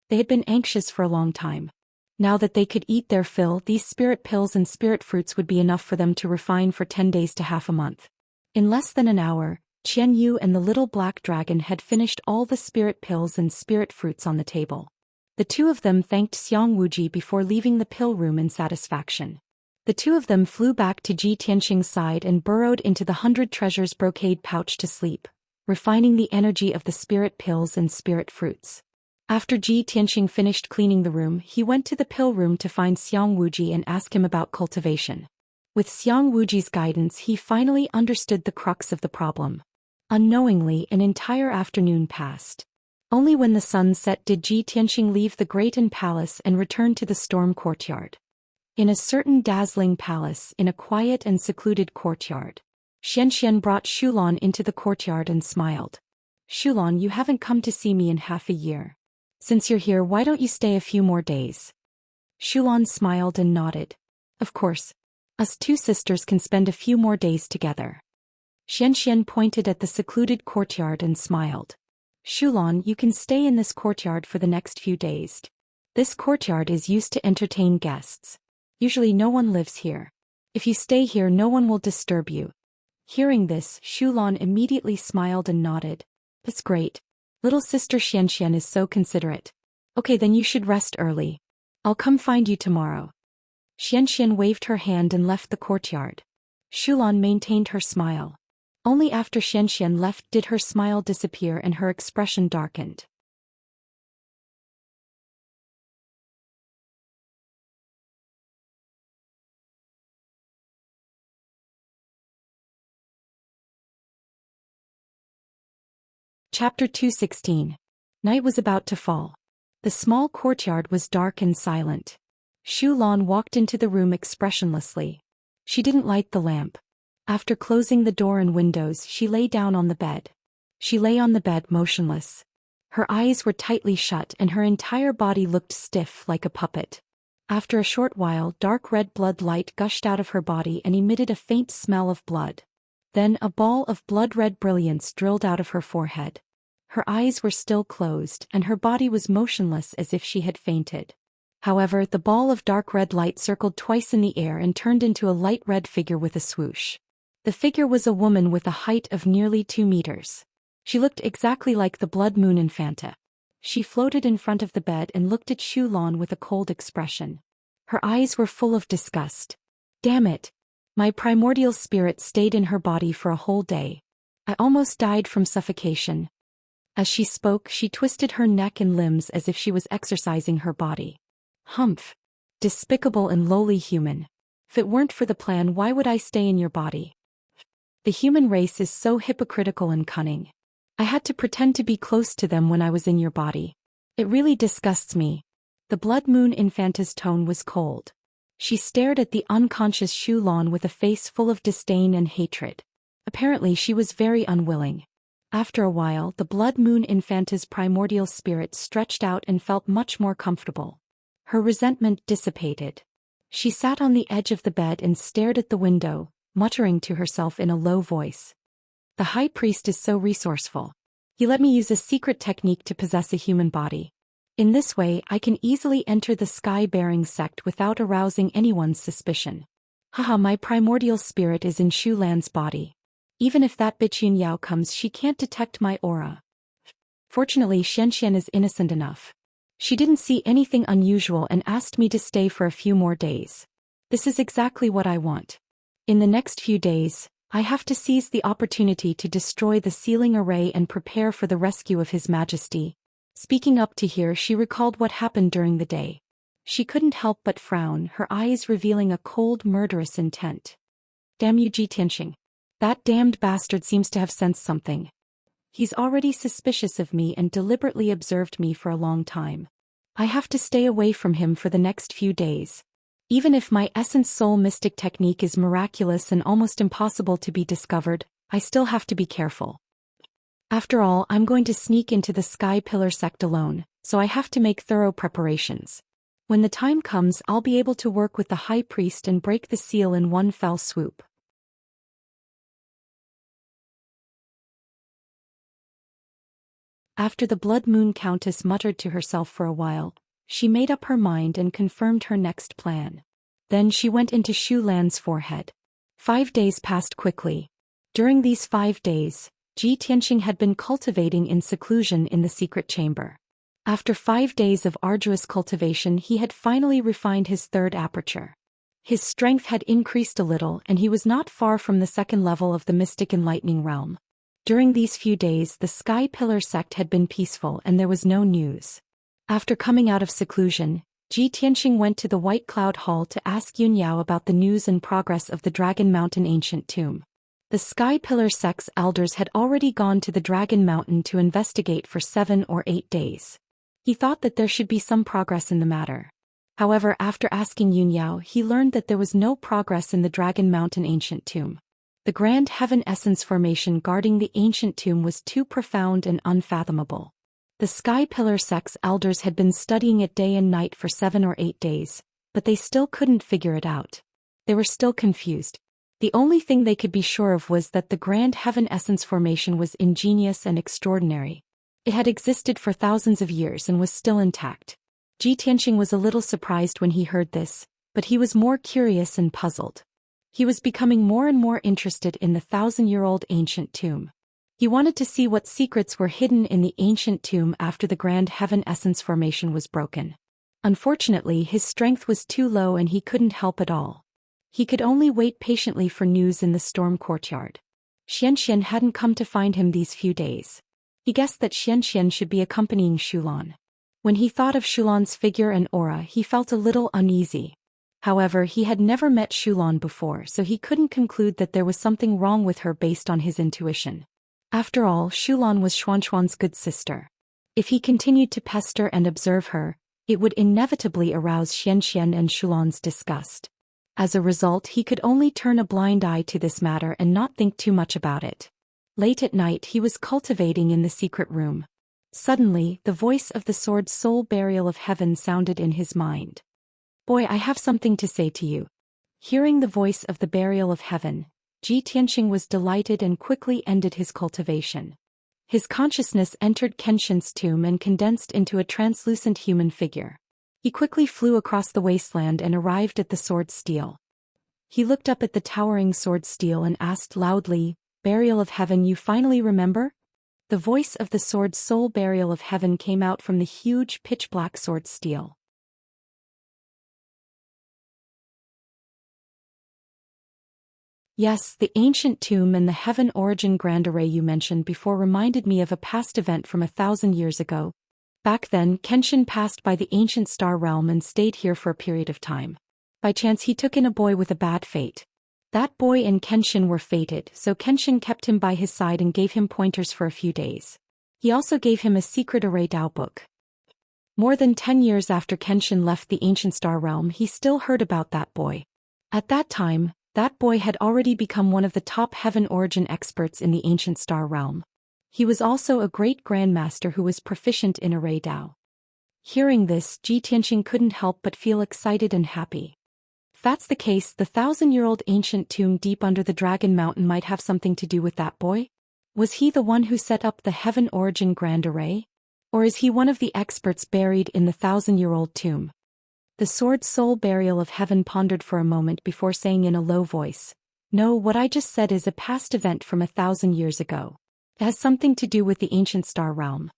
They had been anxious for a long time. Now that they could eat their fill, these spirit pills and spirit fruits would be enough for them to refine for 10 days to half a month. In less than an hour, Qian Yu and the little black dragon had finished all the spirit pills and spirit fruits on the table. The two of them thanked Xiang Wuji before leaving the pill room in satisfaction. The two of them flew back to Ji Tianxing's side and burrowed into the 100 treasures brocade pouch to sleep, refining the energy of the spirit pills and spirit fruits. After Ji Tianxing finished cleaning the room, he went to the pill room to find Xiang Wuji and ask him about cultivation. With Xiang Wuji's guidance, he finally understood the crux of the problem. Unknowingly, an entire afternoon passed. Only when the sun set did Ji Tianxing leave the Great Palace and return to the storm courtyard. In a certain dazzling palace, in a quiet and secluded courtyard, Xianxia brought Shulan into the courtyard and smiled. Shulan, you haven't come to see me in half a year. Since you're here, why don't you stay a few more days? Shulan smiled and nodded. Of course. Us two sisters can spend a few more days together. Xianxia pointed at the secluded courtyard and smiled. Shulan, you can stay in this courtyard for the next few days. This courtyard is used to entertain guests. Usually no one lives here. If you stay here, no one will disturb you. Hearing this, Shulan immediately smiled and nodded. That's great. Little sister Xianxia is so considerate. Okay, then you should rest early. I'll come find you tomorrow. Xianxia waved her hand and left the courtyard. Shulan maintained her smile. Only after Xianxia left did her smile disappear and her expression darkened. Chapter 216. Night was about to fall. The small courtyard was dark and silent. Shulan walked into the room expressionlessly. She didn't light the lamp. After closing the door and windows, she lay down on the bed. She lay on the bed motionless. Her eyes were tightly shut and her entire body looked stiff like a puppet. After a short while, dark red blood light gushed out of her body and emitted a faint smell of blood. Then a ball of blood-red brilliance drilled out of her forehead. Her eyes were still closed and her body was motionless as if she had fainted. However, the ball of dark red light circled twice in the air and turned into a light red figure with a swoosh. The figure was a woman with a height of nearly 2 meters. She looked exactly like the Blood Moon Infanta. She floated in front of the bed and looked at Shulan with a cold expression. Her eyes were full of disgust. Damn it! My primordial spirit stayed in her body for a whole day. I almost died from suffocation. As she spoke, she twisted her neck and limbs as if she was exercising her body. Humph! Despicable and lowly human. If it weren't for the plan, why would I stay in your body? The human race is so hypocritical and cunning. I had to pretend to be close to them when I was in your body. It really disgusts me. The Blood Moon Infanta's tone was cold. She stared at the unconscious Shulan with a face full of disdain and hatred. Apparently she was very unwilling. After a while, the Blood Moon Infanta's primordial spirit stretched out and felt much more comfortable. Her resentment dissipated. She sat on the edge of the bed and stared at the window, muttering to herself in a low voice. The high priest is so resourceful. He let me use a secret technique to possess a human body. In this way, I can easily enter the sky-bearing sect without arousing anyone's suspicion. Haha, my primordial spirit is in Shulan's body. Even if that bitch Yun Yao comes, she can't detect my aura. Fortunately, Xianxia is innocent enough. She didn't see anything unusual and asked me to stay for a few more days. This is exactly what I want. In the next few days, I have to seize the opportunity to destroy the sealing array and prepare for the rescue of His Majesty. Speaking up to hear, she recalled what happened during the day. She couldn't help but frown, her eyes revealing a cold, murderous intent. Damn you, Ji Tianxing. That damned bastard seems to have sensed something. He's already suspicious of me and deliberately observed me for a long time. I have to stay away from him for the next few days. Even if my essence soul mystic technique is miraculous and almost impossible to be discovered, I still have to be careful. After all, I'm going to sneak into the Sky Pillar sect alone, so I have to make thorough preparations. When the time comes, I'll be able to work with the High Priest and break the seal in one fell swoop. After the Blood Moon Countess muttered to herself for a while, she made up her mind and confirmed her next plan. Then she went into Shu Lan's forehead. 5 days passed quickly. During these 5 days, Ji Tianxing had been cultivating in seclusion in the secret chamber. After 5 days of arduous cultivation, he had finally refined his third aperture. His strength had increased a little and he was not far from the second level of the mystic enlightening realm. During these few days, the Sky Pillar sect had been peaceful and there was no news. After coming out of seclusion, Ji Tianxing went to the White Cloud Hall to ask Yunyao about the news and progress of the Dragon Mountain ancient tomb. The Sky Pillar sect's elders had already gone to the Dragon Mountain to investigate for 7 or 8 days. He thought that there should be some progress in the matter. However, after asking Yunyao, he learned that there was no progress in the Dragon Mountain ancient tomb. The grand heaven essence formation guarding the ancient tomb was too profound and unfathomable. The Sky Pillar sect's elders had been studying it day and night for 7 or 8 days, but they still couldn't figure it out. They were still confused. The only thing they could be sure of was that the grand heaven essence formation was ingenious and extraordinary. It had existed for thousands of years and was still intact. Ji Tianxing was a little surprised when he heard this, but he was more curious and puzzled. He was becoming more and more interested in the 1,000-year-old ancient tomb. He wanted to see what secrets were hidden in the ancient tomb after the grand heaven essence formation was broken. Unfortunately, his strength was too low and he couldn't help at all. He could only wait patiently for news in the storm courtyard. Xianxia hadn't come to find him these few days. He guessed that Xianxia should be accompanying Shulan. When he thought of Shulan's figure and aura, he felt a little uneasy. However, he had never met Shulan before, so he couldn't conclude that there was something wrong with her based on his intuition. After all, Shulan was Xuanxuan's good sister. If he continued to pester and observe her, it would inevitably arouse Xianxia and Shulan's disgust. As a result, he could only turn a blind eye to this matter and not think too much about it. Late at night, he was cultivating in the secret room. Suddenly, the voice of the sword soul burial of heaven sounded in his mind. "Boy, I have something to say to you." Hearing the voice of the burial of heaven, Ji Tianxing was delighted and quickly ended his cultivation. His consciousness entered Kenshin's tomb and condensed into a translucent human figure. He quickly flew across the wasteland and arrived at the sword stele. He looked up at the towering sword stele and asked loudly, "Burial of heaven, you finally remember?" The voice of the sword soul burial of heaven came out from the huge pitch-black sword stele. "Yes, the ancient tomb and the heaven origin grand array you mentioned before reminded me of a past event from 1,000 years ago. Back then, Kenshin passed by the ancient star realm and stayed here for a period of time. By chance he took in a boy with a bad fate. That boy and Kenshin were fated, so Kenshin kept him by his side and gave him pointers for a few days. He also gave him a secret array Audiobook. More than 10 years after Kenshin left the ancient star realm, he still heard about that boy. At that time, that boy had already become one of the top heaven origin experts in the ancient star realm. He was also a great grandmaster who was proficient in array Dao. Hearing this, Ji Tianxing couldn't help but feel excited and happy. If that's the case, the 1,000-year-old ancient tomb deep under the Dragon Mountain might have something to do with that boy? Was he the one who set up the heaven origin grand array? Or is he one of the experts buried in the 1,000-year-old tomb? The sword soul burial of heaven pondered for a moment before saying in a low voice, "No, what I just said is a past event from 1,000 years ago. It has something to do with the ancient star realm.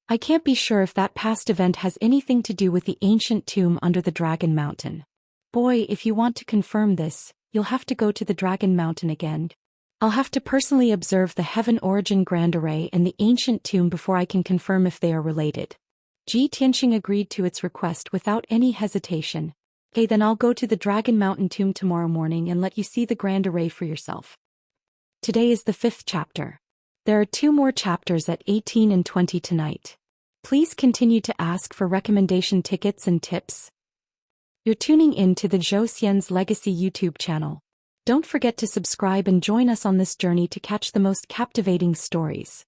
I can't be sure if that past event has anything to do with the ancient tomb under the Dragon Mountain. Boy, if you want to confirm this, you'll have to go to the Dragon Mountain again. I'll have to personally observe the Heaven Origin Grand Array and the ancient tomb before I can confirm if they are related. Tianxing agreed to its request without any hesitation. Okay, then I'll go to the Dragon Mountain tomb tomorrow morning and let you see the Grand Array for yourself. Today is the 5th chapter. There are 2 more chapters at 18 and 20 tonight. Please continue to ask for recommendation tickets and tips. You're tuning in to the Zhou Xian's Legacy YouTube channel. Don't forget to subscribe and join us on this journey to catch the most captivating stories.